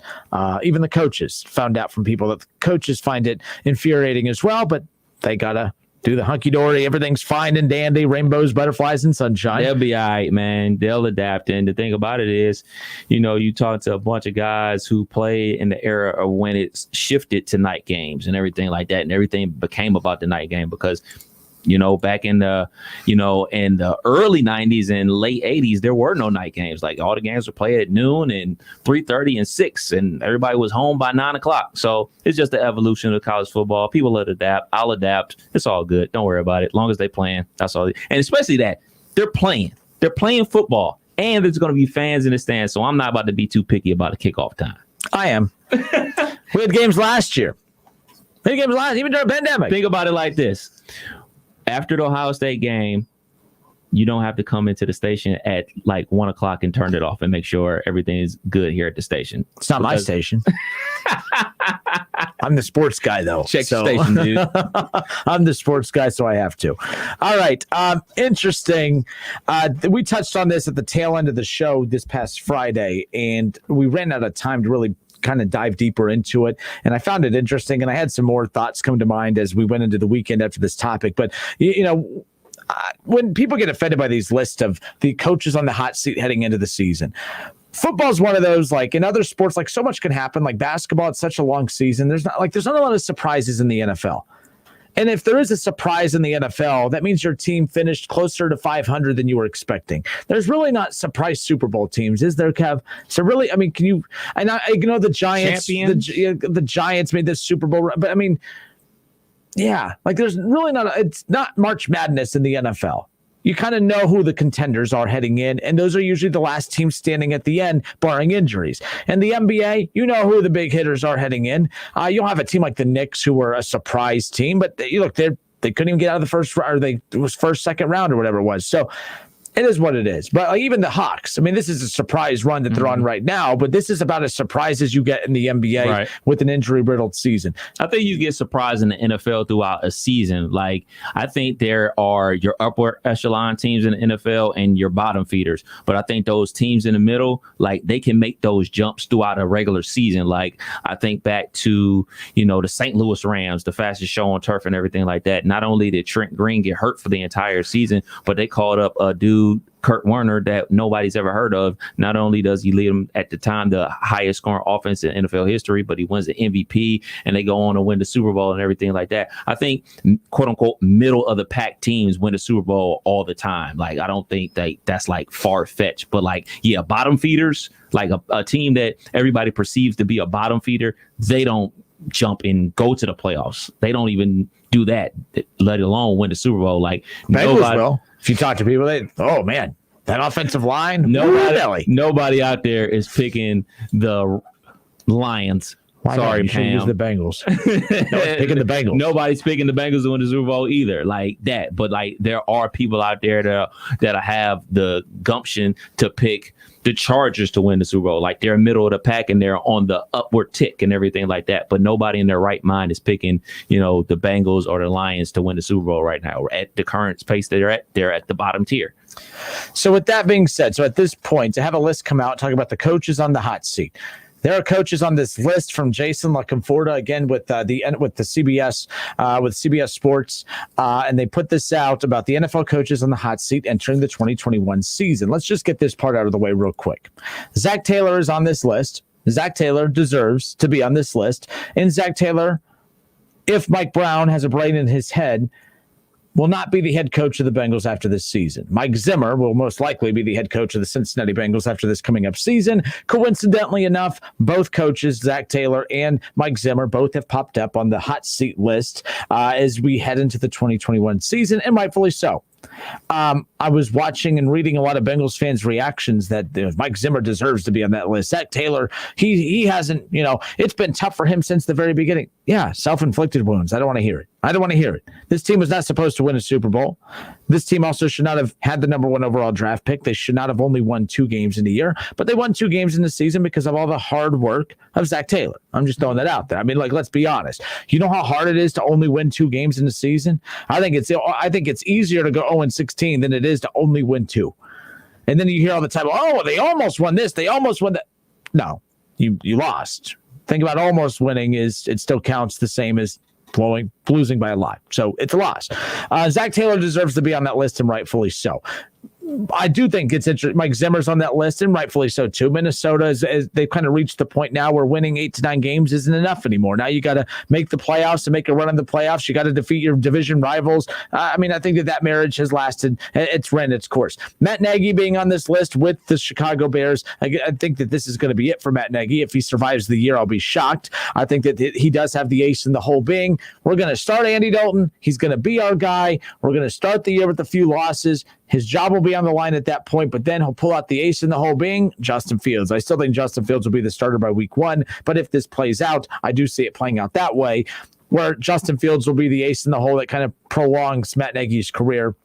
Even the coaches found out from people that the coaches find it infuriating as well, but they got to do the hunky-dory. Everything's fine and dandy, rainbows, butterflies, and sunshine. They'll be all right, man. They'll adapt. And the thing about it is, you talk to a bunch of guys who play in the era of when it shifted to night games and everything like that, and everything became about the night game because back in the, in the early 90s and late 80s, there were no night games. All the games were played at noon and 3:30 and 6, and everybody was home by 9 o'clock. So it's just the evolution of college football. People will adapt. I'll adapt. It's all good. Don't worry about it. As long as they're playing, that's all. And especially that they're playing. They're playing football, and there's going to be fans in the stands. So I'm not about to be too picky about the kickoff time. I am. We had games last year. Even during the pandemic. Think about it like this. After the Ohio State game, you don't have to come into the station at 1 o'clock and turn it off and make sure everything is good here at the station. It's not my station. I'm the sports guy, though. Check the station, dude. I'm the sports guy, so I have to. All right. Interesting. We touched on this at the tail end of the show this past Friday, and we ran out of time to really kind of dive deeper into it. And I found it interesting, and I had some more thoughts come to mind as we went into the weekend after this topic. But, when people get offended by these lists of the coaches on the hot seat heading into the season, football is one of those, like in other sports, like so much can happen. Like basketball, it's such a long season. There's not a lot of surprises in the NFL. And if there is a surprise in the NFL, that means your team finished closer to 500 than you were expecting. There's really not surprise Super Bowl teams, is there, Kev? So really, I mean, can you? And I know the Giants, the Giants made this Super Bowl, but I mean, yeah, like there's really it's not March Madness in the NFL. You kind of know who the contenders are heading in, and those are usually the last team standing at the end, barring injuries. And the NBA, you know who the big hitters are heading in. You'll have a team like the Knicks, who were a surprise team, but they couldn't even get out of the first round, or it was first, second round, or whatever it was. So it is what it is. But even the Hawks, I mean, this is a surprise run that they're on right now, but this is about as surprise as you get in the NBA with an injury-riddled season. I think you get surprised in the NFL throughout a season. Like, I think there are your upper echelon teams in the NFL and your bottom feeders. But I think those teams in the middle, like, they can make those jumps throughout a regular season. Like, I think back to, the St. Louis Rams, the fastest show on turf and everything like that. Not only did Trent Green get hurt for the entire season, but they called up a dude, Kurt Warner, that nobody's ever heard of. Not only does he lead them at the time the highest scoring offense in NFL history, but he wins the MVP and they go on to win the Super Bowl and everything like that. I think, quote unquote, middle of the pack teams win the Super Bowl all the time. Like, I don't think that's like far fetched, but like, yeah, bottom feeders, like a team that everybody perceives to be a bottom feeder, they don't jump and go to the playoffs. They don't even do that, let alone win the Super Bowl. Like, Bengals will. If you talk to people, oh man, that offensive line, nobody out there is picking the Lions. Why Sorry, not? Pam. Use the Bengals. Nobody's picking the Bengals. Nobody's picking the Bengals to win the Super Bowl either, like that. But like, there are people out there that have the gumption to pick the Chargers to win the Super Bowl. Like, they're middle of the pack and they're on the upward tick and everything like that. But nobody in their right mind is picking, the Bengals or the Lions to win the Super Bowl right now. At the current pace they're at the bottom tier. So with that being said, so at this point, to have a list come out talking about the coaches on the hot seat. There are coaches on this list from Jason La Conforta, again with CBS Sports, and they put this out about the NFL coaches on the hot seat entering the 2021 season. Let's just get this part out of the way real quick. Zach Taylor is on this list. Zach Taylor deserves to be on this list, and Zach Taylor, if Mike Brown has a brain in his head, will not be the head coach of the Bengals after this season. Mike Zimmer will most likely be the head coach of the Cincinnati Bengals after this coming up season. Coincidentally enough, both coaches, Zach Taylor and Mike Zimmer, both have popped up on the hot seat list as we head into the 2021 season, and rightfully so. I was watching and reading a lot of Bengals fans' reactions that Mike Zimmer deserves to be on that list. Zach Taylor, he hasn't, it's been tough for him since the very beginning. Yeah, self-inflicted wounds. I don't want to hear it. This team was not supposed to win a Super Bowl. This team also should not have had the number 1 overall draft pick. They should not have only won 2 games in the year, but they won 2 games in the season because of all the hard work of Zach Taylor. I'm just throwing that out there. I mean, like, let's be honest. You know how hard it is to only win 2 games in the season? I think it's easier to go 0-16 than it is to only win 2. And then you hear all the time, oh, they almost won this. They almost won that. No, you lost. Think about almost winning it still counts the same as losing by a lot. So it's a loss. Zach Taylor deserves to be on that list, and rightfully so. I do think it's interesting. Mike Zimmer's on that list, and rightfully so too. Minnesota, they've kind of reached the point now where winning 8 to 9 games isn't enough anymore. Now you got to make the playoffs to make a run in the playoffs. You got to defeat your division rivals. I think that marriage has lasted. It's run its course. Matt Nagy being on this list with the Chicago Bears, I think that this is going to be it for Matt Nagy. If he survives the year, I'll be shocked. I think that he does have the ace in the hole being. We're going to start Andy Dalton. He's going to be our guy. We're going to start the year with a few losses. His job will be on the line at that point, but then he'll pull out the ace in the hole being Justin Fields. I still think Justin Fields will be the starter by week 1, but if this plays out, I do see it playing out that way, where Justin Fields will be the ace in the hole that kind of prolongs Matt Nagy's career,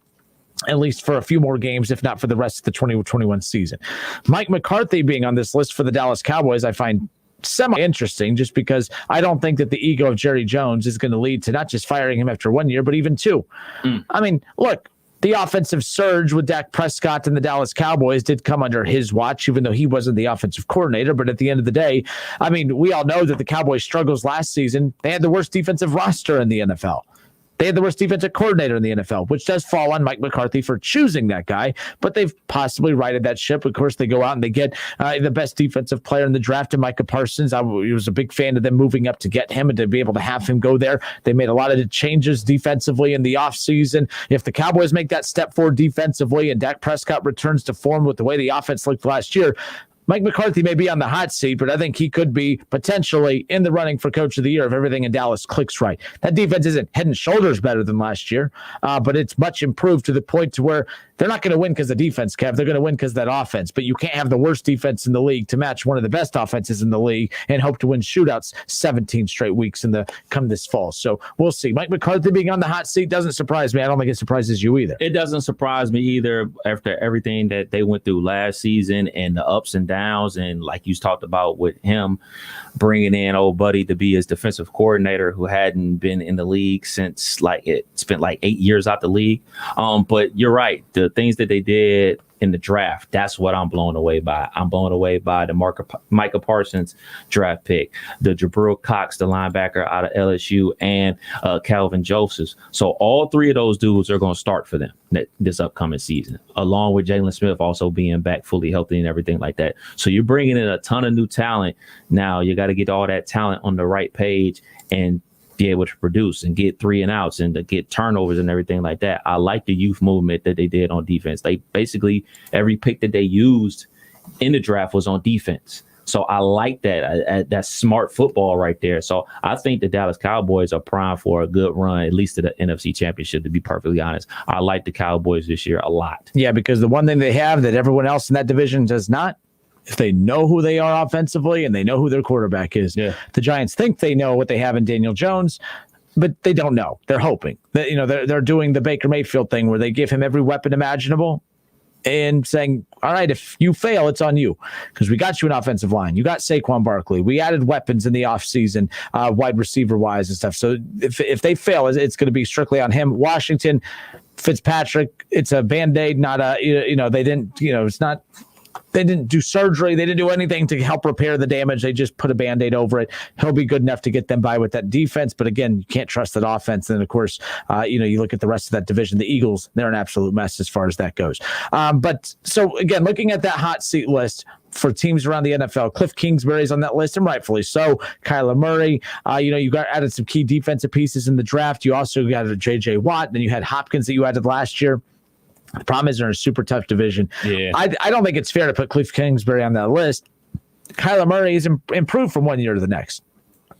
at least for a few more games, if not for the rest of the 2021 season. Mike McCarthy being on this list for the Dallas Cowboys, I find semi-interesting just because I don't think that the ego of Jerry Jones is going to lead to not just firing him after 1 year, but even 2. I mean, look, the offensive surge with Dak Prescott and the Dallas Cowboys did come under his watch, even though he wasn't the offensive coordinator. But at the end of the day, I mean, we all know that the Cowboys' struggles last season, they had the worst defensive roster in the NFL. They had the worst defensive coordinator in the NFL, which does fall on Mike McCarthy for choosing that guy, but they've possibly righted that ship. Of course, they go out and they get the best defensive player in the draft, in Micah Parsons. I was a big fan of them moving up to get him and to be able to have him go there. They made a lot of changes defensively in the offseason. If the Cowboys make that step forward defensively and Dak Prescott returns to form with the way the offense looked last year, Mike McCarthy may be on the hot seat, but I think he could be potentially in the running for Coach of the Year if everything in Dallas clicks right. That defense isn't head and shoulders better than last year, but it's much improved to the point to where they're not going to win because of defense, Kev. They're going to win because of that offense. But you can't have the worst defense in the league to match one of the best offenses in the league and hope to win shootouts 17 straight weeks come this fall. So we'll see. Mike McCarthy being on the hot seat doesn't surprise me. I don't think it surprises you either. It doesn't surprise me either after everything that they went through last season and the ups and downs. And like you talked about with him bringing in old buddy to be his defensive coordinator who hadn't been in the league since spent 8 years out the league. But you're right. The things that they did in the draft, that's what I'm blown away by. I'm blown away by the Micah Parsons draft pick, the Jabril Cox, the linebacker out of LSU, and Calvin Joseph. So all 3 of those dudes are going to start for them this upcoming season, along with Jalen Smith also being back fully healthy and everything like that. So you're bringing in a ton of new talent. Now you got to get all that talent on the right page and be able to produce and get 3 and outs and to get turnovers and everything like that. I like the youth movement that they did on defense. They basically, every pick that they used in the draft was on defense. So I like that. That's smart football right there. So I think the Dallas Cowboys are primed for a good run, at least to the NFC Championship, to be perfectly honest. I like the Cowboys this year a lot. Yeah, because the one thing they have that everyone else in that division does not, if they know who they are offensively and they know who their quarterback is. Yeah. The Giants think they know what they have in Daniel Jones, but they don't know. They're hoping that, they're doing the Baker Mayfield thing where they give him every weapon imaginable and saying, all right, if you fail, it's on you because we got you an offensive line. You got Saquon Barkley. We added weapons in the offseason, wide receiver wise and stuff. So if they fail, it's going to be strictly on him. Washington, Fitzpatrick, it's a Band-Aid, not they didn't, it's not. They didn't do surgery. They didn't do anything to help repair the damage. They just put a Band-Aid over it. He'll be good enough to get them by with that defense. But again, you can't trust that offense. And of course, you look at the rest of that division, the Eagles, they're an absolute mess as far as that goes. But so again, looking at that hot seat list for teams around the NFL, Cliff Kingsbury's on that list, and rightfully so. Kyler Murray, you got added some key defensive pieces in the draft. You also got a J.J. Watt. Then you had Hopkins that you added last year. The problem is they're in a super tough division. Yeah. I don't think it's fair to put Cliff Kingsbury on that list. Kyler Murray is improved from 1 year to the next.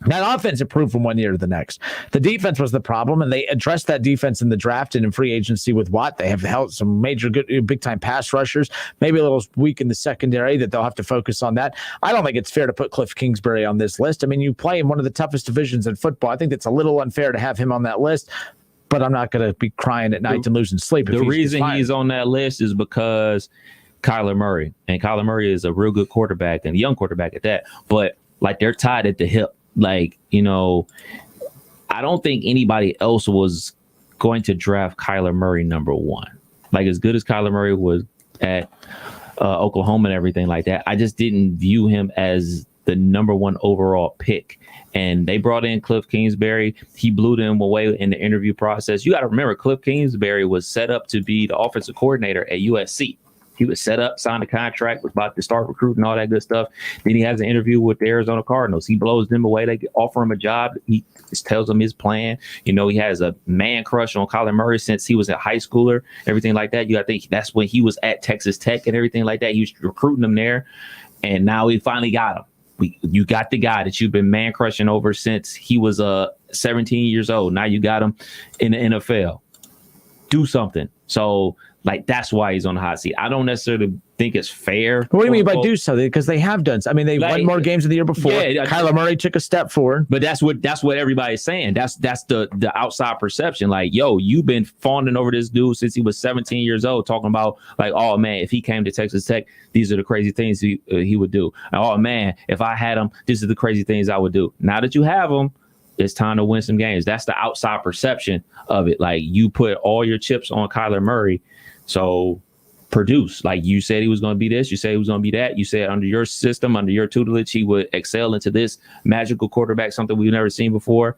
That offense improved from 1 year to the next. The defense was the problem, and they addressed that defense in the draft and in free agency with Watt. They have held some major good, big-time pass rushers, maybe a little weak in the secondary that they'll have to focus on that. I don't think it's fair to put Cliff Kingsbury on this list. I mean, you play in one of the toughest divisions in football. I think it's a little unfair to have him on that list. But I'm not going to be crying at night and losing sleep. The reason he's on that list is because Kyler Murray. And Kyler Murray is a real good quarterback and a young quarterback at that. But, they're tied at the hip. I don't think anybody else was going to draft Kyler Murray number 1. As good as Kyler Murray was at Oklahoma and everything like that, I just didn't view him as the number 1 overall pick. And they brought in Cliff Kingsbury. He blew them away in the interview process. You got to remember, Cliff Kingsbury was set up to be the offensive coordinator at USC. He was set up, signed a contract, was about to start recruiting, all that good stuff. Then he has an interview with the Arizona Cardinals. He blows them away. They offer him a job. He just tells them his plan. He has a man crush on Kyler Murray since he was a high schooler, everything like that. You got to think that's when he was at Texas Tech and everything like that. He was recruiting them there. And now he finally got him. You got the guy that you've been man crushing over since he was 17 years old. Now you got him in the NFL. Do something. So Like, that's why he's on the hot seat. I don't necessarily think it's fair. What do you mean by do something? Because they have done. I mean, they won more games than the year before. Yeah, Kyler Murray took a step forward. But that's what everybody's saying. That's the outside perception. Like, yo, you've been fawning over this dude since he was 17 years old, talking about like, oh man, if he came to Texas Tech, these are the crazy things he would do. And, oh man, if I had him, these are the crazy things I would do. Now that you have him, it's time to win some games. That's the outside perception of it. Like, you put all your chips on Kyler Murray, so produce. Like, you said he was going to be this, you said he was going to be that, you said under your system, under your tutelage, he would excel into this magical quarterback, something we've never seen before.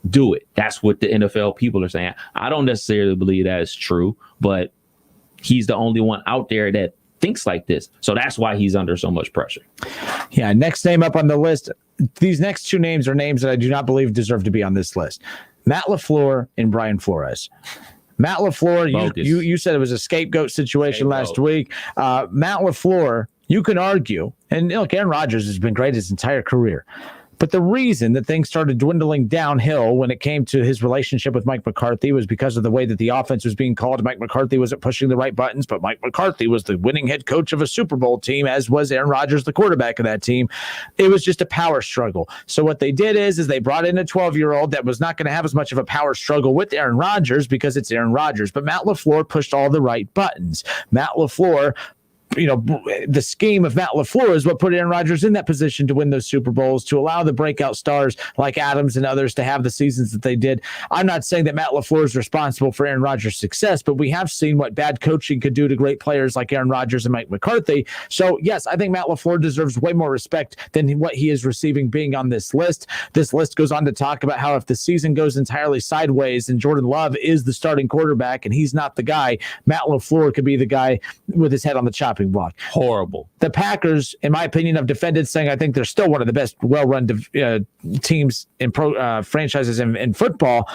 Do it. That's what the NFL people are saying. I don't necessarily believe that is true, but he's the only one out there that thinks like this. So that's why he's under so much pressure. Yeah. Next name up on the list. These next two names are names that I do not believe deserve to be on this list. Matt LaFleur and Brian Flores. Matt LaFleur, you said it was a scapegoat situation last week. Matt LaFleur, you can argue, and look, Aaron Rodgers has been great his entire career. But the reason that things started dwindling downhill when it came to his relationship with Mike McCarthy was because of the way that the offense was being called. Mike McCarthy wasn't pushing the right buttons, but Mike McCarthy was the winning head coach of a Super Bowl team, as was Aaron Rodgers, the quarterback of that team. It was just a power struggle. So what they did is they brought in a 12-year-old that was not going to have as much of a power struggle with Aaron Rodgers because it's Aaron Rodgers. But Matt LaFleur pushed all the right buttons. Matt LaFleur, the scheme of Matt LaFleur is what put Aaron Rodgers in that position to win those Super Bowls, to allow the breakout stars like Adams and others to have the seasons that they did. I'm not saying that Matt LaFleur is responsible for Aaron Rodgers' success, but we have seen what bad coaching could do to great players like Aaron Rodgers and Mike McCarthy. So, yes, I think Matt LaFleur deserves way more respect than what he is receiving being on this list. This list goes on to talk about how if the season goes entirely sideways and Jordan Love is the starting quarterback and he's not the guy, Matt LaFleur could be the guy with his head on the chopping block. Horrible. The Packers, in my opinion, have defended, saying I think they're still one of the best well-run teams in franchises in football.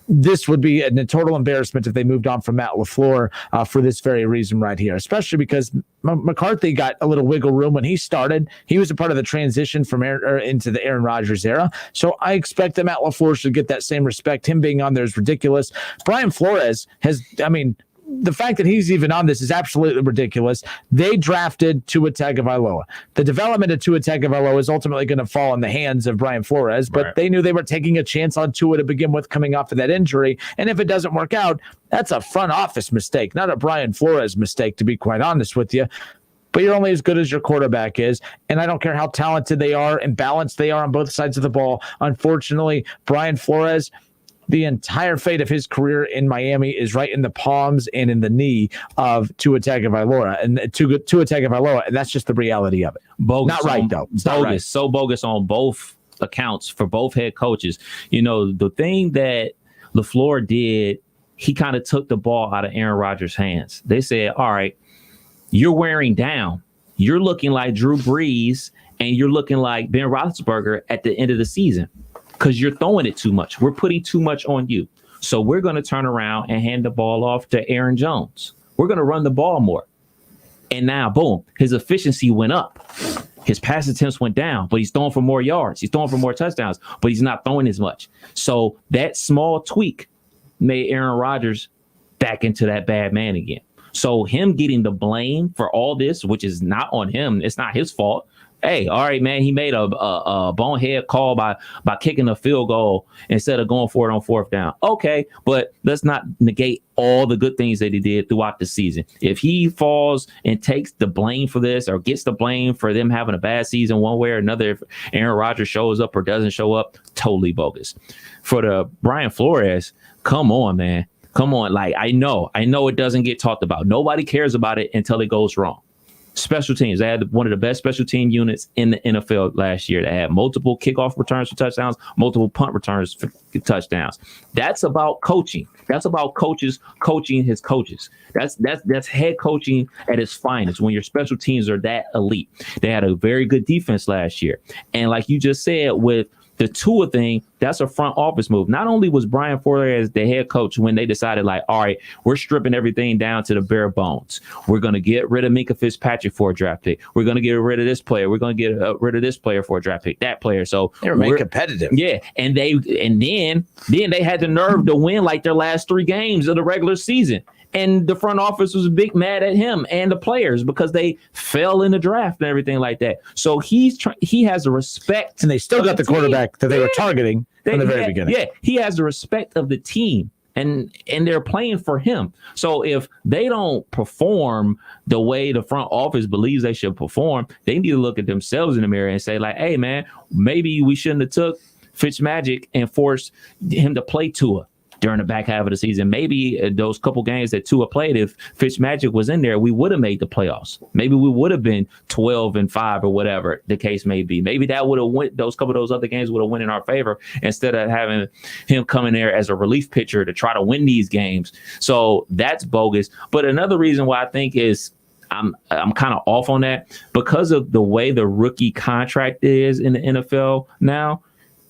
This would be a total embarrassment if they moved on from Matt LaFleur for this very reason right here, especially because McCarthy got a little wiggle room when he started. He was a part of the transition from into the Aaron Rodgers era. So I expect that Matt LaFleur should get that same respect. Him being on there is ridiculous. Brian Flores the fact that he's even on this is absolutely ridiculous. They drafted Tua Tagovailoa. The development of Tua Tagovailoa is ultimately going to fall in the hands of Brian Flores, but They knew they were taking a chance on Tua to begin with coming off of that injury. And if it doesn't work out, that's a front office mistake, not a Brian Flores mistake, to be quite honest with you. But you're only as good as your quarterback is. And I don't care how talented they are and balanced they are on both sides of the ball. Unfortunately, Brian Flores, the entire fate of his career in Miami is right in the palms and in the knee of Tua Tagovailoa, and that's just the reality of it. Bogus, not right though. It's bogus, not right. So bogus on both accounts for both head coaches. The thing that LaFleur did, he kind of took the ball out of Aaron Rodgers' hands. They said, "All right, you're wearing down. You're looking like Drew Brees, and you're looking like Ben Roethlisberger at the end of the season." Because you're throwing it too much. We're putting too much on you. So we're going to turn around and hand the ball off to Aaron Jones. We're going to run the ball more. And now, boom, his efficiency went up. His pass attempts went down, but he's throwing for more yards. He's throwing for more touchdowns, but he's not throwing as much. So that small tweak made Aaron Rodgers back into that bad man again. So him getting the blame for all this, which is not on him, it's not his fault. Hey, all right, man, he made a bonehead call by kicking a field goal instead of going for it on fourth down. Okay, but let's not negate all the good things that he did throughout the season. If he falls and takes the blame for this or gets the blame for them having a bad season one way or another, if Aaron Rodgers shows up or doesn't show up, totally bogus. For the Brian Flores, come on, man. Come on. Like, I know it doesn't get talked about. Nobody cares about it until it goes wrong. Special teams. They had one of the best special team units in the NFL last year. They had multiple kickoff returns for touchdowns, multiple punt returns for touchdowns. That's about coaching. That's about coaches coaching his coaches. That's head coaching at its finest when your special teams are that elite. They had a very good defense last year. And like you just said, with the Tua thing, that's a front office move. Not only was Brian Flores the head coach when they decided, like, all right, we're stripping everything down to the bare bones. We're going to get rid of Minka Fitzpatrick for a draft pick. We're going to get rid of this player. We're going to get rid of this player for a draft pick, that player. So they remain competitive. Yeah. And then they had the nerve to win like their last 3 games of the regular season. And the front office was big mad at him and the players because they fell in the draft and everything like that. So he has the respect. And they still got the quarterback that they were targeting from the very beginning. Yeah, he has the respect of the team. And they're playing for him. So if they don't perform the way the front office believes they should perform, they need to look at themselves in the mirror and say, like, hey, man, maybe we shouldn't have took Fitzmagic and forced him to play Tua during the back half of the season. Maybe those couple games that Tua played, if Fitzmagic was in there, we would have made the playoffs. Maybe we would have been 12-5 or whatever the case may be. Maybe that would have went, those couple of those other games would have went in our favor instead of having him come in there as a relief pitcher to try to win these games. So that's bogus. But another reason why I think is I'm kind of off on that because of the way the rookie contract is in the NFL now.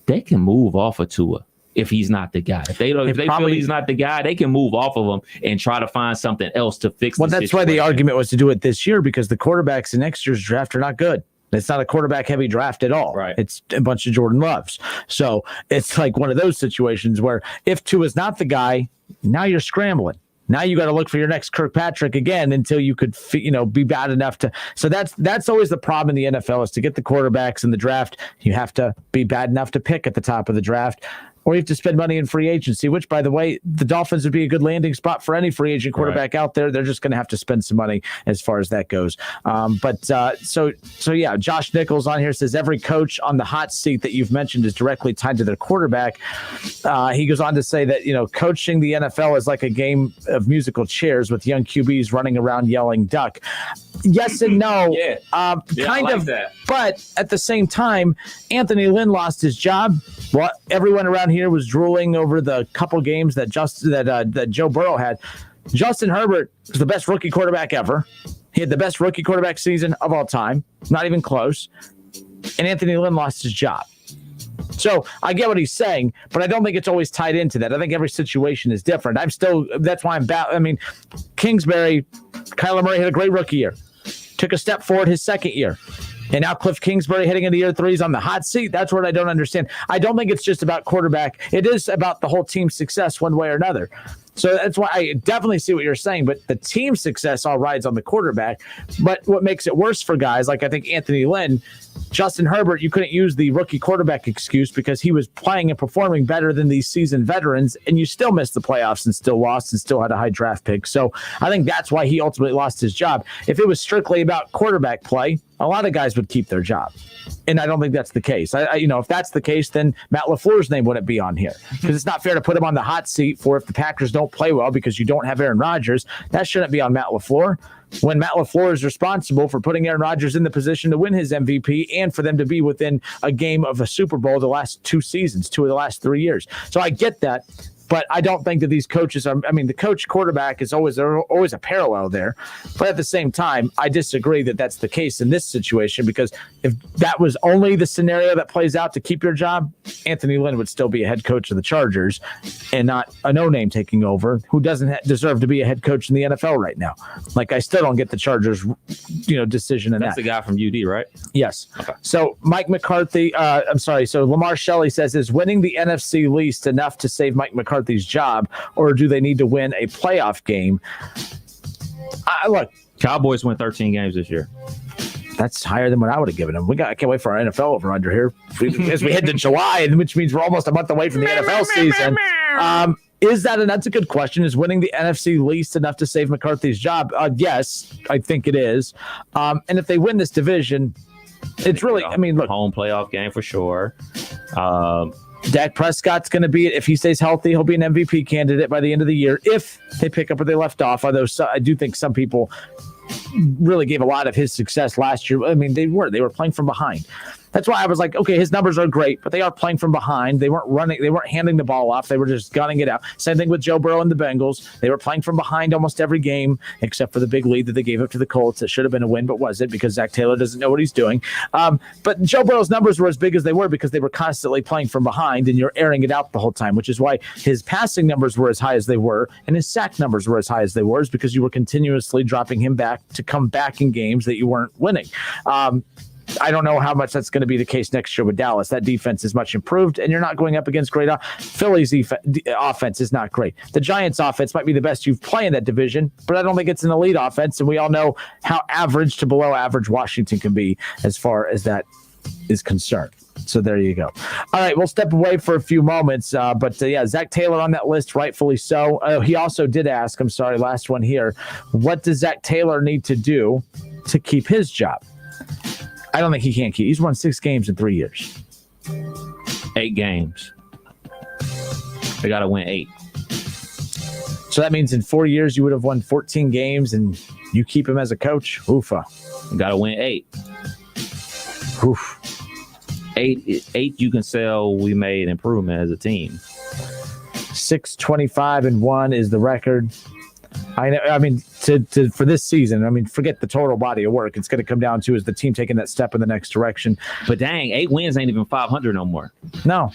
They can move off of Tua. If he's not the guy, if they feel he's not the guy, they can move off of him and try to find something else to fix. Well, that's why the argument was to do it this year because the quarterbacks in next year's draft are not good. It's not a quarterback heavy draft at all. Right. It's a bunch of Jordan Loves. So it's like one of those situations where if Tua is not the guy, now you're scrambling. Now you got to look for your next Kirkpatrick again until you could, be bad enough to. So that's always the problem in the NFL is to get the quarterbacks in the draft. You have to be bad enough to pick at the top of the draft. Or you have to spend money in free agency, which, by the way, the Dolphins would be a good landing spot for any free agent quarterback out there. They're just going to have to spend some money as far as that goes. So yeah, Josh Nichols on here says every coach on the hot seat that you've mentioned is directly tied to their quarterback. He goes on to say that, coaching the NFL is like a game of musical chairs with young QBs running around yelling duck. Yes and no. Kind of that. But at the same time, Anthony Lynn lost his job. Well, everyone around here was drooling over the couple games that that Joe Burrow had. Justin Herbert was the best rookie quarterback ever. He had the best rookie quarterback season of all time. Not even close. And Anthony Lynn lost his job. So I get what he's saying, but I don't think it's always tied into that. I think every situation is different. That's why Kingsbury, Kyler Murray had a great rookie year. Took a step forward his second year. And now Cliff Kingsbury heading into year 3 is on the hot seat. That's what I don't understand. I don't think it's just about quarterback. It is about the whole team's success one way or another. So that's why I definitely see what you're saying, but the team's success all rides on the quarterback. But what makes it worse for guys like I think Anthony Lynn, Justin Herbert, you couldn't use the rookie quarterback excuse because he was playing and performing better than these seasoned veterans, and you still missed the playoffs and still lost and still had a high draft pick. So I think that's why he ultimately lost his job. If it was strictly about quarterback play, a lot of guys would keep their job. And I don't think that's the case. If that's the case, then Matt LaFleur's name wouldn't be on here because it's not fair to put him on the hot seat for if the Packers don't play well because you don't have Aaron Rodgers. That shouldn't be on Matt LaFleur. When Matt LaFleur is responsible for putting Aaron Rodgers in the position to win his MVP and for them to be within a game of a Super Bowl the last 2 seasons, 2 of the last 3 years. So I get that. But I don't think that these coaches are. The coach quarterback is always a parallel there. But at the same time, I disagree that that's the case in this situation because if that was only the scenario that plays out to keep your job, Anthony Lynn would still be a head coach of the Chargers and not a no-name taking over who doesn't deserve to be a head coach in the NFL right now. Like, I still don't get the Chargers, decision in That's that. the guy from UD, right? Yes. Okay. So Mike McCarthy, So Lamar Shelley says, is winning the NFC least enough to save Mike McCarthy's job, or do they need to win a playoff game? Look, Cowboys win 13 games this year. That's higher than what I would have given them. I can't wait for our NFL over under here as we head to July, which means we're almost a month away from the NFL season. That's a good question. Is winning the NFC least enough to save McCarthy's job? Yes, I think it is. And if they win this division, it's really, look, home playoff game for sure. Dak Prescott's going to be, if he stays healthy, he'll be an MVP candidate by the end of the year if they pick up where they left off. Although I do think some people really gave a lot of his success last year. They were playing from behind. That's why I was like, okay, his numbers are great, but they are playing from behind. They weren't running. They weren't handing the ball off. They were just gunning it out. Same thing with Joe Burrow and the Bengals. They were playing from behind almost every game, except for the big lead that they gave up to the Colts. It should have been a win, but wasn't because Zach Taylor doesn't know what he's doing. But Joe Burrow's numbers were as big as they were because they were constantly playing from behind, and you're airing it out the whole time, which is why his passing numbers were as high as they were, and his sack numbers were as high as they were, is because you were continuously dropping him back to come back in games that you weren't winning. I don't know how much that's going to be the case next year with Dallas. That defense is much improved, and you're not going up against great Philly's offense is not great. The Giants' offense might be the best you've played in that division, but I don't think it's an elite offense, and we all know how average to below average Washington can be as far as that is concerned. So there you go. All right, we'll step away for a few moments. But Zach Taylor on that list, rightfully so. He also did ask, last one here, what does Zach Taylor need to do to keep his job? I don't think he can keep. He's won 6 games in 3 years. 8 games. They got to win 8. So that means in 4 years you would have won 14 games, and you keep him as a coach? Oofa. You got to win 8. Oof. 8 you can sell. We made improvement as a team. 6-25-1 is the record. I know. I mean, for this season, forget the total body of work. It's going to come down to is the team taking that step in the next direction. But dang, 8 wins ain't even 500 no more. No.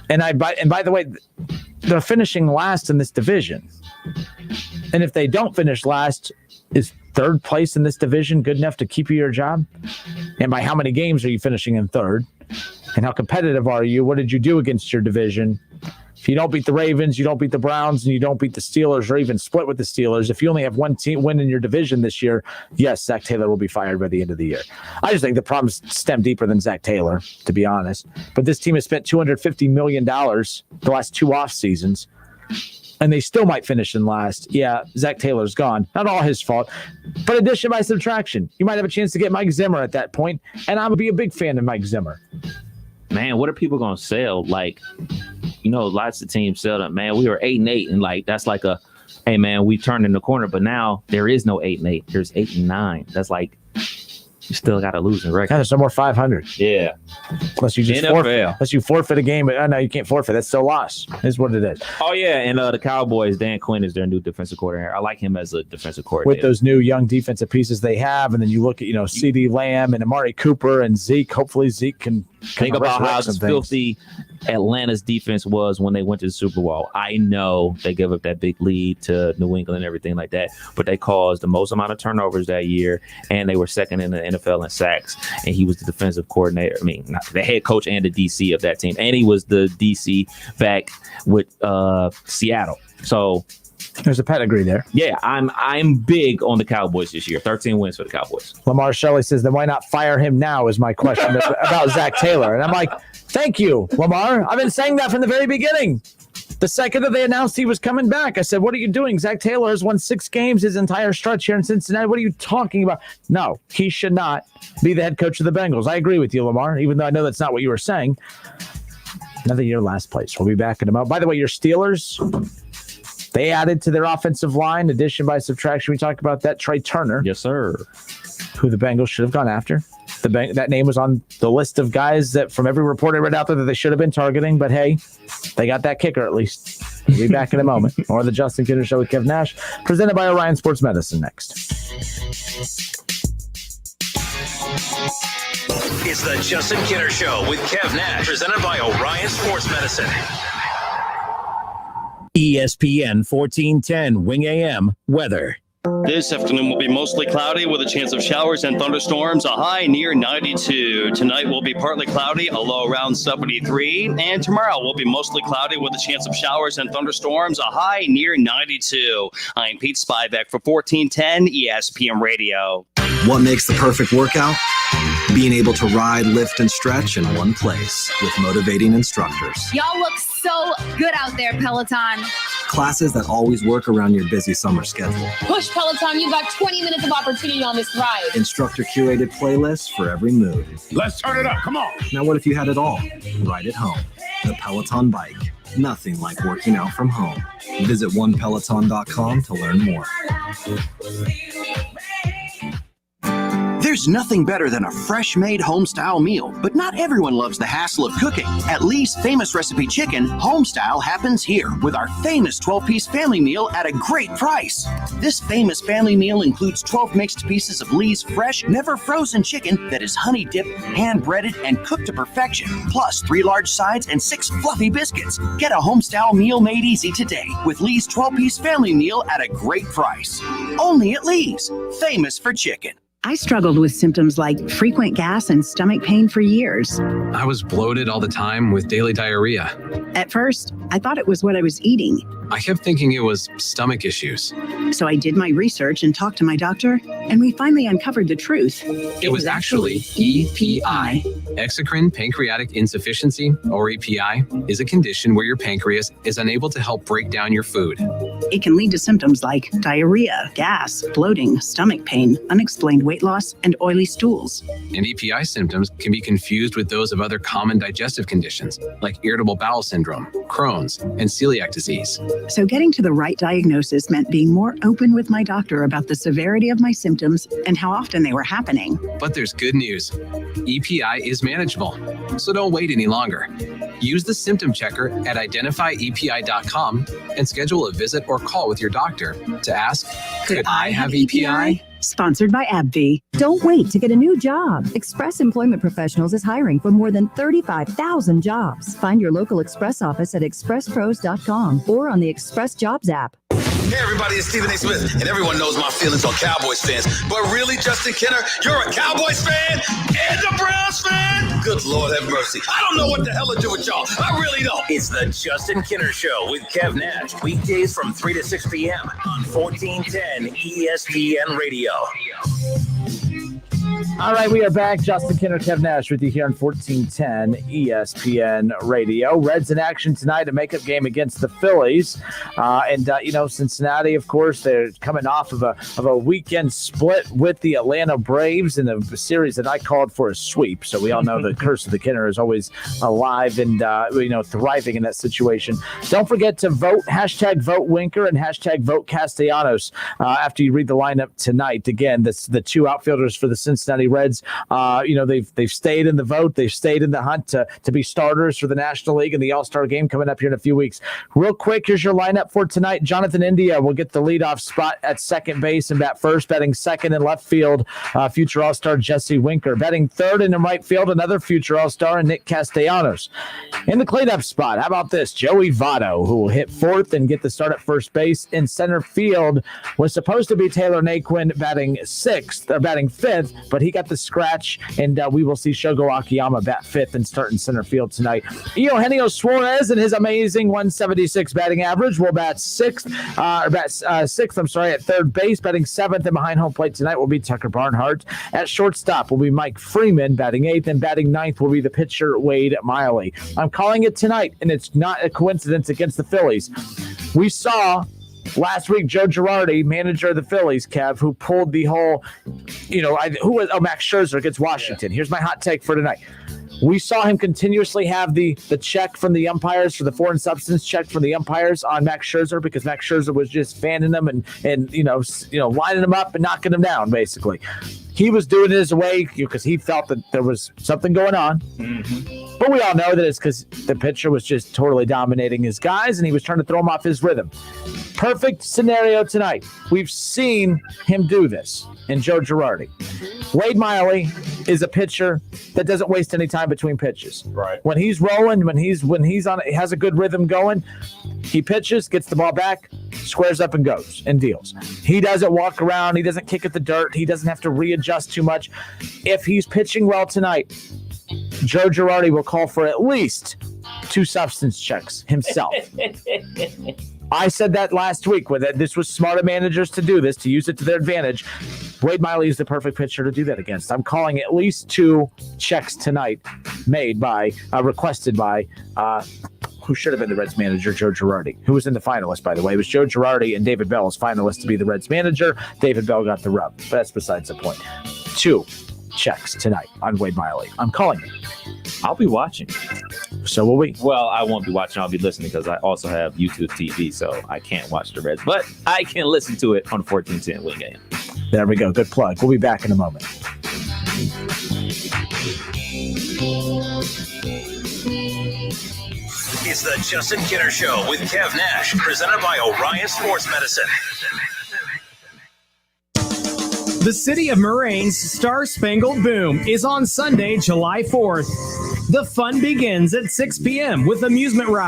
And by the way, they're finishing last in this division. And if they don't finish last, is third place in this division good enough to keep you your job? And by how many games are you finishing in third? And how competitive are you? What did you do against your division? If you don't beat the Ravens, you don't beat the Browns, and you don't beat the Steelers or even split with the Steelers, if you only have one team win in your division this year, yes, Zach Taylor will be fired by the end of the year. I just think the problems stem deeper than Zach Taylor, to be honest. But this team has spent $250 million the last 2 off seasons, and they still might finish in last. Yeah, Zach Taylor's gone. Not all his fault, but addition by subtraction. You might have a chance to get Mike Zimmer at that point, and I'm going to be a big fan of Mike Zimmer. Man, what are people going to sell? Lots of teams sell them. Man, we were 8-8, and that's like a, hey man, we turned in the corner. But now there is no 8-8. There's 8-9. That's like you still got to lose in record. There's no more 500. Yeah, unless you just forfeit a game. But no, you can't forfeit. That's still loss. Is what it is. Oh yeah, and the Cowboys, Dan Quinn is their new defensive coordinator. I like him as a defensive coordinator with those new young defensive pieces they have. And then you look at CeeDee Lamb and Amari Cooper and Zeke. Hopefully Zeke can think about how filthy Atlanta's defense was when they went to the Super Bowl. I know they gave up that big lead to New England and everything like that, but they caused the most amount of turnovers that year, and they were second in the NFL in sacks. And he was the defensive coordinator. Not the head coach and the DC of that team, and he was the DC back with Seattle. So there's a pedigree there. Yeah, I'm big on the Cowboys this year. 13 wins for the Cowboys. Lamar Shelley says, then why not fire him now is my question about Zach Taylor. And I'm like, thank you, Lamar. I've been saying that from the very beginning. The second that they announced he was coming back, I said, what are you doing? Zach Taylor has won 6 games his entire stretch here in Cincinnati. What are you talking about? No, he should not be the head coach of the Bengals. I agree with you, Lamar, even though I know that's not what you were saying. Another year last place. We'll be back in a moment. By the way, your Steelers, they added to their offensive line, addition by subtraction. We talked about that. Trey Turner. Yes, sir. Who the Bengals should have gone after. That name was on the list of guys that from every report I read out there that they should have been targeting. But hey, they got that kicker at least. We'll be back in a moment. More of the Justin Kinner Show with Kev Nash, presented by Orion Sports Medicine next. It's the Justin Kinner Show with Kev Nash, presented by Orion Sports Medicine. ESPN 1410 Wing AM weather. This afternoon will be mostly cloudy with a chance of showers and thunderstorms, a high near 92. Tonight will be partly cloudy, a low around 73. And tomorrow will be mostly cloudy with a chance of showers and thunderstorms, a high near 92. I'm Pete Spivak for 1410 ESPN Radio. What makes the perfect workout? Being able to ride, lift, and stretch in one place with motivating instructors. Y'all look so good out there, Peloton. Classes that always work around your busy summer schedule. Push, Peloton. You've got 20 minutes of opportunity on this ride. Instructor-curated playlists for every mood. Let's turn it up. Come on. Now what if you had it all? Right at home. The Peloton Bike. Nothing like working out from home. Visit onepeloton.com to learn more. There's nothing better than a fresh-made home-style meal, but not everyone loves the hassle of cooking. At Lee's Famous Recipe Chicken, home-style happens here with our famous 12-piece family meal at a great price. This famous family meal includes 12 mixed pieces of Lee's fresh, never-frozen chicken that is honey-dipped, hand-breaded, and cooked to perfection, plus 3 large sides and 6 fluffy biscuits. Get a home-style meal made easy today with Lee's 12-piece family meal at a great price. Only at Lee's, famous for chicken. I struggled with symptoms like frequent gas and stomach pain for years. I was bloated all the time with daily diarrhea. At first, I thought it was what I was eating. I kept thinking it was stomach issues. So I did my research and talked to my doctor, and we finally uncovered the truth. It was actually EPI. Exocrine pancreatic insufficiency, or EPI, is a condition where your pancreas is unable to help break down your food. It can lead to symptoms like diarrhea, gas, bloating, stomach pain, unexplained weight loss, and oily stools. And EPI symptoms can be confused with those of other common digestive conditions, like irritable bowel syndrome, Crohn's, and celiac disease. So getting to the right diagnosis meant being more open with my doctor about the severity of my symptoms and how often they were happening. But there's good news. EPI is manageable, so don't wait any longer. Use the symptom checker at identifyepi.com and schedule a visit or call with your doctor to ask, could I have EPI? Sponsored by AbbVie. Don't wait to get a new job. Express Employment Professionals is hiring for more than 35,000 jobs. Find your local Express office at expresspros.com or on the Express Jobs app. Hey everybody, it's Stephen A. Smith, and everyone knows my feelings on Cowboys fans. But really, Justin Kenner, you're a Cowboys fan and a Browns fan? Good Lord have mercy. I don't know what the hell to do with y'all. I really don't. It's the Justin Kenner Show with Kev Nash. Weekdays from 3 to 6 p.m. on 1410 ESPN Radio. All right, we are back. Justin Kenner, Kev Nash with you here on 1410 ESPN Radio. Reds in action tonight, a makeup game against the Phillies. Cincinnati, of course, they're coming off of a weekend split with the Atlanta Braves in a series that I called for a sweep. So we all know the curse of the Kenner is always alive and, thriving in that situation. Don't forget to vote, hashtag vote Winker and hashtag vote Castellanos after you read the lineup tonight. Again, the 2 outfielders for the Cincinnati Reds, they've stayed in the vote. They've stayed in the hunt to be starters for the National League and the All-Star game coming up here in a few weeks. Real quick, here's your lineup for tonight. Jonathan India will get the leadoff spot at second base and bat first. Batting second in left field, future All-Star Jesse Winker. Batting third in the right field, another future All-Star, and Nick Castellanos. In the cleanup spot, how about this? Joey Votto, who will hit fourth and get the start at first base. In center field was supposed to be Taylor Naquin batting fifth, but he got the scratch, and we will see Shogo Akiyama bat fifth and start in center field tonight. Eugenio Suarez and his amazing 176 batting average will bat sixth at third base. Batting seventh and behind home plate tonight will be Tucker Barnhart. At shortstop will be Mike Freeman batting eighth, and batting ninth will be the pitcher Wade Miley. I'm calling it tonight, and it's not a coincidence against the Phillies. We saw last week Joe Girardi, manager of the Phillies, Kev, who pulled the whole, Max Scherzer against Washington. Here's my hot take for tonight. We saw him continuously have the check from the umpires, for the foreign substance check from the umpires on Max Scherzer, because Max Scherzer was just fanning him and lining him up and knocking him down, basically. He was doing it his way because he felt that there was something going on. Mm-hmm. But we all know that it's because the pitcher was just totally dominating his guys and he was trying to throw him off his rhythm. Perfect scenario tonight. We've seen him do this in Joe Girardi. Wade Miley is a pitcher that doesn't waste any time between pitches. Right. When he's rolling, when he's on it, has a good rhythm going, he pitches, gets the ball back, squares up and goes and deals. He doesn't walk around. He doesn't kick at the dirt. He doesn't have to readjust too much. If he's pitching well tonight, Joe Girardi will call for at least 2 substance checks himself. I said that last week, that this was smart of managers to do this, to use it to their advantage. Wade Miley is the perfect pitcher to do that against. I'm calling at least 2 checks tonight requested by who should have been the Reds manager, Joe Girardi, who was in the finalist, by the way. It was Joe Girardi and David Bell as finalists to be the Reds manager. David Bell got the rub, but that's besides the point. 2 checks tonight on Wade Miley. I'm calling it. I'll be watching. So will we? Well, I won't be watching. I'll be listening because I also have YouTube TV, so I can't watch the Reds. But I can listen to it on 1410 Wing AM. There we go. Good plug. We'll be back in a moment. It's the Justin Kinner Show with Kev Nash, presented by Orion Sports Medicine. The City of Moraine's Star Spangled Boom is on Sunday, July 4th. The fun begins at 6 p.m. with amusement rides.